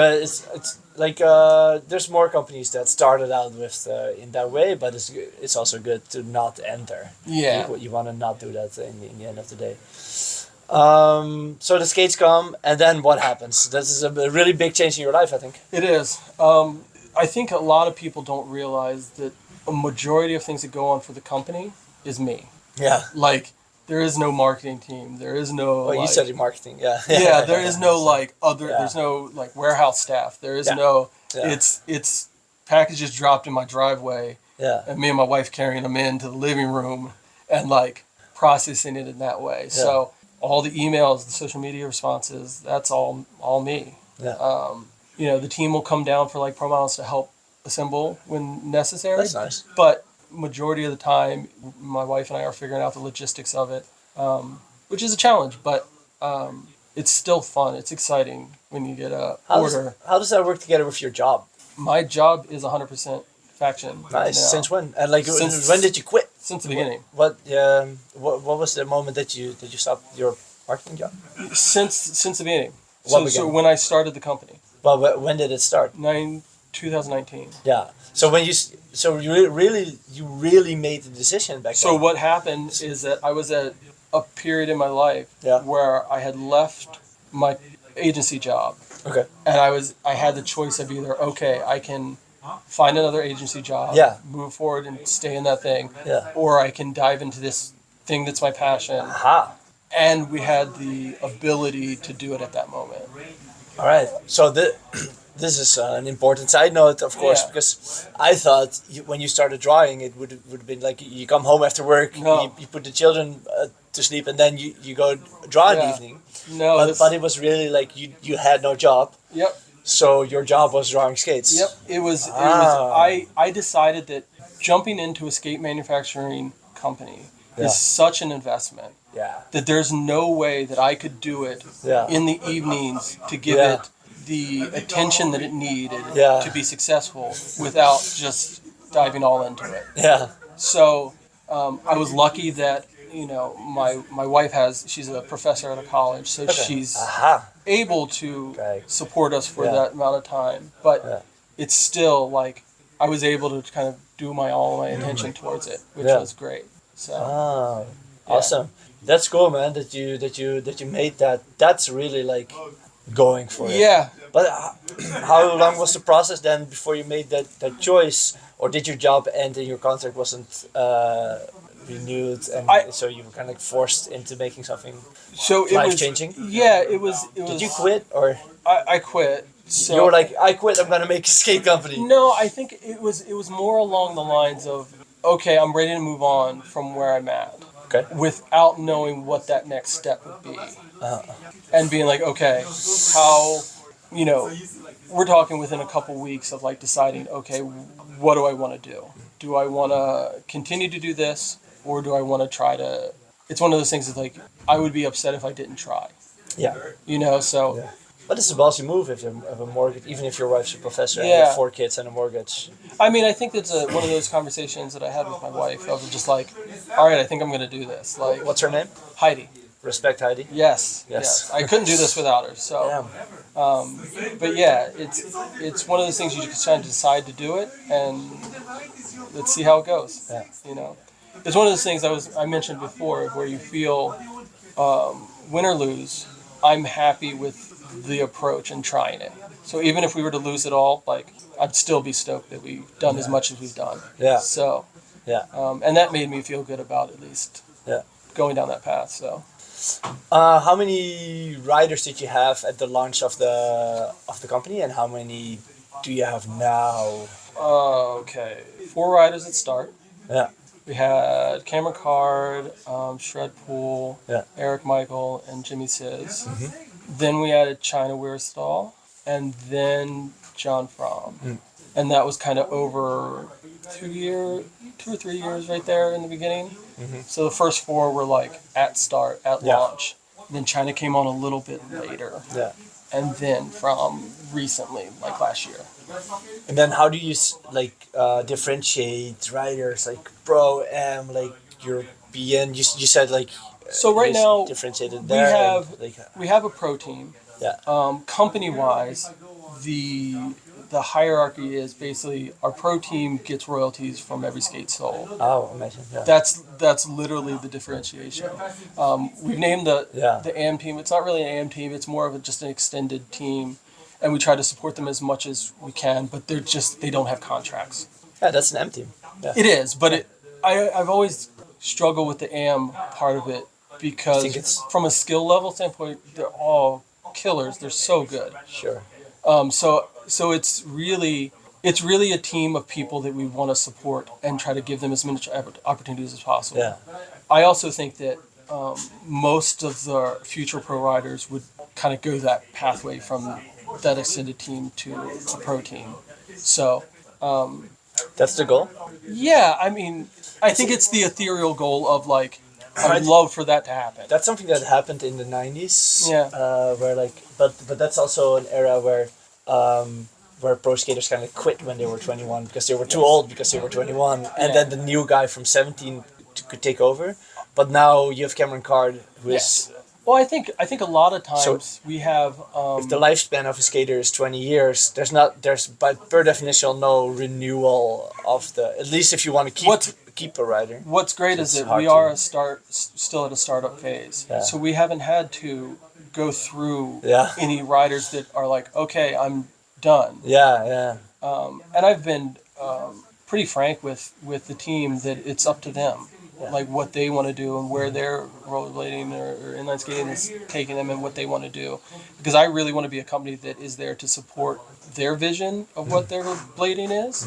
like there's more companies that started out with in that way, but it's also good to not enter. Yeah. You want to not do that in the end of the day. So the skates come, and then what happens? This is a really big change in your life, I think. It is. I think a lot of people don't realize that a majority of things that go on for the company is me. Yeah. Like, there is no marketing team. There is no. Well, you studied marketing, yeah. Yeah, there is no like other. There's no like warehouse staff. There is no. Yeah. It's packages dropped in my driveway. Yeah. And me and my wife carrying them into the living room and like processing it in that way. So all the emails, the social media responses, that's all me. Yeah. The team will come down for like Pro Models to help assemble when necessary. That's nice. But majority of the time, my wife and I are figuring out the logistics of it, which is a challenge, but it's still fun. It's exciting when you get a order. How does that work together with your job? My job is 100% faction. Nice. Right now. Since when? And like, when did you quit? Since the beginning. What was the moment that you stopped your marketing job? Since the beginning. What So when I started the company. Well, when did it start? 2019. Yeah. So you really made the decision back then. So what happened is that I was at a period in my life where I had left my agency job. Okay. And I had the choice of either, okay, I can find another agency job, move forward and stay in that thing, or I can dive into this thing that's my passion. Aha. And we had the ability to do it at that moment. All right. So this is an important side note, of course, because I thought when you started drawing, it would have been like you come home after work, you put the children to sleep, and then you go draw in the evening. No, but it was really like you had no job. Yep. So your job was drawing skates. Yep. It was. I decided that jumping into a skate manufacturing company is such an investment. Yeah. That there's no way that I could do it in the evenings to give it the attention that it needed Yeah. to be successful without just diving all into it. Yeah. So I was lucky that my wife she's a professor at a college, so she's Aha. able to Okay. support us for Yeah. that amount of time. But Yeah. it's still like I was able to kind of do all my attention towards it, which Yeah. was great. So Ah, yeah. awesome. That's cool, man. That you made that. That's really like going for it. Yeah. But how long was the process then before you made that choice, or did your job end and your contract wasn't renewed, and so you were kind of forced into making something So it life was changing? Yeah, it was. Did you quit, or I quit. So you were like, I quit. I'm gonna make a skate company? No, I think it was more along the lines of, okay, I'm ready to move on from where I'm at, Okay. without knowing what that next step would be, Uh, and being like, okay, how, we're talking within a couple weeks of like deciding, okay, what do I want to do? Do I want to continue to do this, or do I want to try to? It's one of those things that's like I would be upset if I didn't try. yeah. So. Yeah. But it's a ballsy move if you have a mortgage, even if your wife's a professor and you Yeah. have 4 kids and a mortgage. I mean, I think that's one of those conversations that I had with my wife of just like, all right, I think I'm going to do this. Like, What's her name? Heidi. Respect, Heidi. Yes. Yes. I couldn't do this without her. So, Yeah. but yeah, it's one of those things you just kind of decide to do it, and let's see how it goes. Yeah. It's one of those things I mentioned before where you feel win or lose. I'm happy with the approach and trying it. So even if we were to lose it all, like I'd still be stoked that we've done as much as we've done. Yeah. So, Yeah. And that made me feel good about at least Yeah. going down that path. So, How many riders did you have at the launch of the company, and how many do you have now? okay, 4 riders at start. Yeah. We had Cameron Card, Shred Pool, Yeah. Eric Michael, and Jimmy Sizz. Then we added China Weirstall, and then John Fromm. And that was kind of over 2 or 3 years right there in the beginning. So the first 4 were like at start, at launch. Then China came on a little bit later. Yeah. And then from recently, like last year. And then how do you differentiate riders like pro, like European? You said like So right you now differentiated we there. have and, like, we have a pro team. Yeah. Company wise, the hierarchy is basically our pro team gets royalties from every skate sold. Oh, amazing. Yeah. That's literally the differentiation. We've named the AM team. It's not really an AM team. It's more of just an extended team, and we try to support them as much as we can. But they don't have contracts. Yeah, that's an M team. Yeah. It is, but I've always struggled with the AM part of it because from a skill level standpoint, they're all killers. They're so good. Sure. So it's really a team of people that we want to support and try to give them as many opportunities as possible. Yeah. I also think that most of the future pro riders would kind of go that pathway from that extended team to a pro team. So that's the goal. yeah, I mean, I think it's the ethereal goal of like I would love for that to happen. That's something that happened in the 90s. Yeah. Where but that's also an era where pro skaters kind of quit when they were 21 because they were too old because they were 21, and then the new guy from 17 could take over. But now you have Cameron Card, who is. Well, I think a lot of times we have. If the lifespan of a skater is 20 years, there's by per definition no renewal of the. At least if you want to keep a rider. What's great is that we are still at a startup phase, so we haven't had to go through any riders that are like, okay, I'm done. Yeah. And I've been pretty frank with the team that it's up to them. Like what they want to do and where their rollerblading or inline skating is taking them and what they want to do. Because I really want to be a company that is there to support their vision of what their blading is.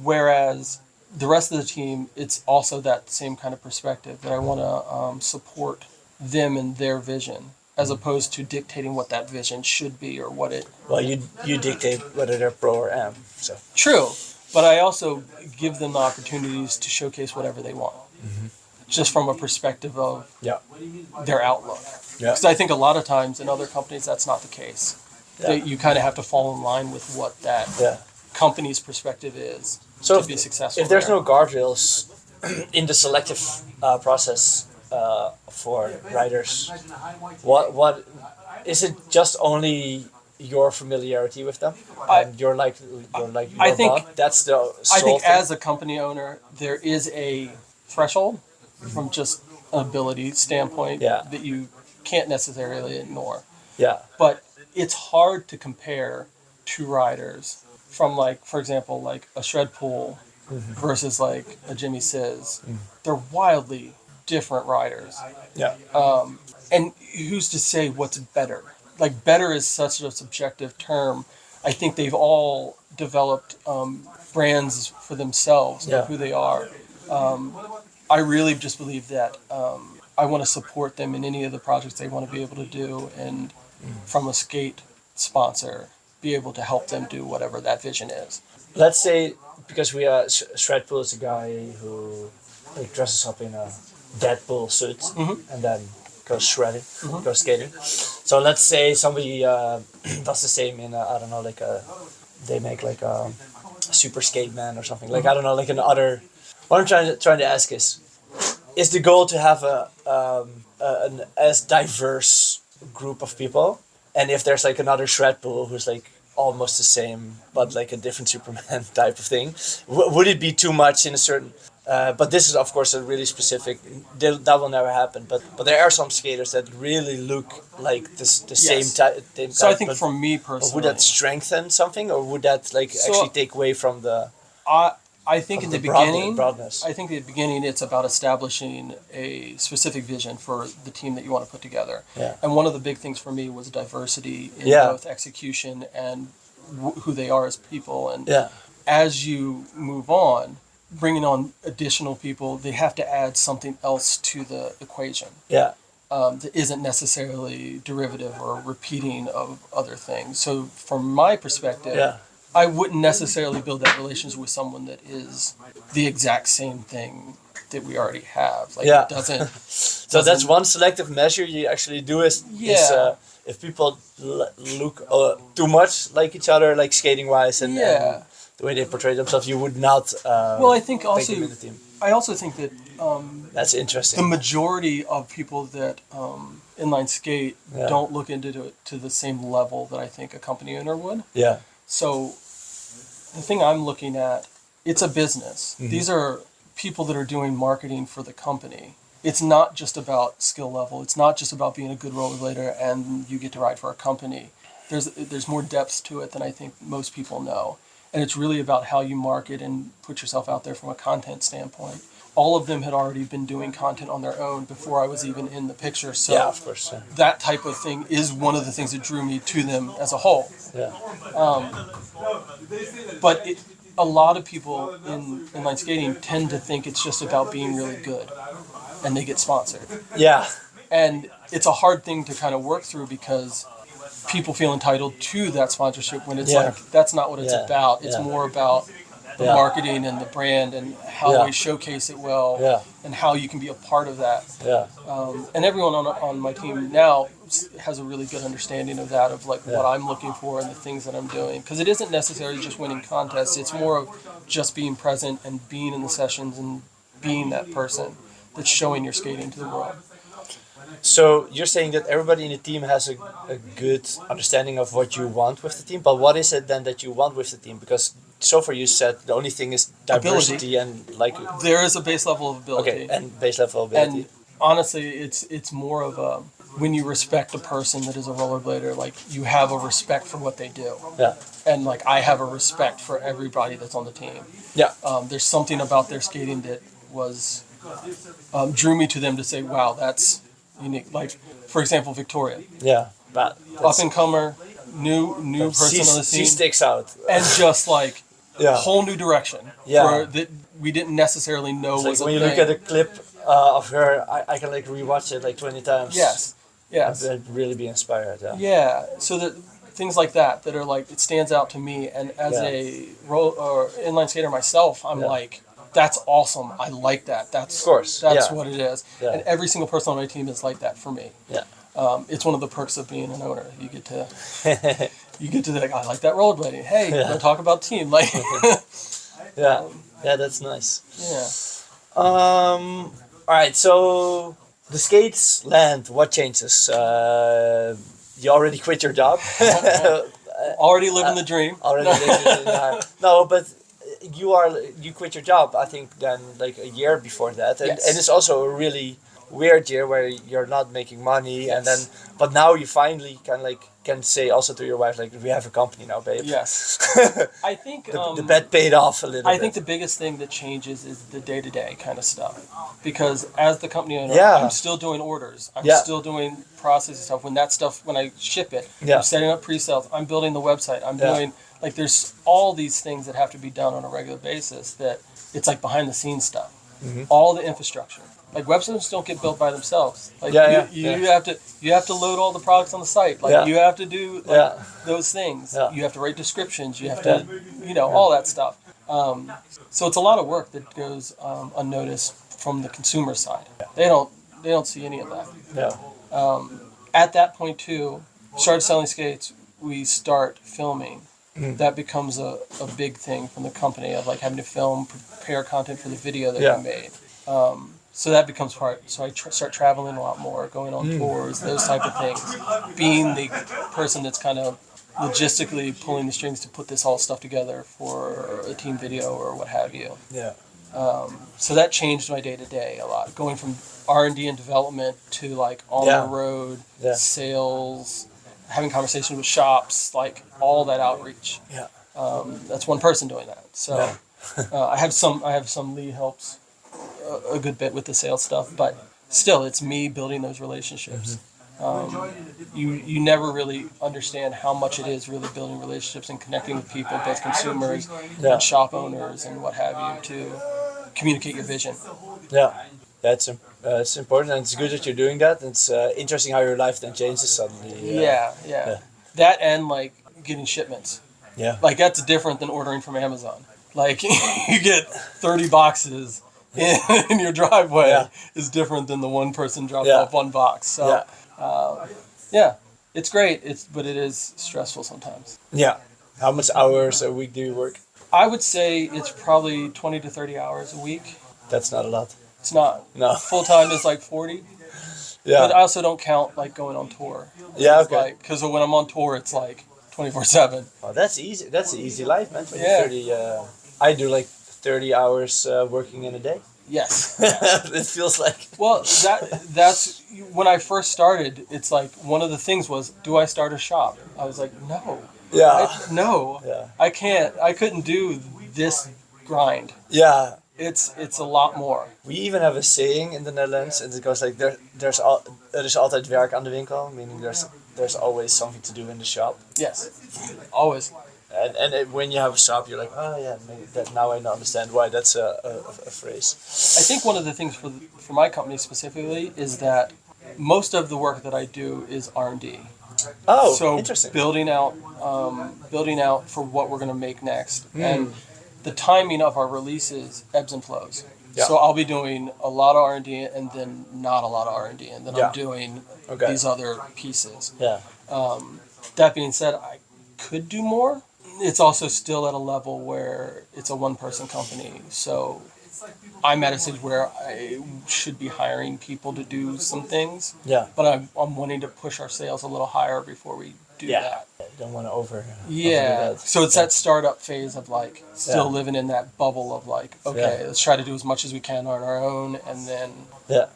Whereas the rest of the team, it's also that same kind of perspective that I want to support them and their vision as opposed to dictating what that vision should be or what it... Well, you dictate whether they're pro or am. So. True. But I also give them the opportunities to showcase whatever they want. Just from a perspective of their outlook. Because I think a lot of times in other companies that's not the case. that you kind of have to fall in line with what that company's perspective is So to be successful. if there's there. no guardrails in the selective process for riders, what is it? Just only your familiarity with them, and you're like your I think- bug? That's the I sole think thing? as a company owner, there is a threshold from just an ability standpoint Yeah. that you can't necessarily ignore. Yeah, But it's hard to compare two riders from, like, for example, like a shred pool versus like a Jimmy Sizz. They're wildly different riders. yeah, And who's to say what's better? Like, better is such a subjective term. I think they've all developed brands for themselves, Yeah. of who they are. I really just believe that I want to support them in any of the projects they want to be able to do, and from a skate sponsor, be able to help them do whatever that vision is. Let's say, because we are Shred Pool is a guy who like dresses up in a Deadpool suit and then goes shredding, goes skating. So let's say somebody does the same in I don't know, like they make like a Super Skate Man or something. Like I don't know, like another. What I'm trying to ask is the goal to have an as diverse group of people, and if there's like another Shred Pool who's like almost the same but like a different Superman type of thing, would it be too much in a certain? But this is of course a really specific. That will never happen. But there are some skaters that really look like this the same Yes. type. So I think for me personally, would that strengthen something, or would that like So- actually take away from the? I think in the broadness- beginning, broadness. I think in the beginning it's about establishing a specific vision for the team that you want to put together. Yeah. And one of the big things for me was diversity in Yeah. both execution and who they are as people. And Yeah. as you move on, bringing on additional people, they have to add something else to the equation Yeah. that isn't necessarily derivative or repeating of other things. So from my perspective, Yeah. I wouldn't necessarily build that relationship with someone that is the exact same thing that we already have. Like, Yeah. it doesn't. So that's one selective measure you actually do is Yeah. if people look too much like each other, like skating wise and the way they portray themselves, you would not. Well, I think take also, them in the team. I also think that That's the interesting. majority of people that inline skate Yeah. don't look into it to the same level that I think a company owner would. Yeah. So the thing I'm looking at, it's a business. Mm-hmm. These are people that are doing marketing for the company. It's not just about skill level. It's not just about being a good rollerblader and you get to ride for a company. There's more depth to it than I think most people know. And it's really about how you market and put yourself out there from a content standpoint. All of them had already been doing content on their own before I was even in the picture. So Yeah, of course. Yeah. that type of thing is one of the things that drew me to them as a whole. Yeah. But a lot of people in inline skating tend to think it's just about being really good, and they get sponsored. Yeah. And it's a hard thing to kind of work through because people feel entitled to that sponsorship when it's Yeah. like that's not what it's Yeah. about. It's Yeah. more about the Yeah. marketing and the brand and how Yeah. we showcase it well Yeah. and how you can be a part of that. Yeah. And everyone on my team now has a really good understanding of that, of like what I'm looking for and the things that I'm doing. Because it isn't necessarily just winning contests. It's more of just being present and being in the sessions and being that person that's showing your skating to the world. So you're saying that everybody in the team has a good understanding of what you want with the team, but what is it then that you want with the team? Because so far you said the only thing is diversity and like There is a base level of ability. okay and base level ability. And honestly, it's more of a when you respect a person that is a rollerblader, like you have a respect for what they do. Yeah. And like I have a respect for everybody that's on the team. Yeah. There's something about their skating that was drew me to them to say, wow, that's unique. Like, for example, Victoria, Yeah. But up and comer, new person on the she scene, sticks out. and just like Yeah. whole new direction Yeah. that we didn't necessarily know It's was like when a you thing. look at a clip of her, I can like rewatch it like 20 times. Yes. I'd really be inspired. Yeah. Yeah, so that things like that are like it stands out to me, and as Yeah. a inline skater myself, I'm Yeah. like, that's awesome. I like that. That's Of course, That's yeah. what it is. Yeah. And every single person on my team is like that for me. Yeah. It's one of the perks of being an owner. You get to you get to the, like, I like that rollerblading. Hey, Yeah. let's talk about team. Like, Yeah. Yeah, that's nice. yeah. All right, so the skates land. What changes? You already quit your job. Already living the dream. Already living no, but you quit your job. I think then like a year before that, and Yes. it's also a really weird year where you're not making money, and then Yes. but now you finally can say also to your wife like we have a company now, babe. Yes. I think The bet paid off a little I bit. think the biggest thing that changes is the day-to-day kind of stuff. Because as the company owner, Yeah. I'm still doing orders. I'm Yeah. still doing processing stuff. When I ship it, Yeah. I'm setting up pre-sales. I'm building the website. I'm Yeah. doing, like, there's all these things that have to be done on a regular basis that it's like behind-the-scenes stuff. Mhm. All the infrastructure. Like, websites don't get built by themselves. Like, Yeah, you have to load all the products on the site. Like, Yeah. you have to do, like, Yeah. those things. Yeah. You have to write descriptions. You have to, all that stuff. So it's a lot of work that goes unnoticed from the consumer side. They don't see any of that. Yeah. At that point too, started selling skates. We start filming. Mm. That becomes a big thing from the company of like having to film, prepare content for the video that Yeah. we made. So that becomes part. So I start traveling a lot more, going on tours, those type of things. Being the person that's kind of logistically pulling the strings to put this all stuff together for a team video or what have you. Yeah. So that changed my day to day a lot, going from R&D and development to like on Yeah. the road, Yeah. sales, having conversations with shops, like all that outreach. Yeah. That's one person doing that. So Yeah. I have some Lee helps a good bit with the sales stuff, but still, it's me building those relationships. You never really understand how much it is really building relationships and connecting with people, both consumers Yeah. and shop owners and what have you, to communicate your vision. Yeah, that's it's important, and it's good that you're doing that. It's interesting how your life then changes suddenly. Yeah. That and like getting shipments. Yeah. Like that's different than ordering from Amazon. Like you get 30 boxes in your driveway Yeah. is different than the one person dropping Yeah. off one box. So Yeah. it's great. But it is stressful sometimes. Yeah. How much hours a week do you work? I would say it's probably 20 to 30 hours a week. That's not a lot. It's not. No. Full time is like 40. Yeah. But I also don't count like going on tour. Yeah. Okay. Because when I'm on tour, it's like 24/7. Oh, that's easy. That's an easy life, man. 20, Yeah. 30. I do like 30 hours working in a day. Yes. It feels like. Well, that's when I first started. It's like one of the things was, do I start a shop? I was like, no. Yeah. No. Yeah. I can't. I couldn't do this grind. Yeah. It's a lot more. We even have a saying in the Netherlands, and it goes like er is altijd werk aan de winkel, meaning there's always something to do in the shop. Yes. Always. And when you have a shop, you're like, oh yeah, maybe that now I understand why that's a phrase. I think one of the things for my company specifically is that most of the work that I do is R&D. Oh, So interesting. building out for what we're going to make next, and the timing of our releases ebbs and flows. Yeah. So I'll be doing a lot of R&D and then not a lot of R&D, and then Yeah. I'm doing Okay. these other pieces. Yeah. That being said, I could do more. It's also still at a level where it's a one-person company, so I'm at a stage where I should be hiring people to do some things, Yeah. but I'm wanting to push our sales a little higher before we do that. Don't want to overdo Yeah. that. So it's that startup phase of like still Yeah. living in that bubble of like, okay, Yeah. let's try to do as much as we can on our own, and then Yeah.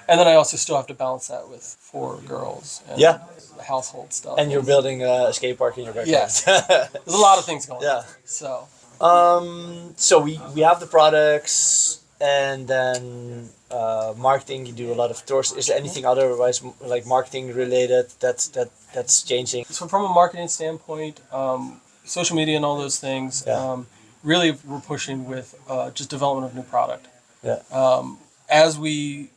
I also still have to balance that with 4 girls and Yeah. the household stuff. And you're building a skate park in your backyard. Yes. There's a lot of things going Yeah. on. So So we have the products, and then marketing. You do a lot of tours. Is there anything otherwise like marketing related that's changing? So from a marketing standpoint, social media and all those things, Yeah. really we're pushing with just development of new product. Yeah. As we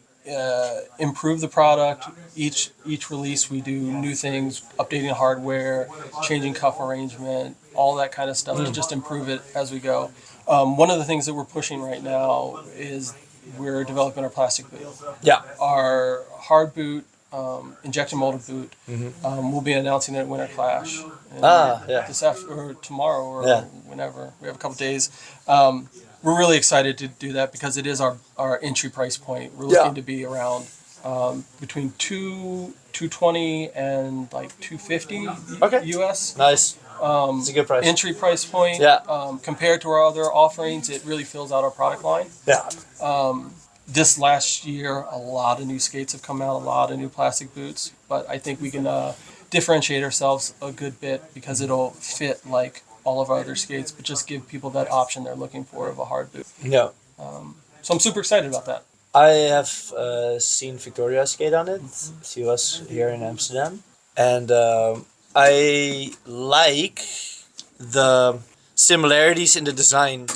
improve the product, each release we do new things, updating hardware, changing cuff arrangement, all that kind of stuff to just improve it as we go. One of the things that we're pushing right now is we're developing our plastic boot. Yeah. Our hard boot injection molded boot. We'll be announcing it at Winter Clash. This or tomorrow or whenever. We have a couple days. We're really excited to do that because it is our entry price point. We're looking to be around between 220 and like 250 US. Nice. It's a good price. Entry price point. Compared to our other offerings, it really fills out our product line. This last year, a lot of new skates have come out, a lot of new plastic boots, but I think we can differentiate ourselves a good bit because it'll fit like all of our other skates, but just give people that option they're looking for of a hard boot. So I'm super excited about that. I have seen Victoria skate on it. She was here in Amsterdam. And I like the similarities in the design.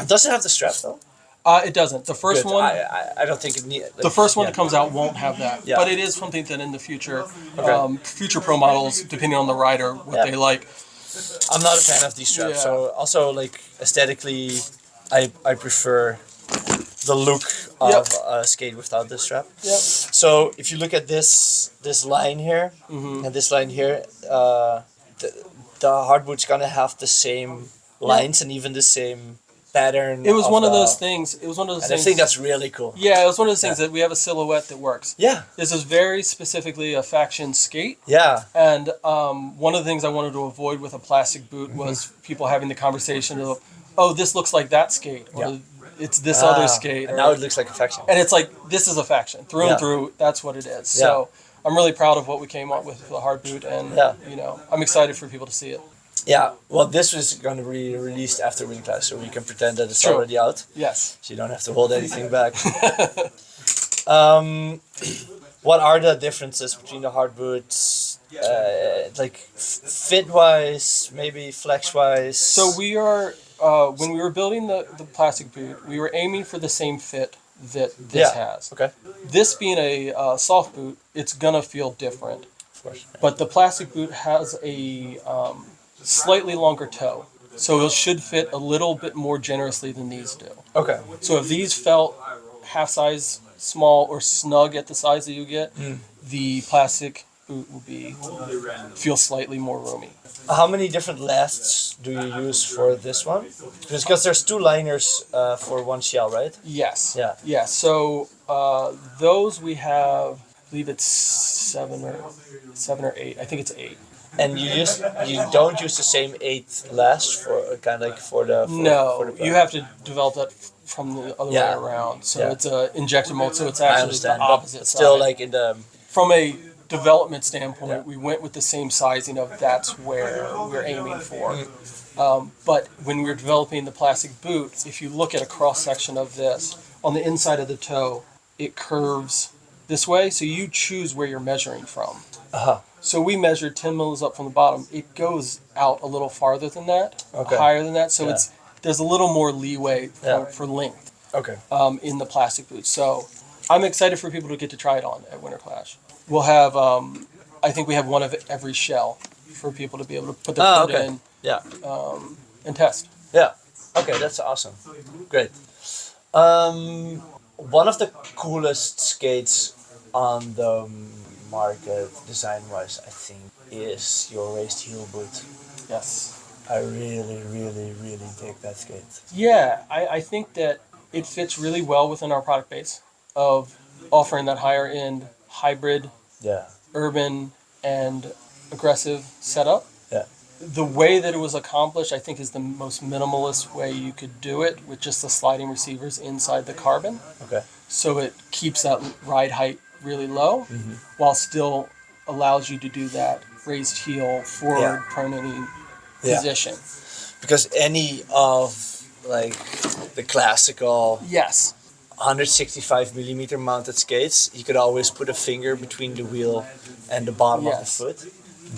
Does it have the strap though? It doesn't. The first one, I don't think it needs. The first one that comes out won't have that, but it is something that in the future, future pro models, depending on the rider, what they like. I'm not a fan of these straps, so also like aesthetically, I prefer the look of a skate without this strap. So if you look at this line here and this line here, the hard boot's gonna have the same lines and even the same pattern. It was one of those things. It was one of those things. I think that's really cool. Yeah, it was one of those things that we have a silhouette that works. This is very specifically a faction skate. And one of the things I wanted to avoid with a plastic boot was people having the conversation of, oh, this looks like that skate, or it's this other skate. And now it looks like a faction. And it's like, this is a faction. Through and through, that's what it is. So I'm really proud of what we came up with the hard boot, and you know, I'm excited for people to see it. Well, this was going to be released after Winter Clash, so we can pretend that it's already out. Yes. So you don't have to hold anything back. What are the differences between the hard boots, like fit-wise, maybe flex-wise? So we are, when we were building the plastic boot, we were aiming for the same fit that this has. This being a soft boot, it's going to feel different. Of course. But the plastic boot has a slightly longer toe, so it should fit a little bit more generously than these do. So if these felt half size small or snug at the size that you get, the plastic boot will feel slightly more roomy. How many different lasts do you use for this one? Because there's two liners for one shell, right? Yes. So those we have, I believe it's seven or eight. I think it's 8. And you don't use the same 8 last for kind of like for the you have to develop that from the other way around. So it's a injection mold, so it's actually the opposite side. Still, like in the from a development standpoint, we went with the same sizing of that's where we're aiming for. But when we were developing the plastic boot, if you look at a cross section of this on the inside of the toe, it curves this way, so you choose where you're measuring from. So we measured 10 mils up from the bottom. It goes out a little farther than that, higher than that. So there's a little more leeway for length in the plastic boot. So I'm excited for people to get to try it on at Winter Clash. We'll have, I think we have one of every shell for people to be able to put their foot in and test. Okay, that's awesome. Great. One of the coolest skates on the market, design-wise, I think, is your raised heel boot. Yes. I really, really, really dig that skate. Yeah, I think that it fits really well within our product base of offering that higher-end hybrid, urban, and aggressive setup. The way that it was accomplished, I think, is the most minimalist way you could do it, with just the sliding receivers inside the carbon. So it keeps that ride height really low, while still allows you to do that raised heel forward pronating position. Because any of like the classical 165 millimeter mounted skates, you could always put a finger between the wheel and the bottom of the foot.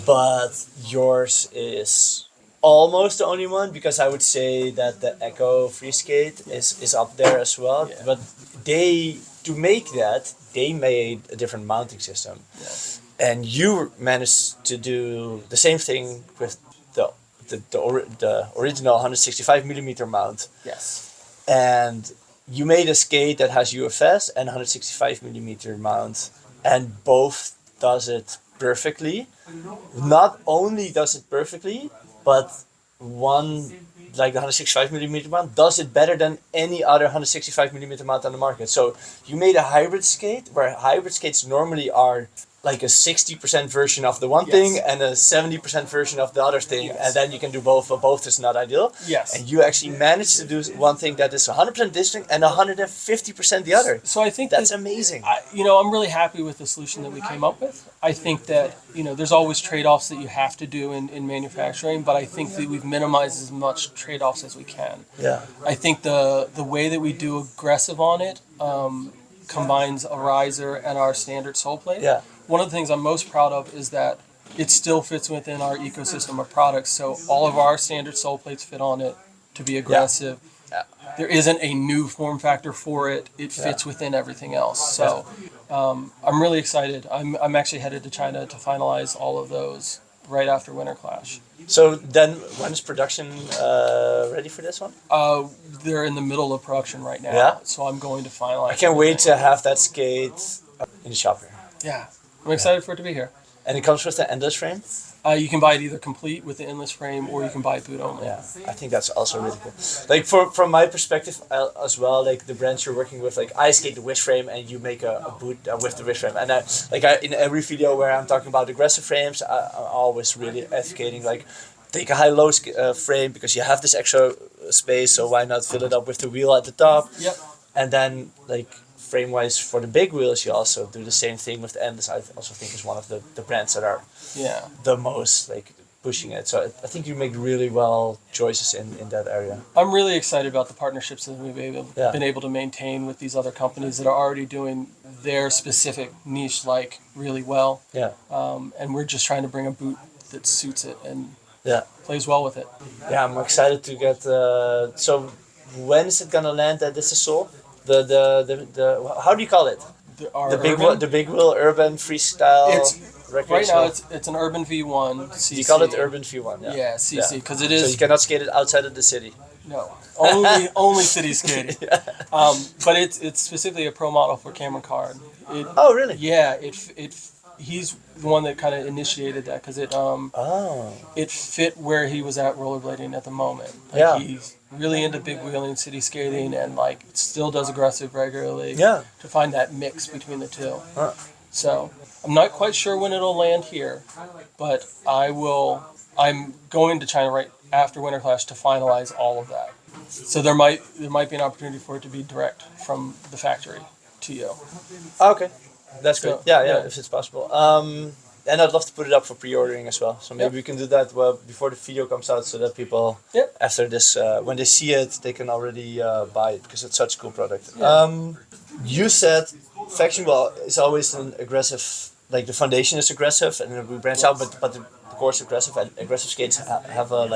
But yours is almost the only one, because I would say that the Echo Free Skate is up there as well. But to make that, they made a different mounting system. And you managed to do the same thing with the original 165 millimeter mount. And you made a skate that has UFS and 165 millimeter mount, and both does it perfectly. Not only does it perfectly, but one, like the 165 millimeter mount, does it better than any other 165 millimeter mount on the market. So you made a hybrid skate, where hybrid skates normally are like a 60% version of the one thing and a 70% version of the other thing, and then you can do both, but both is not ideal. Yes. And you actually managed to do one thing that is 100% this thing and 150% the other. So I think that's amazing. I'm really happy with the solution that we came up with. I think that, there's always trade-offs that you have to do in manufacturing, but I think that we've minimized as much trade-offs as we can. Yeah. I think the way that we do aggressive on it combines a riser and our standard sole plate. Yeah. One of the things I'm most proud of is that it still fits within our ecosystem of products. So all of our standard sole plates fit on it to be aggressive. Yeah. There isn't a new form factor for it. It fits within everything else. So I'm really excited. I'm actually headed to China to finalize all of those right after Winter Clash. So then, when is production ready for this one? They're in the middle of production right now. Yeah? So I'm going to finalize. I can't wait to have that skate in the shop here. Yeah. I'm excited for it to be here. And it comes with the endless frame? You can buy it either complete with the endless frame, or you can buy it boot only. Yeah, I think that's also really cool. Like from my perspective as well, like the brands you're working with, like I skate the wish frame and you make a boot with the wish frame. And in every video where I'm talking about aggressive frames, I'm always really advocating like take a high-low frame because you have this extra space, so why not fill it up with the wheel at the top? Yep. And then like frame-wise for the big wheels, you also do the same thing with the endless. I also think is one of the brands that are the most like pushing it. So I think you make really well choices in that area. I'm really excited about the partnerships that we've been able to maintain with these other companies that are already doing their specific niche like really well. Yeah. And we're just trying to bring a boot that suits it and plays well with it. Yeah, I'm excited to get. So when is it gonna land at this Soul? The how do you call it? The big wheel urban freestyle. Right now it's an urban V1 CC. You call it urban V1, yeah. Yeah, CC because it is. So you cannot skate it outside of the city. No, only city skating. But it's specifically a pro model for Cameron Card. Oh really? Yeah, he's the one that kind of initiated that because it fit where he was at rollerblading at the moment. Like he's really into big wheeling, city skating, and like still does aggressive regularly. Yeah. To find that mix between the two. So I'm not quite sure when it'll land here, but I'm going to China right after Winter Clash to finalize all of that. So there might be an opportunity for it to be direct from the factory to you. Okay. That's good. Yeah, if it's possible. And I'd love to put it up for pre-ordering as well. So maybe we can do that before the video comes out, so that people after this, when they see it, they can already buy it because it's such a cool product. Yeah. You said faction is always an aggressive, like the foundation is aggressive, and then we branch out, but the core is aggressive, and aggressive skates have a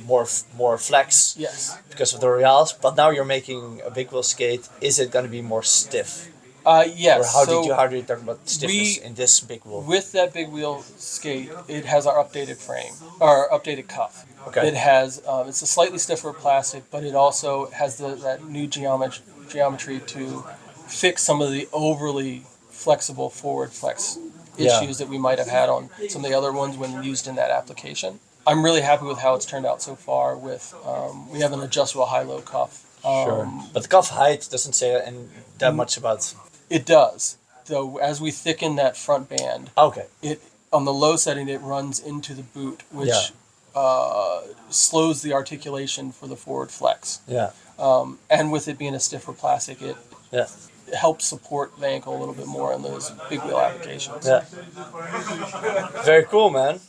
more flex because of the Royales. But now you're making a big wheel skate. Is it going to be more stiff? Yes. Or how do you talk about stiffness in this big wheel? With that big wheel skate, it has our updated frame, or updated cuff. Okay. It has it's a slightly stiffer plastic, but it also has that new geometry to fix some of the overly flexible forward flex issues that we might have had on some of the other ones when used in that application. I'm really happy with how it's turned out so far. With we have an adjustable high-low cuff. Sure. But the cuff height doesn't say that much about. It does, though. As we thicken that front band, it on the low setting it runs into the boot, which slows the articulation for the forward flex. Yeah. And with it being a stiffer plastic, it helps support the ankle a little bit more in those big wheel applications. Yeah. Very cool, man.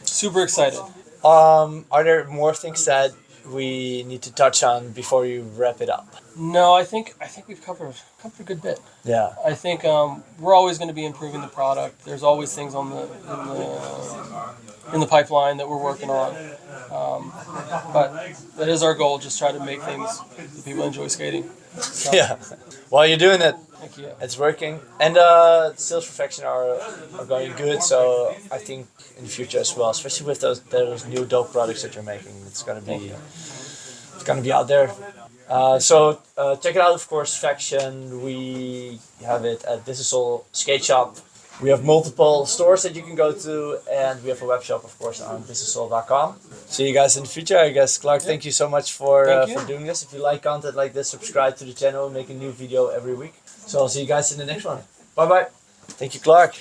Super excited. Are there more things that we need to touch on before you wrap it up? No, I think we've covered a good bit. Yeah. I think we're always going to be improving the product. There's always things in the pipeline that we're working on. But that is our goal, just try to make things that people enjoy skating. So. Yeah. Well, you're doing it. Thank you. It's working. And sales for faction are going good, so I think in the future as well, especially with those new dope products that you're making, it's gonna be out there. So check it out, of course, faction. We have it at This Is All Skate Shop. We have multiple stores that you can go to, and we have a web shop, of course, on businesssoul.com. See you guys in the future, I guess. Clark, thank you so much for doing this. If you like content like this, subscribe to the channel. Make a new video every week. So I'll see you guys in the next one. Bye bye. Thank you, Clark.